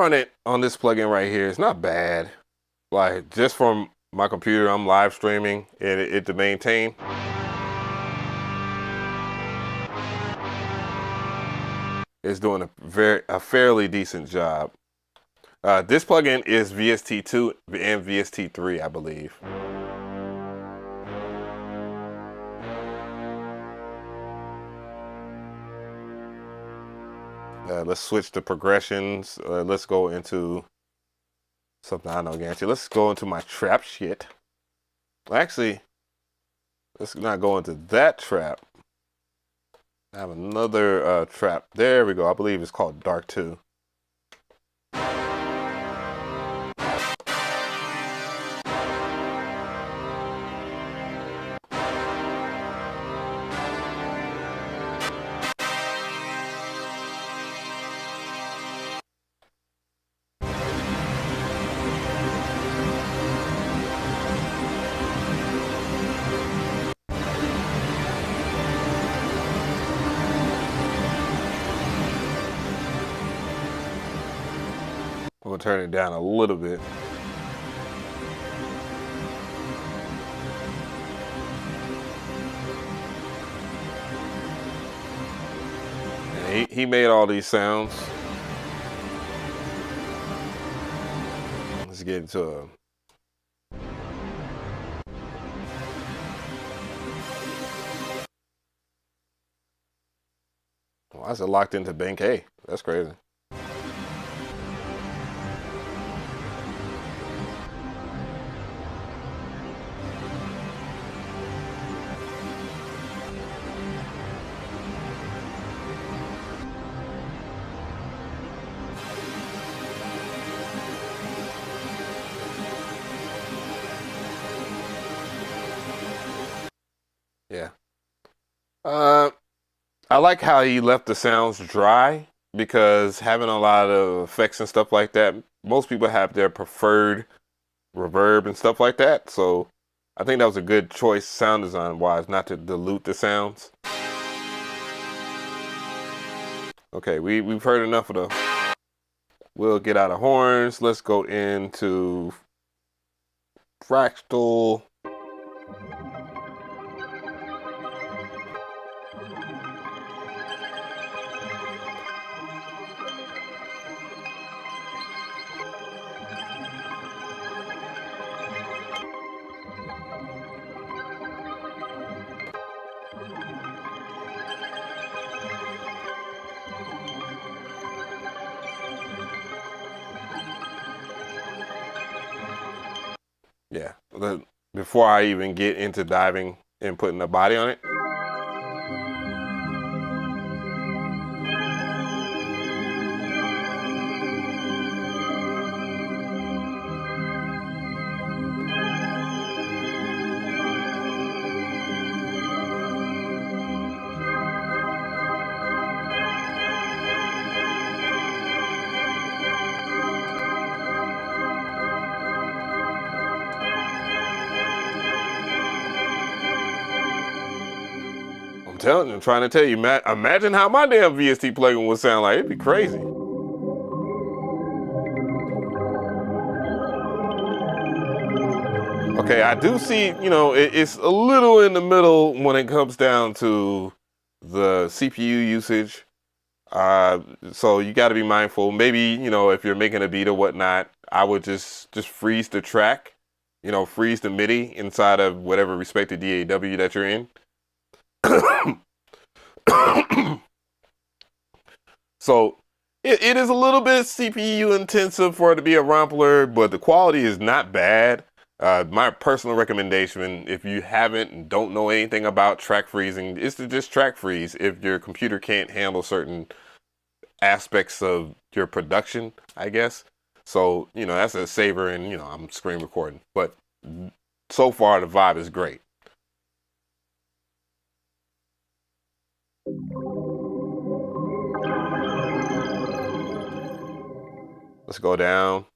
on this plugin right here is not bad. Like, just from my computer, I'm live streaming it to maintain. It's doing a fairly decent job. This plugin is VST2 and VST3, I believe. Let's switch to progressions. Let's go into something I know guarantee. Let's go into my trap shit. Actually, let's not go into that trap. I have another trap. There we go. I believe it's called Dark 2. We'll turn it down a little bit. And he made all these sounds. Let's get into a... Why is it locked into bank A? That's crazy. Yeah. I like how he left the sounds dry, because having a lot of effects and stuff like that, most people have their preferred reverb and stuff like that. So I think that was a good choice sound design wise, not to dilute the sounds. Okay, we've heard enough of the... We'll get out of horns. Let's go into fractal. Yeah, before I even get into diving and putting a body on it. I'm trying to tell you, imagine how my damn VST plugin would sound like. It'd be crazy. Okay, I do see, you know, it's a little in the middle when it comes down to the CPU usage. So you got to be mindful. Maybe, you know, if you're making a beat or whatnot, I would just freeze the track, you know, freeze the MIDI inside of whatever respective DAW that you're in. So it is a little bit CPU intensive for it to be a rompler, but the quality is not bad. My personal recommendation, if you haven't and don't know anything about track freezing, is to just track freeze if your computer can't handle certain aspects of your production, I guess. So, you know, that's a saver, and, you know, I'm screen recording. But so far, the vibe is great. Let's go down.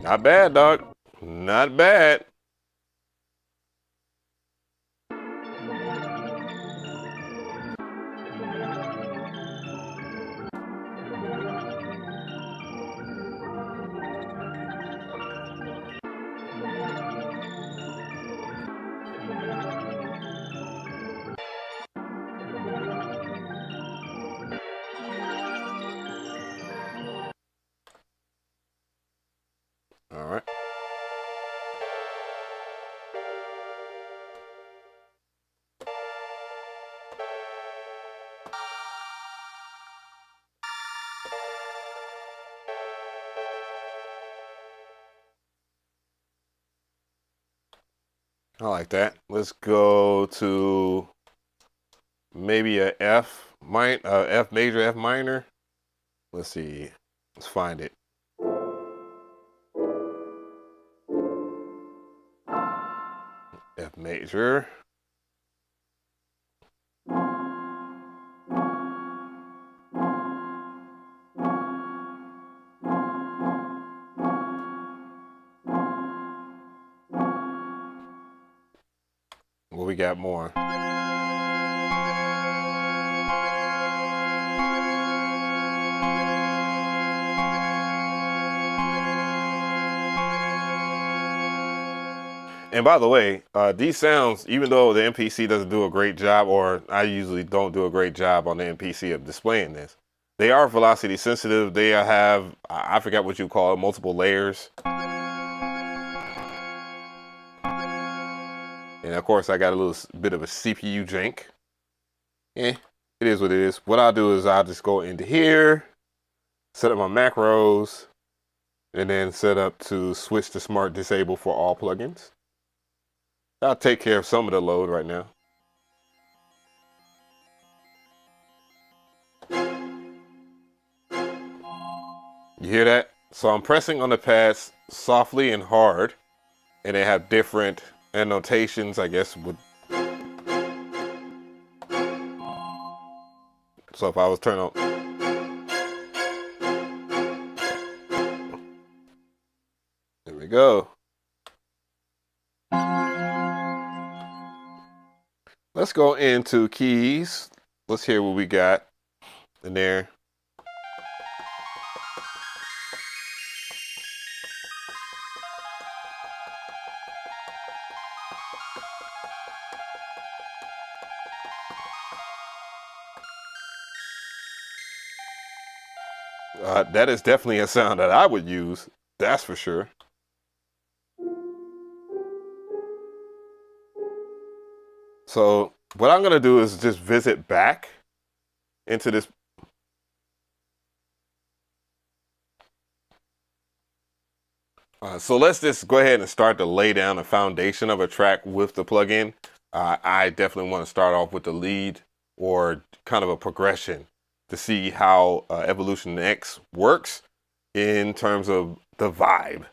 Not bad, dog. Not bad. I like that. Let's go to maybe a F major, F minor. Let's see. Let's find it. F major. What we got more? And by the way, these sounds, even though the MPC doesn't do a great job, or I usually don't do a great job on the MPC of displaying this, they are velocity sensitive. They have, I forgot what you call it, multiple layers. And of course, I got a little bit of a CPU jank. It is what it is. What I'll do is I'll just go into here, set up my macros, and then set up to switch to smart disable for all plugins. I'll take care of some of the load right now. You hear that? So I'm pressing on the pads softly and hard, and they have different annotations, I guess. So if I was turning on, there we go. Let's go into keys. Let's hear what we got in there. That is definitely a sound that I would use. That's for sure. So what I'm going to do is just visit back into this. So let's just go ahead and start to lay down a foundation of a track with the plugin. I definitely want to start off with the lead or kind of a progression to see how Evolution X works in terms of the vibe.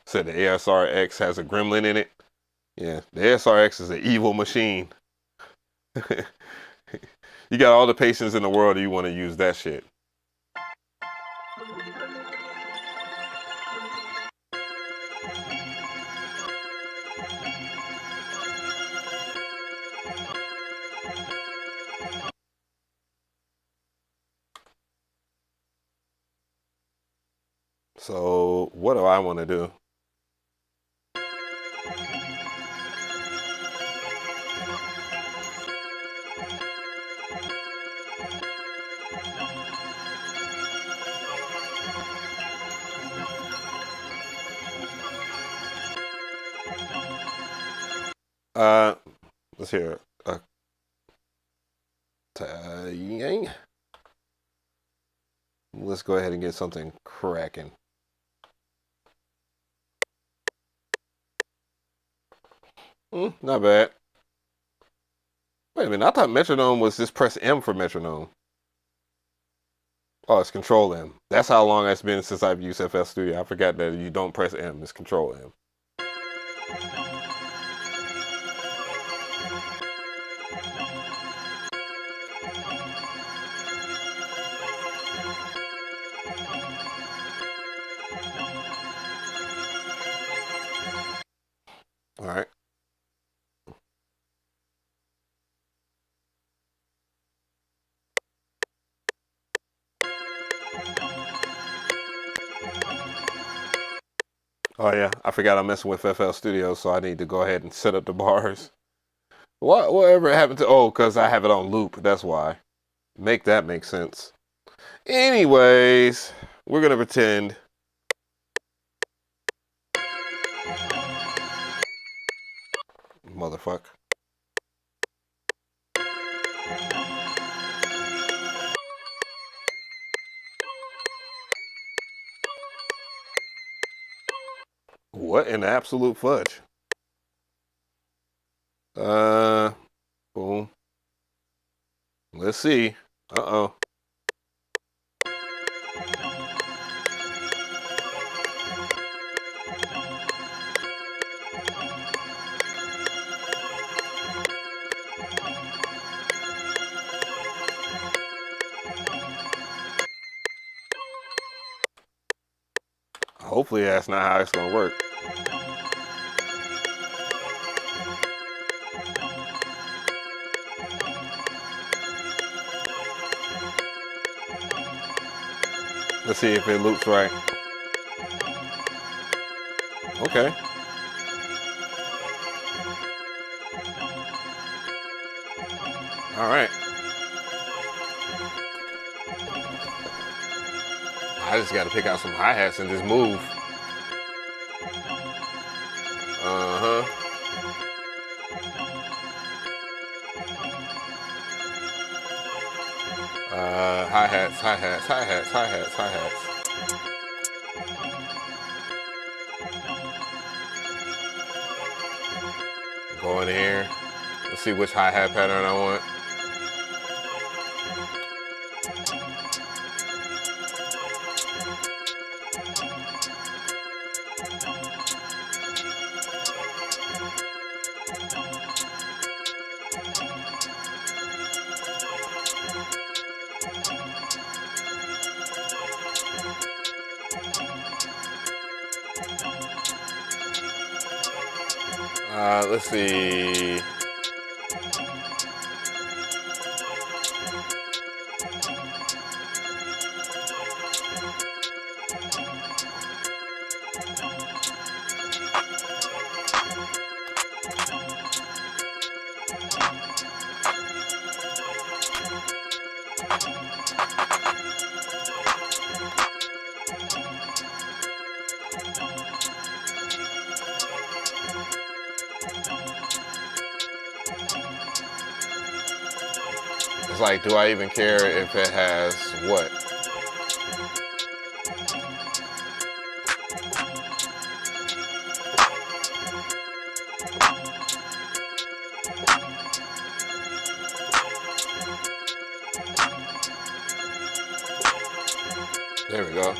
Said the ASRX has a gremlin in it. Yeah, the ASRX is an evil machine. You got all the patience in the world and you want to use that shit. So what do I want to do? Let's hear let's go ahead and get something cracking. Not bad. Wait a minute, I thought metronome was just press M for metronome. Oh, it's Control M. That's how long it's been since I've used FL Studio. I forgot that you don't press M, it's Control M. All right. Oh yeah, I forgot I'm messing with FL Studio, so I need to go ahead and set up the bars. Whatever happened to, oh, because I have it on loop, that's why. Make that make sense. Anyways, we're gonna pretend. Motherfucker. What in the absolute fudge? Boom. Let's see. Uh-oh. Hopefully that's not how it's gonna work. Let's see if it loops right. Okay. All right. I just got to pick out some hi-hats and just move. Uh-huh. Hi-hats, hi-hats, hi-hats, hi-hats, hi-hats. Go in here. Let's see which hi-hat pattern I want. Let's see. It's like, do I even care if it has what? There we go.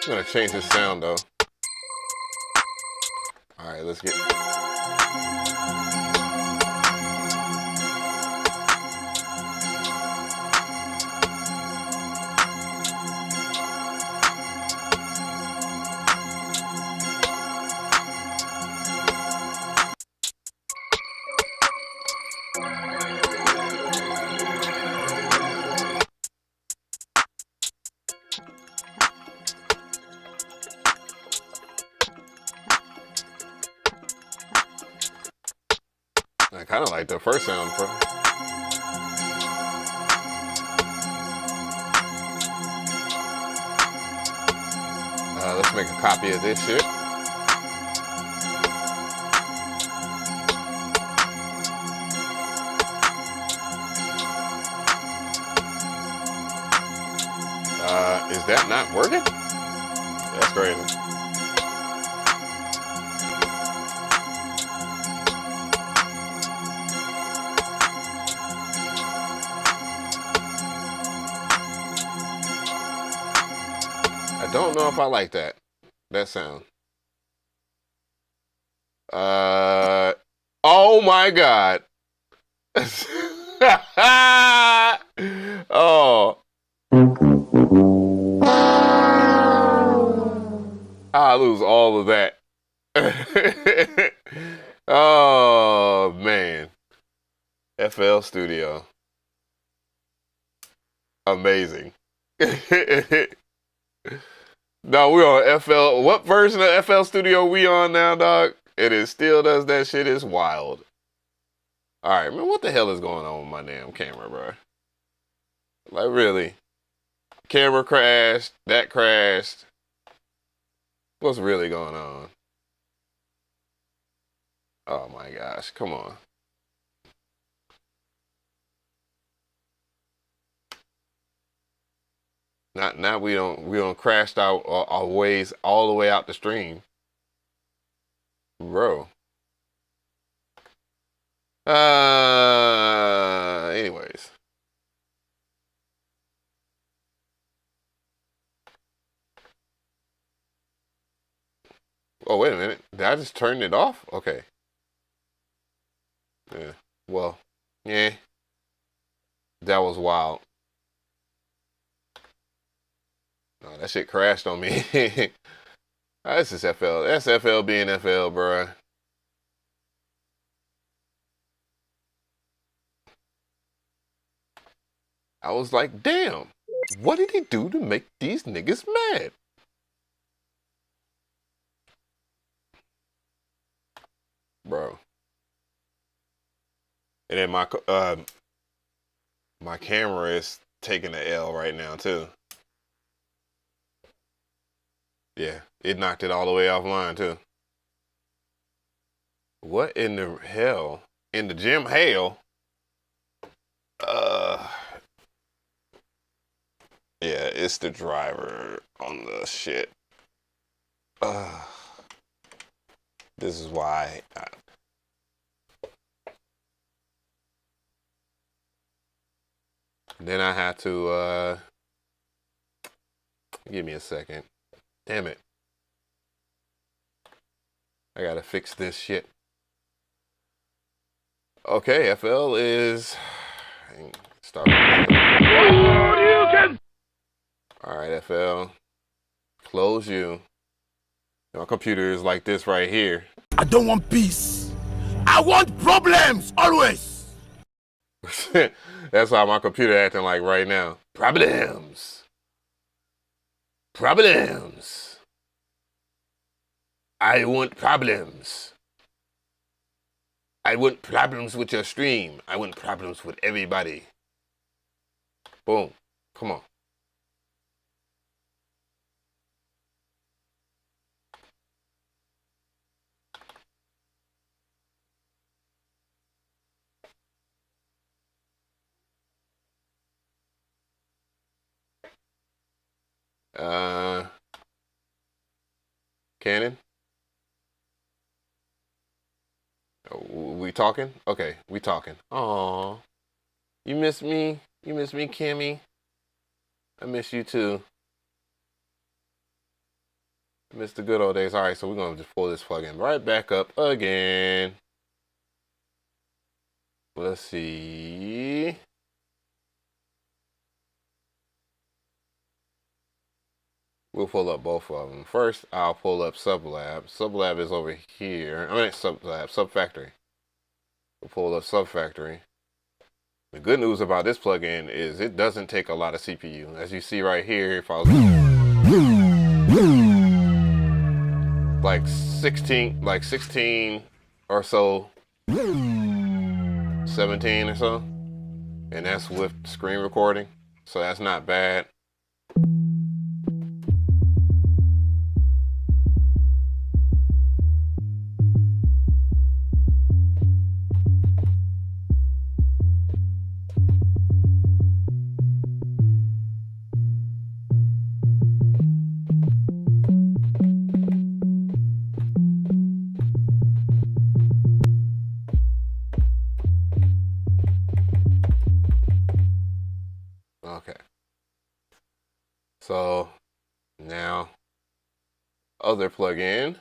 I'm gonna change the sound though. All right, let's get. I kind of like the first sound, bro. Let's make a copy of this shit. Is that not working? That's crazy. I don't know if I like that sound. Oh my God. Oh. I lose all of that. Oh man. FL Studio. Amazing. No, we're on FL. What version of FL Studio we on now, dog? And it still does that shit. It's wild. All right, man, what the hell is going on with my damn camera, bro? Like, really? Camera crashed. That crashed. What's really going on? Oh my gosh, come on. Now we don't crashed out our ways all the way out the stream. Bro. Anyways. Oh, wait a minute. Did I just turn it off? Okay. Yeah. Well, yeah. That was wild. No, that shit crashed on me. This is FL. That's FL being FL, bruh. I was like, damn, what did he do to make these niggas mad? Bro. And then my camera is taking the L right now too. Yeah, it knocked it all the way offline too. What in the hell? In the gym hell? Yeah, it's the driver on the shit. This is why then I had to give me a second. Damn it. I gotta fix this shit. Okay, FL is start. Alright, FL. Close you. My computer is like this right here. I don't want peace. I want problems always. That's how my computer acting like right now. Problems. Problems. I want problems. I want problems with your stream. I want problems with everybody. Boom. Come on. Cannon? We talking? Okay, we talking. Aw. You miss me? You miss me, Kimmy? I miss you too. I miss the good old days. Alright, so we're gonna just pull this plugin right back up again. Let's see. We'll pull up both of them. First, I'll pull up Sublab. Sublab is over here. I mean, Sublab, Subfactory. We'll pull up Subfactory. The good news about this plugin is it doesn't take a lot of CPU. As you see right here, if I was like 16 or so, 17 or so, and that's with screen recording. So that's not bad. So now other plugin,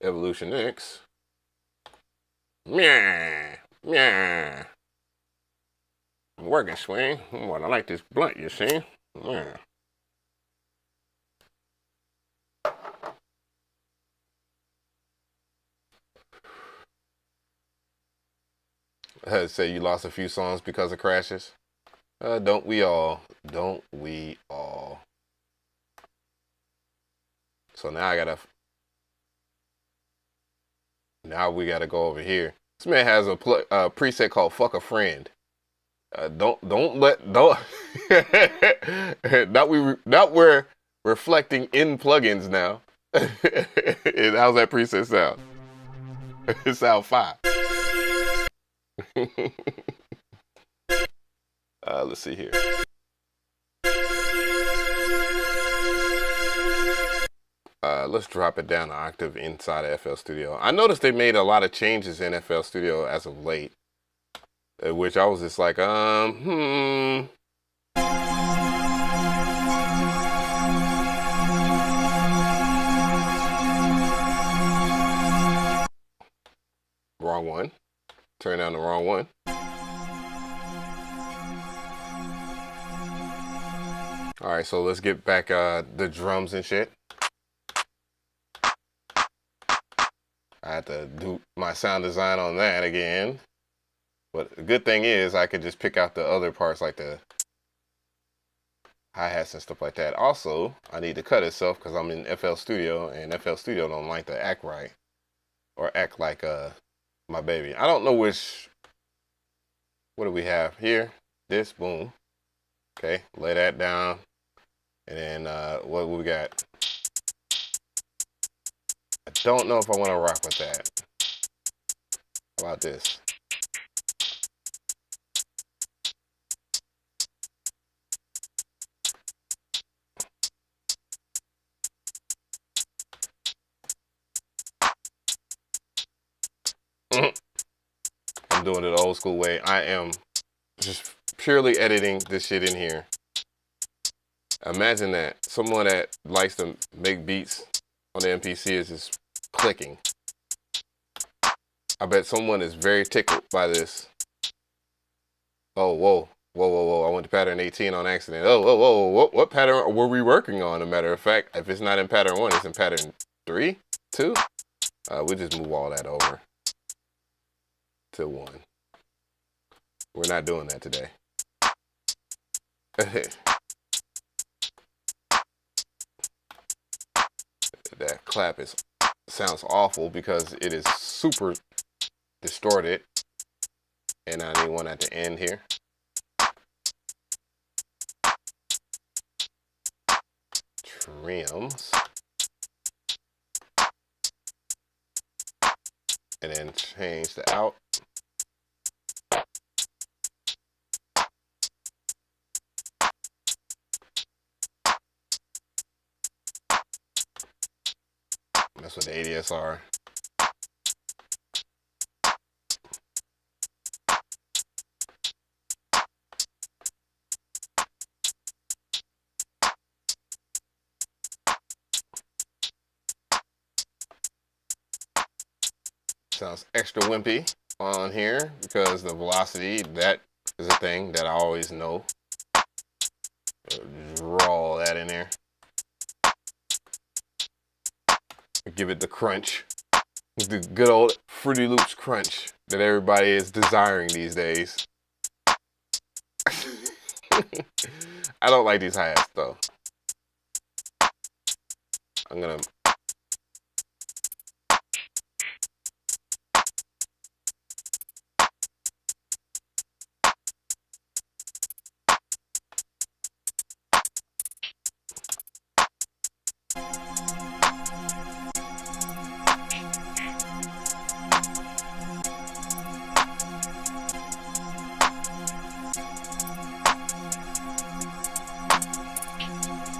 Evolution X. Meow, meow. Working swing. What, I like this blunt, you see? Yeah. Say you lost a few songs because of crashes. Don't we all? Don't we all? So now we gotta go over here. This man has a preset called "Fuck a Friend." Not we're reflecting in plugins now. How's that preset sound? It sounds fire. Let's see here. Let's drop it down an octave inside of FL Studio. I noticed they made a lot of changes in FL Studio as of late, which I was just like, Wrong one. Turn down the wrong one. All right, so let's get back the drums and shit. I had to do my sound design on that again. But the good thing is I could just pick out the other parts like the hi-hats and stuff like that. Also, I need to cut itself because I'm in FL Studio, and FL Studio don't like to act right or act like my baby. I don't know which. What do we have here? This, boom. Okay, lay that down. And then what we got? I don't know if I want to rock with that. How about this? I'm doing it the old school way. I am just purely editing this shit in here. Imagine that. Someone that likes to make beats on the MPC is just clicking. I bet someone is very tickled by this. Oh, whoa. Whoa, whoa, whoa. I went to pattern 18 on accident. Oh, whoa, whoa, whoa. What pattern were we working on? As a matter of fact, if it's not in pattern 1, it's in pattern 3, 2. We'll just move all that over to 1. We're not doing that today. That clap sounds awful because it is super distorted, and I need one at the end here. Trims, and then change the out. That's what the ADS are. Sounds extra wimpy on here because the velocity, that is a thing that I always know. Draw that in there. Give it the crunch, the good old Fruity Loops crunch that everybody is desiring these days. I don't like these hi-hats though. I'm gonna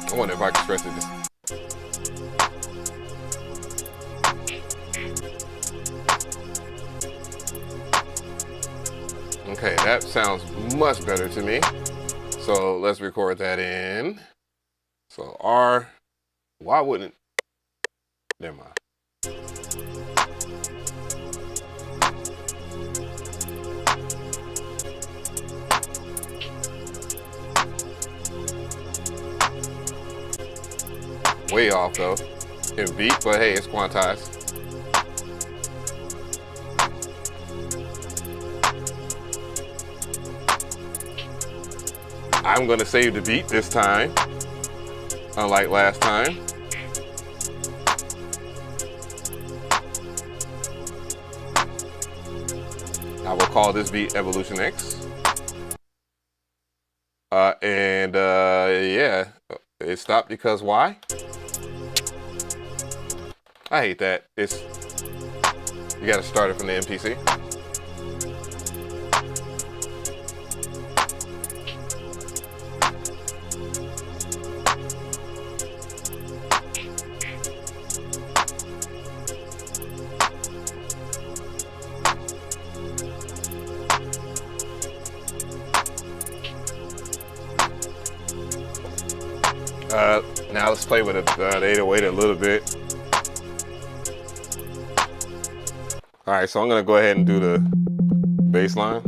I wonder if I can stress it. Okay, that sounds much better to me. So let's record that in So R, why wouldn't, never mind. Way off though, in beat, but hey, it's quantized. I'm gonna save the beat this time, unlike last time. I will call this beat Evolution X. Yeah, it stopped because why? I hate that. You gotta start it from the MPC. Now let's play with the 808 a little bit. All right, so I'm gonna go ahead and do the bass line.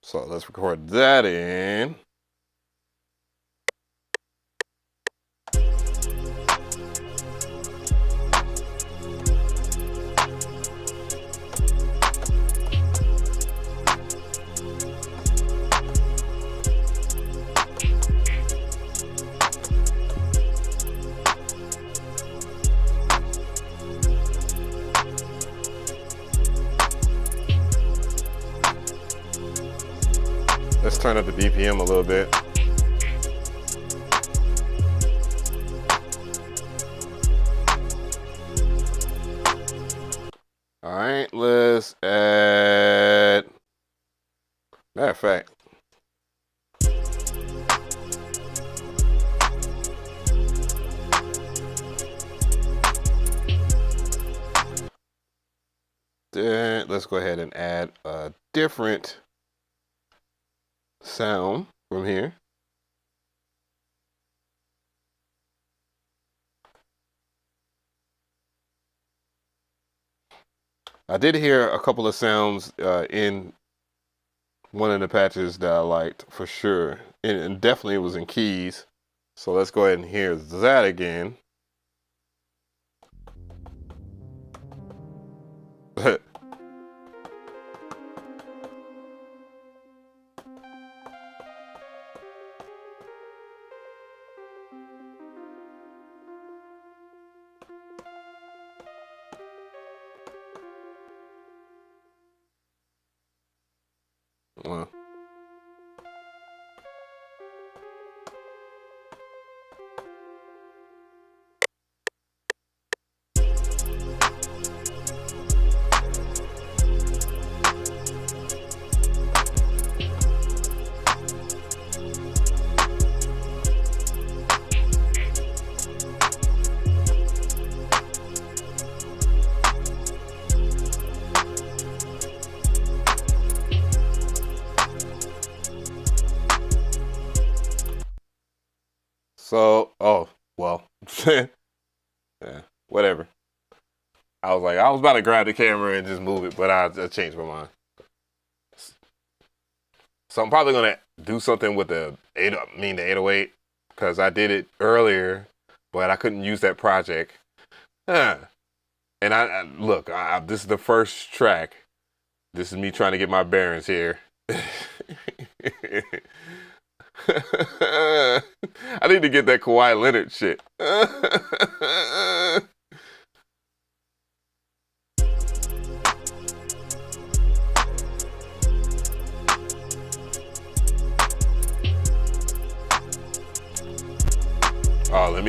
So let's record that in. Let's turn up the BPM a little bit. All right, let's add, matter of fact, then let's go ahead and add a different sound from here. I did hear a couple of sounds in one of the patches that I liked for sure, and definitely it was in keys. So let's go ahead and hear that again. Well. So, oh, well, yeah, whatever. I was about to grab the camera and just move it, but I changed my mind. So I'm probably gonna do something with the 808, because I did it earlier, but I couldn't use that project. And look, this is the first track. This is me trying to get my bearings here. I need to get that Kawhi Leonard shit.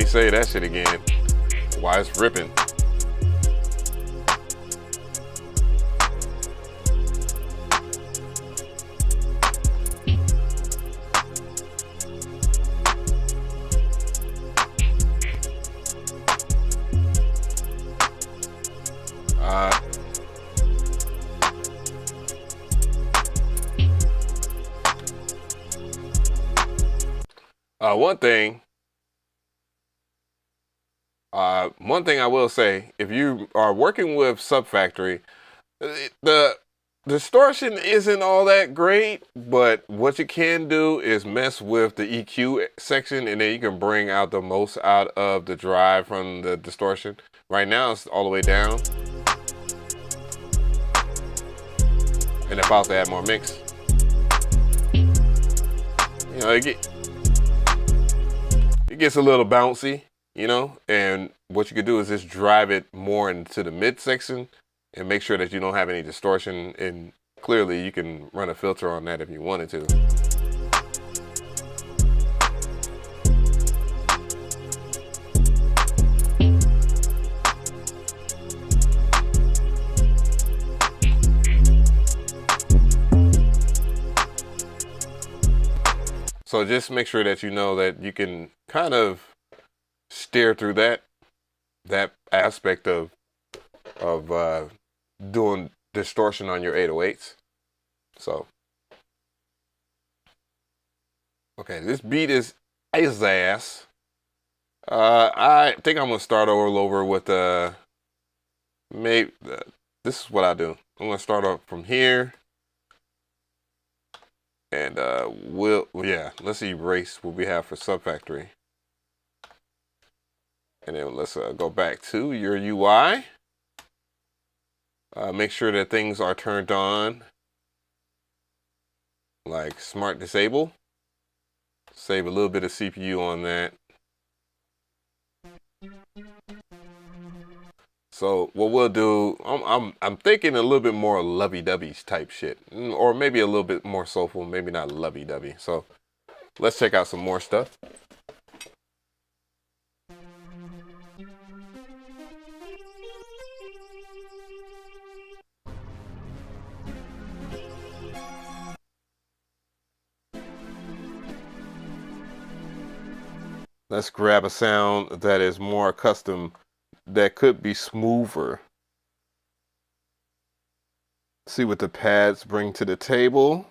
me say that shit again. Why it's ripping. One thing I will say, if you are working with Subfactory, the distortion isn't all that great, but what you can do is mess with the EQ section, and then you can bring out the most out of the drive from the distortion. Right now it's all the way down. And if I was to add more mix, you know, it gets a little bouncy, you know, and what you could do is just drive it more into the mid section and make sure that you don't have any distortion, and clearly you can run a filter on that if you wanted to. So just make sure that you know that you can kind of steer through that aspect of doing distortion on your 808s. So, okay, this beat is his ass. I think I'm gonna start all over with maybe this is what I do. I'm gonna start off from here, and let's erase what we have for Subfactory. And then let's go back to your UI. Make sure that things are turned on, like Smart Disable. Save a little bit of CPU on that. So what we'll do, I'm thinking a little bit more lovey-dovey type shit, or maybe a little bit more soulful, maybe not lovey-dovey. So let's check out some more stuff. Let's grab a sound that is more custom, that could be smoother. See what the pads bring to the table.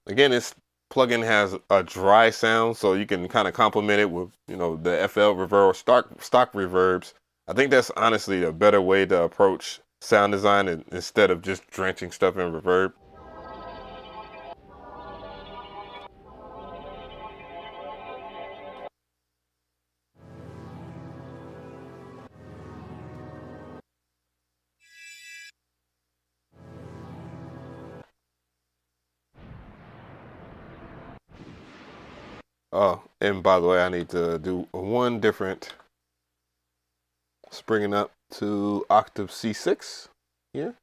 Again, this plugin has a dry sound, so you can kind of complement it with, you know, the FL reverb or stock reverbs. I think that's honestly a better way to approach sound design instead of just drenching stuff in reverb. Oh, and by the way, I need to do one different. It's bringing up to octave C6 here.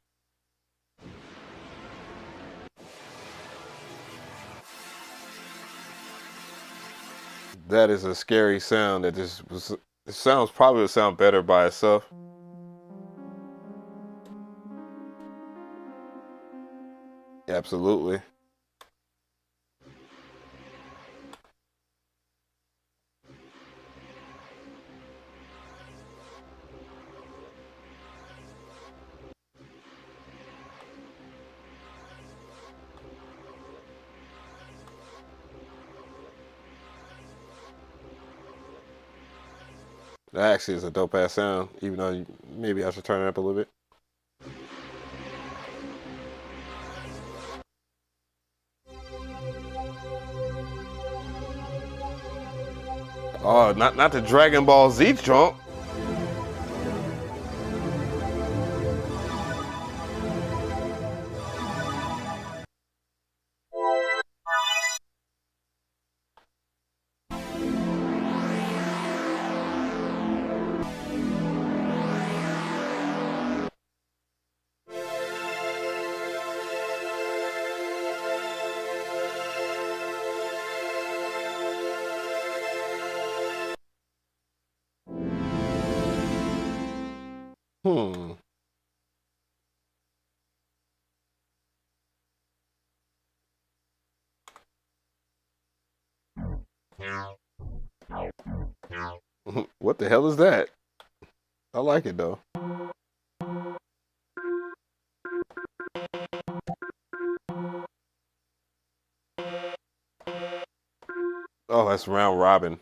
That is a scary sound. That just was. It sounds probably would sound better by itself. Absolutely. That actually is a dope ass sound, even though maybe I should turn it up a little bit. Oh, not the Dragon Ball Z jump. Hmm. What the hell is that? I like it though. Oh, that's round robin.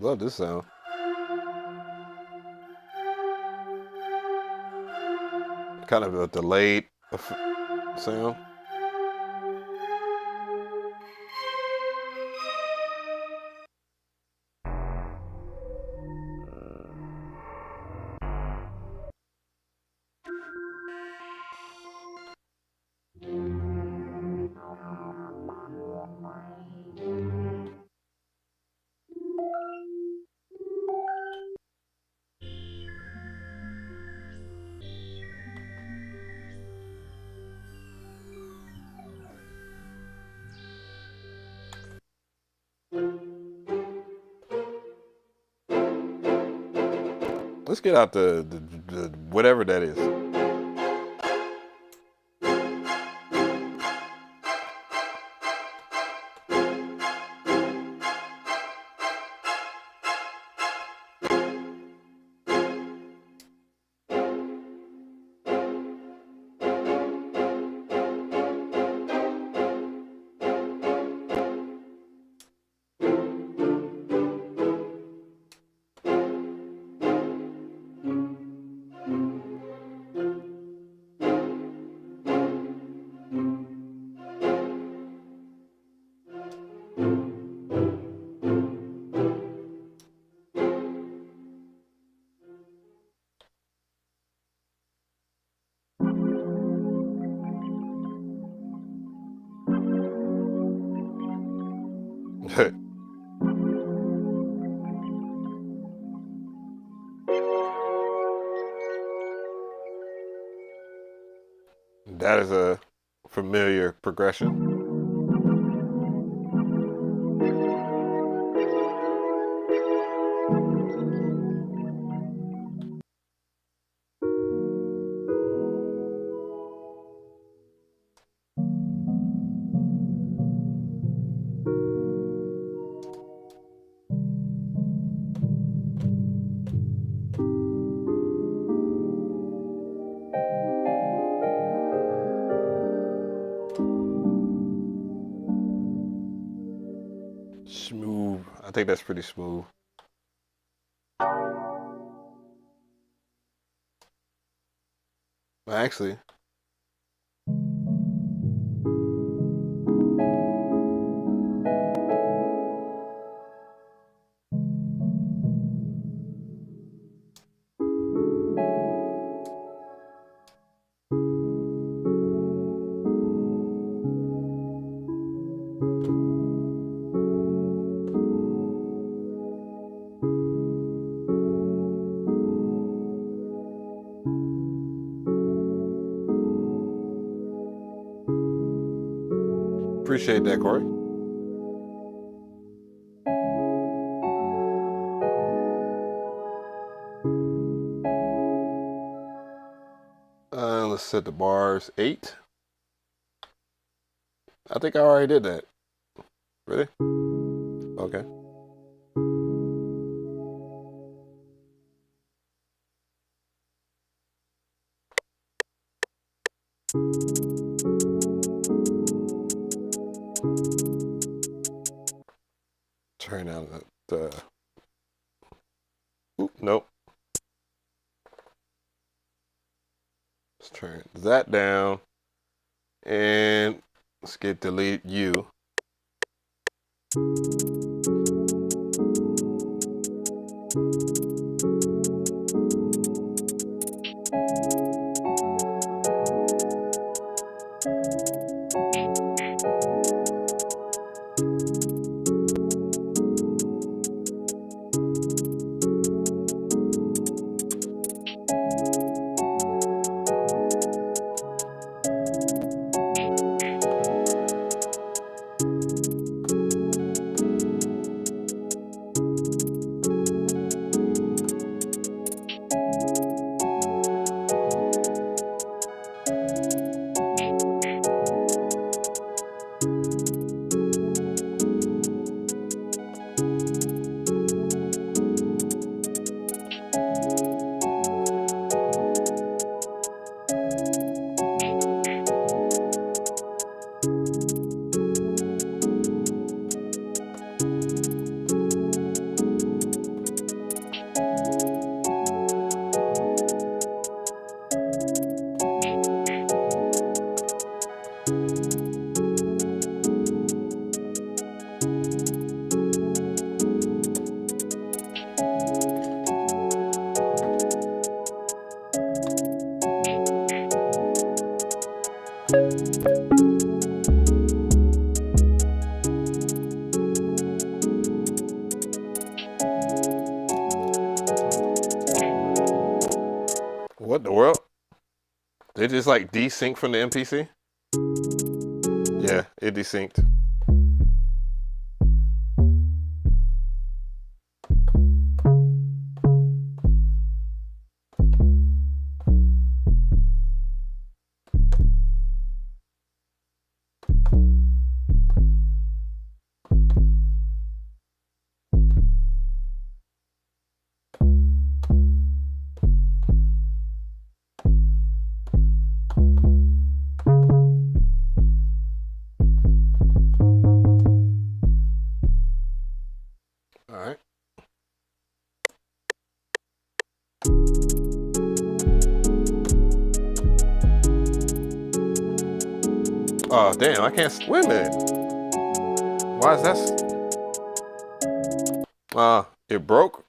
Love this sound. Kind of a delayed sound. Let's get out the whatever that is. That is a familiar progression. Smooth. I think that's pretty smooth. Actually, appreciate that, Corey. Let's set the bars 8. I think I already did that. Ready? Okay. Turn out the oop, nope. Let's turn that down and let's get delete U. What the world? They just like desync from the MPC? Yeah, it desynced. All right. Oh, damn, I can't swim it. Why is that? It broke?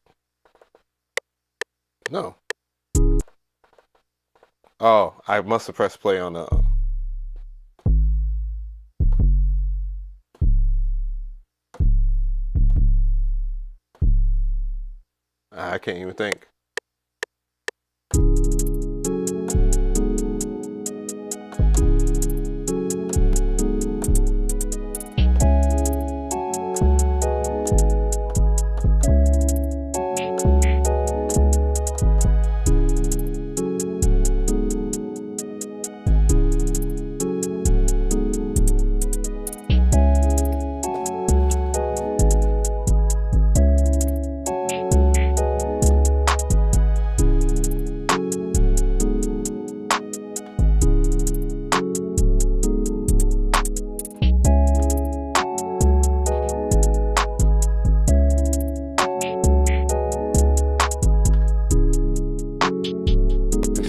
No. Oh, I must have pressed play on the... I can't even think.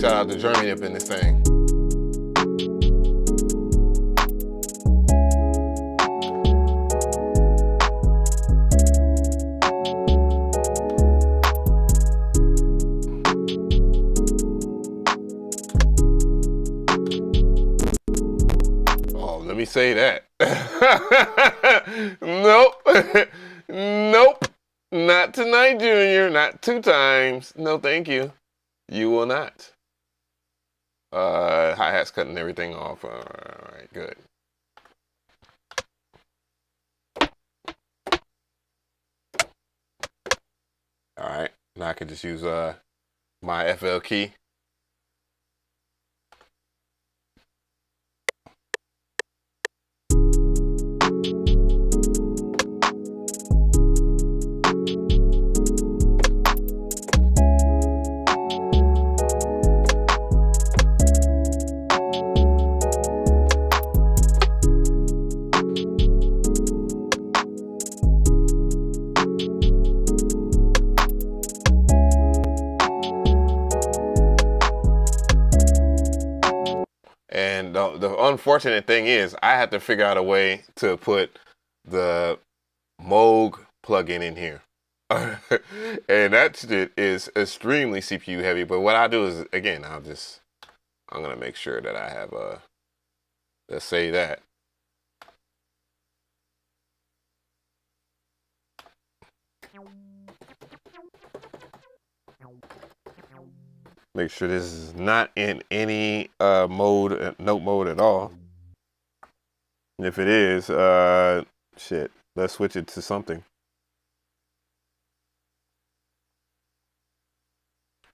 Shout out to Germany up in this thing. Oh, let me say that. Nope. Nope. Not tonight, Junior. Not 2 times. No, thank you. You will not. Hi-hat's cutting everything off. All right, good. All right, now I can just use my FL key. And the unfortunate thing is I had to figure out a way to put the Moog plugin in here. And that shit is extremely CPU heavy. But what I do is, again, I'm going to make sure that I have let's say that. Make sure this is not in any note mode at all. And if it is, shit, let's switch it to something.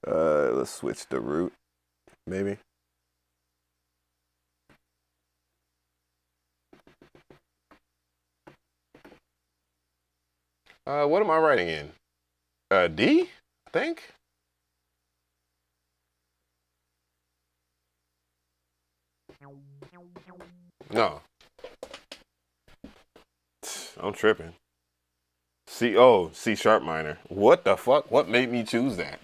Let's switch the root, maybe. What am I writing in? D, I think. No. I'm tripping. C sharp minor. What the fuck? What made me choose that?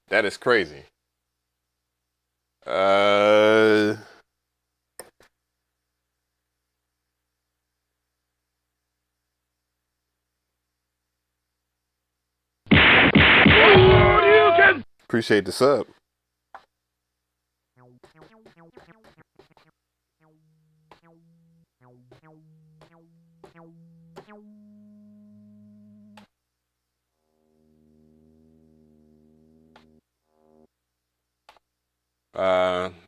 That is crazy. Appreciate the sub.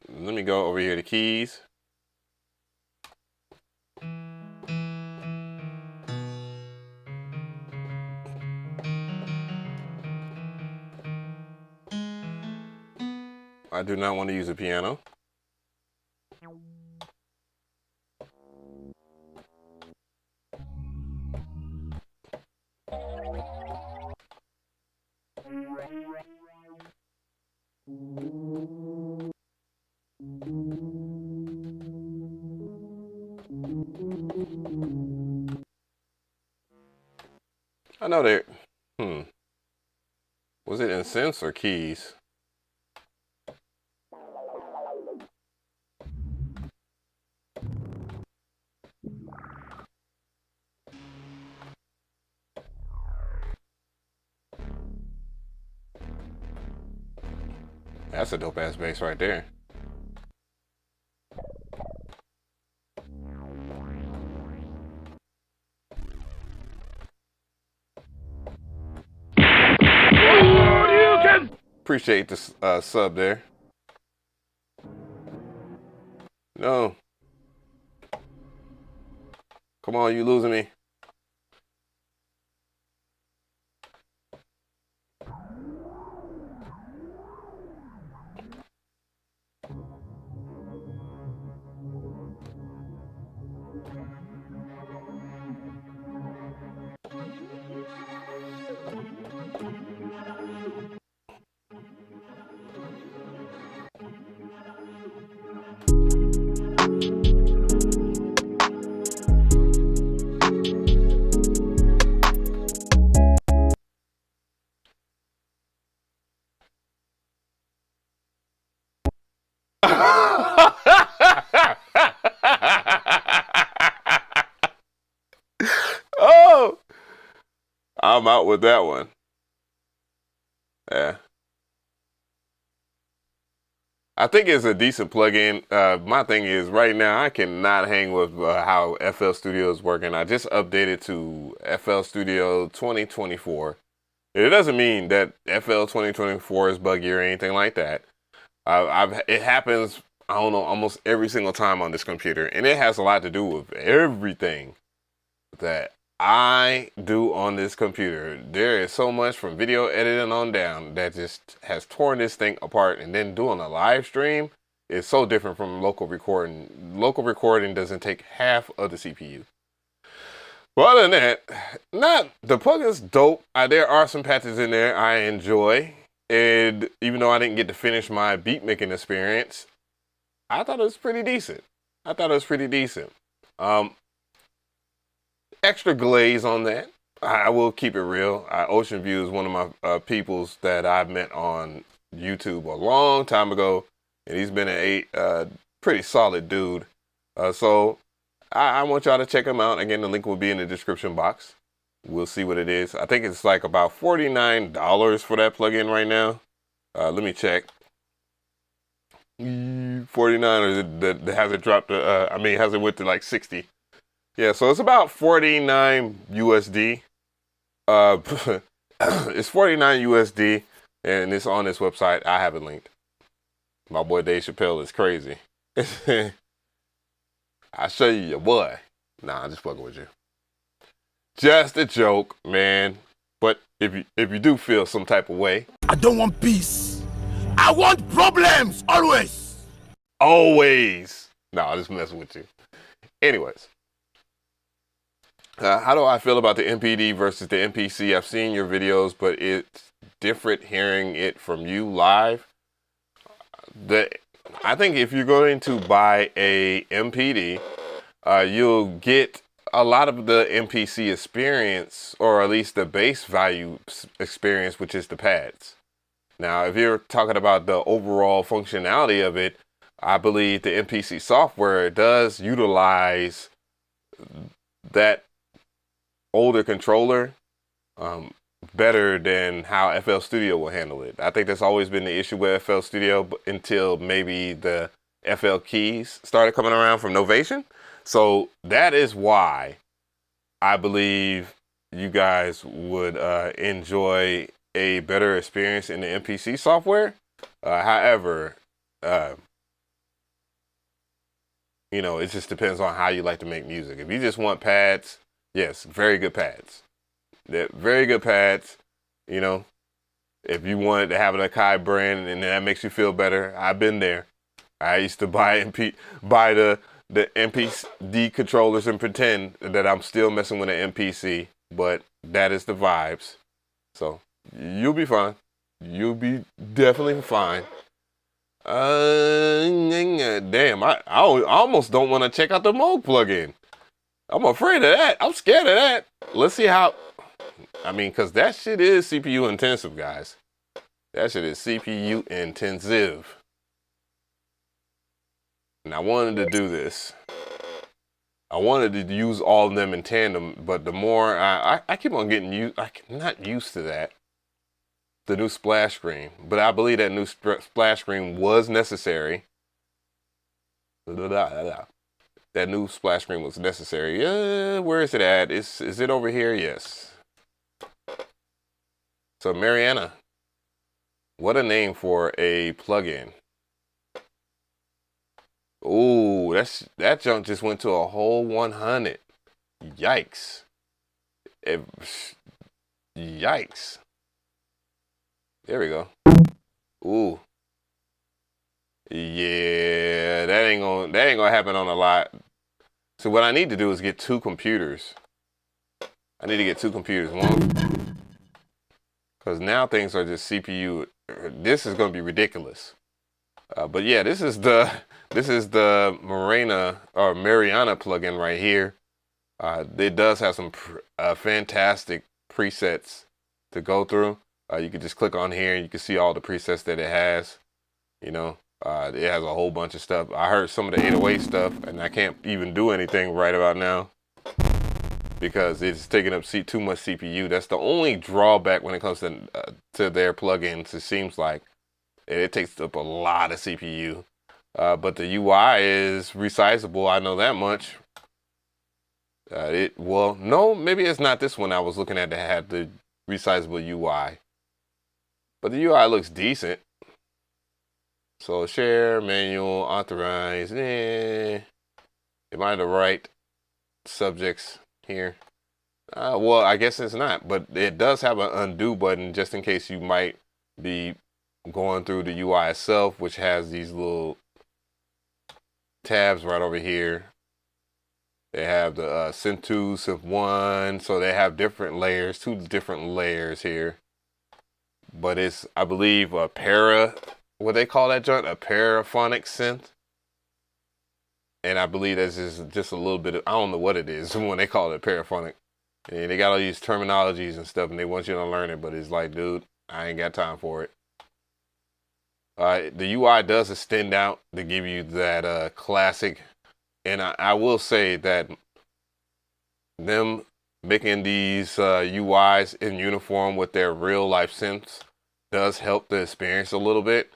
Let me go over here to keys. I do not want to use a piano. I know there. Was it in synths or keys? That's a dope ass bass right there. Appreciate the sub there. No. Come on, you losing me. Oh, I'm out with that one. Yeah. I think it's a decent plugin. My thing is right now I cannot hang with how FL Studio is working. I just updated to FL Studio 2024. It doesn't mean that FL 2024 is buggy or anything like that. It happens, I don't know, almost every single time on this computer, and it has a lot to do with everything that I do on this computer. There is so much from video editing on down that just has torn this thing apart, and then doing a live stream is so different from local recording. Local recording doesn't take half of the CPU. But other than that, the plugin's dope. There are some patches in there I enjoy, and even though I didn't get to finish my beat making experience, I thought it was pretty decent. Extra glaze on that. I will keep it real. Ocean View is one of my peoples that I met on YouTube a long time ago, and he's been a pretty solid dude. So I want y'all to check him out. Again, the link will be in the description box. We'll see what it is. I think it's like about $49 for that plugin right now. Let me check. 49, or has it dropped to, has it went to like 60? Yeah, so it's about 49 USD. It's 49 USD, and it's on this website. I have it linked. My boy Dave Chappelle is crazy. I'll show you your boy. Nah, I'm just fucking with you. Just a joke, man. But if you do feel some type of way, I don't want peace. I want problems, always. Always. Nah, I'm just messing with you. Anyways. How do I feel about the MPD versus the MPC? I've seen your videos, but it's different hearing it from you live. I think if you're going to buy a MPD, you'll get a lot of the MPC experience, or at least the base value experience, which is the pads. Now, if you're talking about the overall functionality of it, I believe the MPC software does utilize that older controller better than how FL Studio will handle it. I think that's always been the issue with FL Studio until maybe the FL keys started coming around from Novation. So that is why I believe you guys would enjoy a better experience in the MPC software. However, you know, it just depends on how you like to make music. If you just want pads, yes, very good pads. They're very good pads. You know, if you wanted to have an Akai brand and that makes you feel better, I've been there. I used to buy the MPC controllers and pretend that I'm still messing with an MPC, but that is the vibes. So you'll be fine. You'll be definitely fine. Damn, I almost don't want to check out the Moog plugin. I'm afraid of that. I'm scared of that. Let's see how. I mean, because that shit is CPU intensive, guys. That shit is CPU intensive. And I wanted to do this. I wanted to use all of them in tandem, but the more I keep on getting used, I'm not used to that. The new splash screen, but I believe that new splash screen was necessary. That new splash screen was necessary. Where is it at? Is it over here? Yes. So Mariana, what a name for a plugin. Ooh, that junk just went to a whole 100. Yikes. Yikes. There we go. Ooh. Yeah, that ain't gonna happen on a lot. So what I need to do is get 2 computers. I need to get 2 computers. One, because now things are just CPU. This is gonna be ridiculous. But yeah, this is the Mariana plugin right here. It does have some fantastic presets to go through. You can just click on here and you can see all the presets that it has. You know, it has a whole bunch of stuff. I heard some of the 808 stuff, and I can't even do anything right about now because it's taking up too much CPU. That's the only drawback when it comes to their plugins. It seems like it takes up a lot of CPU. But the UI is resizable. I know that much. Well, no, maybe it's not this one I was looking at that had the resizable UI. But the UI looks decent. So share, manual, authorize. Am I the right subjects here? Well, I guess it's not. But it does have an undo button just in case you might be going through the UI itself, which has these little tabs right over here. They have the Synth 2, Synth 1. So they have different layers, 2 different layers here. But it's, I believe, what they call that joint? A paraphonic synth. And I believe that's just a little bit of, I don't know what it is when they call it paraphonic. And they got all these terminologies and stuff, and they want you to learn it, but it's like, dude, I ain't got time for it. The UI does extend out to give you that classic, and I will say that them making these UIs in uniform with their real life synths does help the experience a little bit,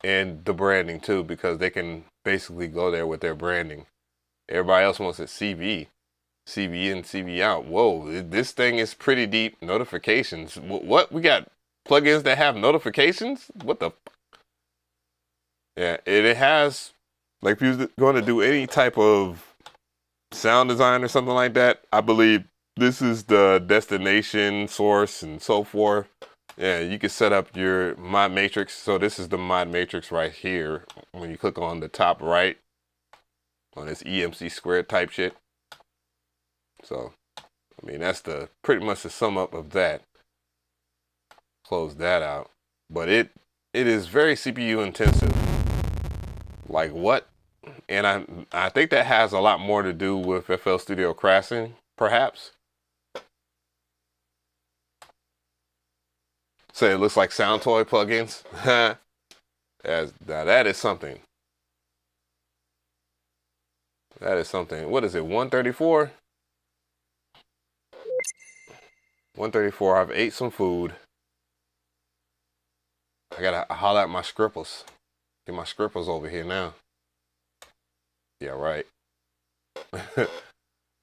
and the branding too, because they can basically go there with their branding. Everybody else wants it CV in, CV out. Whoa, this thing is pretty deep. Notifications. What? We got plugins that have notifications? What the? Yeah, it has, like, if you're going to do any type of sound design or something like that, I believe this is the destination, source, and so forth. Yeah, you can set up your mod matrix. So this is the mod matrix right here. When you click on the top right, on this EMC squared type shit. So, I mean, that's pretty much the sum up of that. Close that out. But it is very CPU intensive. Like what? And I think that has a lot more to do with FL Studio crashing, perhaps. So it looks like Sound Toy plugins. Now that is something. That is something. What is it? 134? 134. I've ate some food. I gotta holler at my scripples. Get my scripples over here now. Yeah, right.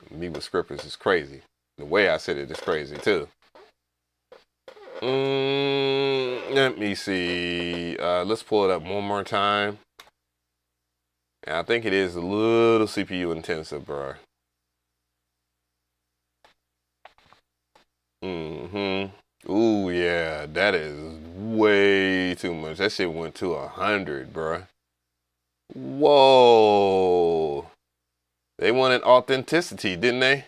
Me with scripters is crazy. The way I said it is crazy too. Let me see. Let's pull it up one more time. And I think it is a little CPU intensive, bro. Ooh, yeah, that is way too much. That shit went to 100, bro. Whoa. They wanted authenticity, didn't they?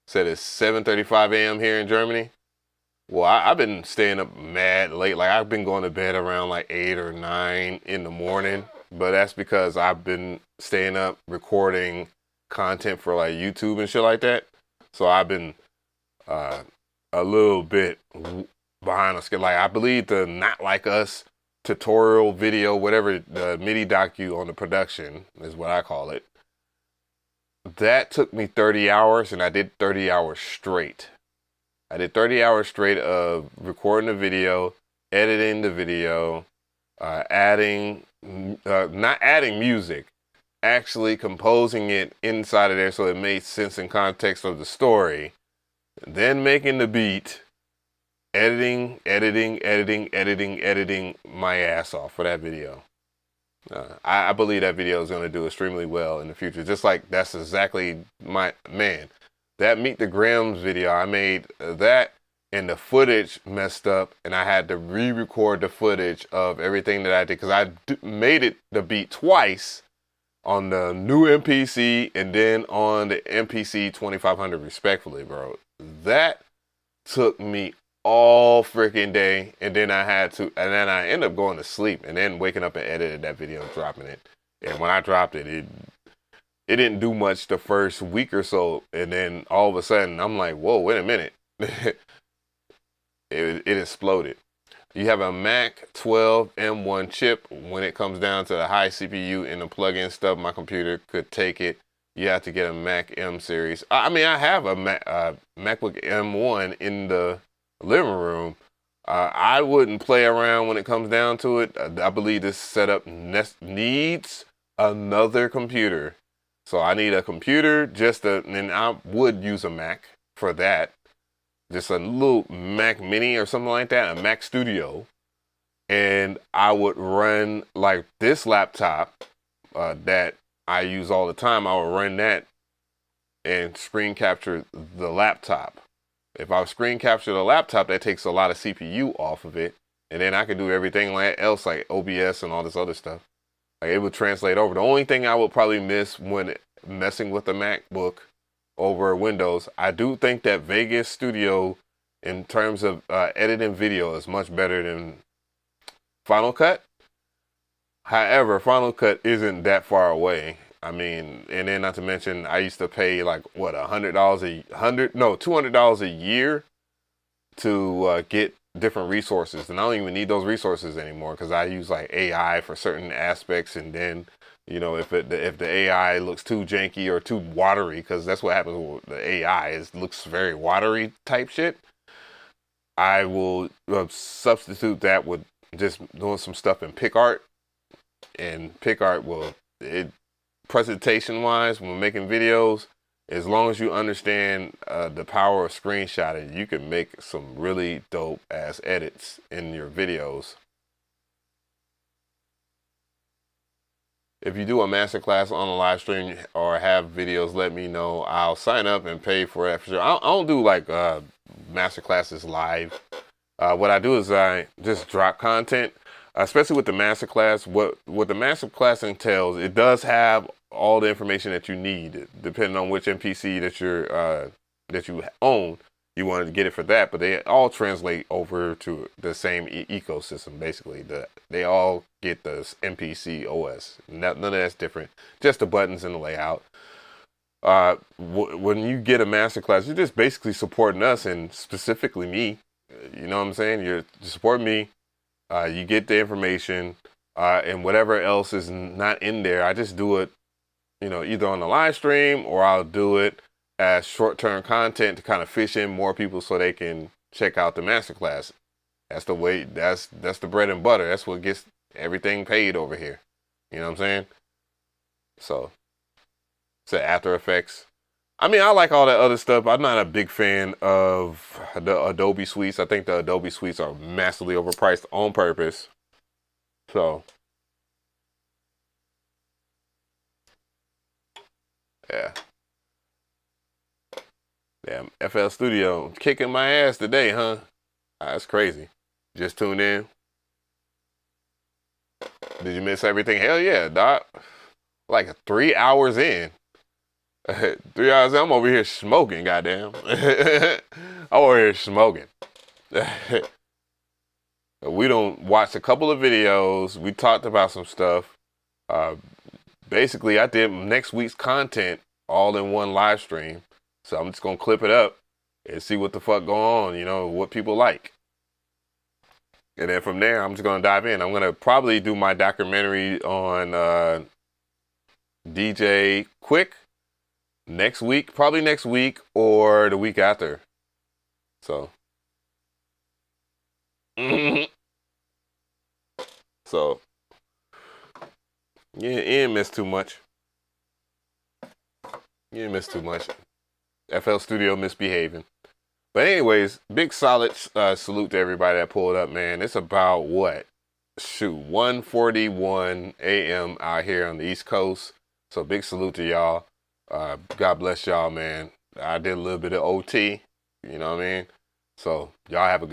Said it's 7:35 a.m. here in Germany. Well, I've been staying up mad late. Like, I've been going to bed around like 8 or 9 in the morning. But that's because I've been staying up recording content for like YouTube and shit like that. So I've been a little bit behind the schedule. Like, I believe the Not Like Us tutorial video, whatever, the MIDI docu on the production is what I call it. That took me 30 hours, and I did 30 hours straight. I did 30 hours straight of recording the video, editing the video, not adding music, actually composing it inside of there so it made sense in context of the story, then making the beat, editing my ass off for that video. I believe that video is going to do extremely well in the future. Just like that's exactly my, man, that Meet the Grams video, I made that and the footage messed up and I had to re-record the footage of everything that I did because I made it the beat twice on the new MPC and then on the MPC 2500 respectfully, bro. That took me all freaking day, and then I ended up going to sleep and then waking up and edited that video and dropping it. And when I dropped it, it didn't do much the first week or so, and then all of a sudden I'm like, whoa, wait a minute. it exploded. You have a Mac 12 M1 chip. When it comes down to the high CPU and the plug-in stuff, my computer could take it. You have to get a Mac M series. I mean, I have a MacBook M1 in the living room. I wouldn't play around when it comes down to it. I believe this setup needs another computer. So I need a computer and I would use a Mac for that. Just a little Mac Mini or something like that, a Mac Studio. And I would run like this laptop that I use all the time. I would run that and screen capture the laptop. If I screen capture the laptop, that takes a lot of CPU off of it. And then I could do everything else like OBS and all this other stuff. Like, it would translate over. The only thing I would probably miss when messing with the MacBook over Windows, I do think that Vegas Studio in terms of editing video is much better than Final Cut. However, Final Cut isn't that far away. I mean, and then not to mention, I used to pay like what, $200 a year to get different resources, and I don't even need those resources anymore because I use like AI for certain aspects. And then, you know, if the AI looks too janky or too watery, because that's what happens with the AI, is looks very watery type shit, I will substitute that with just doing some stuff in PicArt, and PicArt will presentation wise, when making videos, as long as you understand the power of screenshotting, you can make some really dope ass edits in your videos. If you do a masterclass on a live stream or have videos, let me know. I'll sign up and pay for that for sure. I don't do like masterclasses live. What I do is I just drop content. Especially with the masterclass, what the masterclass entails, it does have all the information that you need, depending on which MPC that you own. You want to get it for that, but they all translate over to the same ecosystem. Basically, they all get the MPC OS. None of that's different. Just the buttons and the layout. When you get a masterclass, you're just basically supporting us, and specifically me. You know what I'm saying? You're supporting me. You get the information, and whatever else is not in there, I just do it, you know, either on the live stream or I'll do it as short-term content to kind of fish in more people so they can check out the masterclass. That's the way. That's the bread and butter. That's what gets everything paid over here. You know what I'm saying? So It's After Effects. I mean, I like all that other stuff. I'm not a big fan of the Adobe suites. I think the Adobe suites are massively overpriced on purpose. So, yeah. Damn, FL Studio kicking my ass today, huh? That's crazy. Just tuned in. Did you miss everything? Hell yeah, doc. Like 3 hours in. 3 hours in, I'm over here smoking, goddamn. I'm over here smoking. We don't watch a couple of videos. We talked about some stuff. Basically, I did next week's content all in one live stream. So I'm just going to clip it up and see what the fuck going on, you know, what people like. And then from there, I'm just going to dive in. I'm going to probably do my documentary on DJ Quick next week, probably next week or the week after. So. So. Yeah, you didn't miss too much. You didn't miss too much. FL Studio misbehaving. But anyways, big solid salute to everybody that pulled up, man. It's about what? Shoot, 1:41 a.m. out here on the East Coast. So big salute to y'all. God bless y'all, man. I did a little bit of OT. You know what I mean? So y'all have a good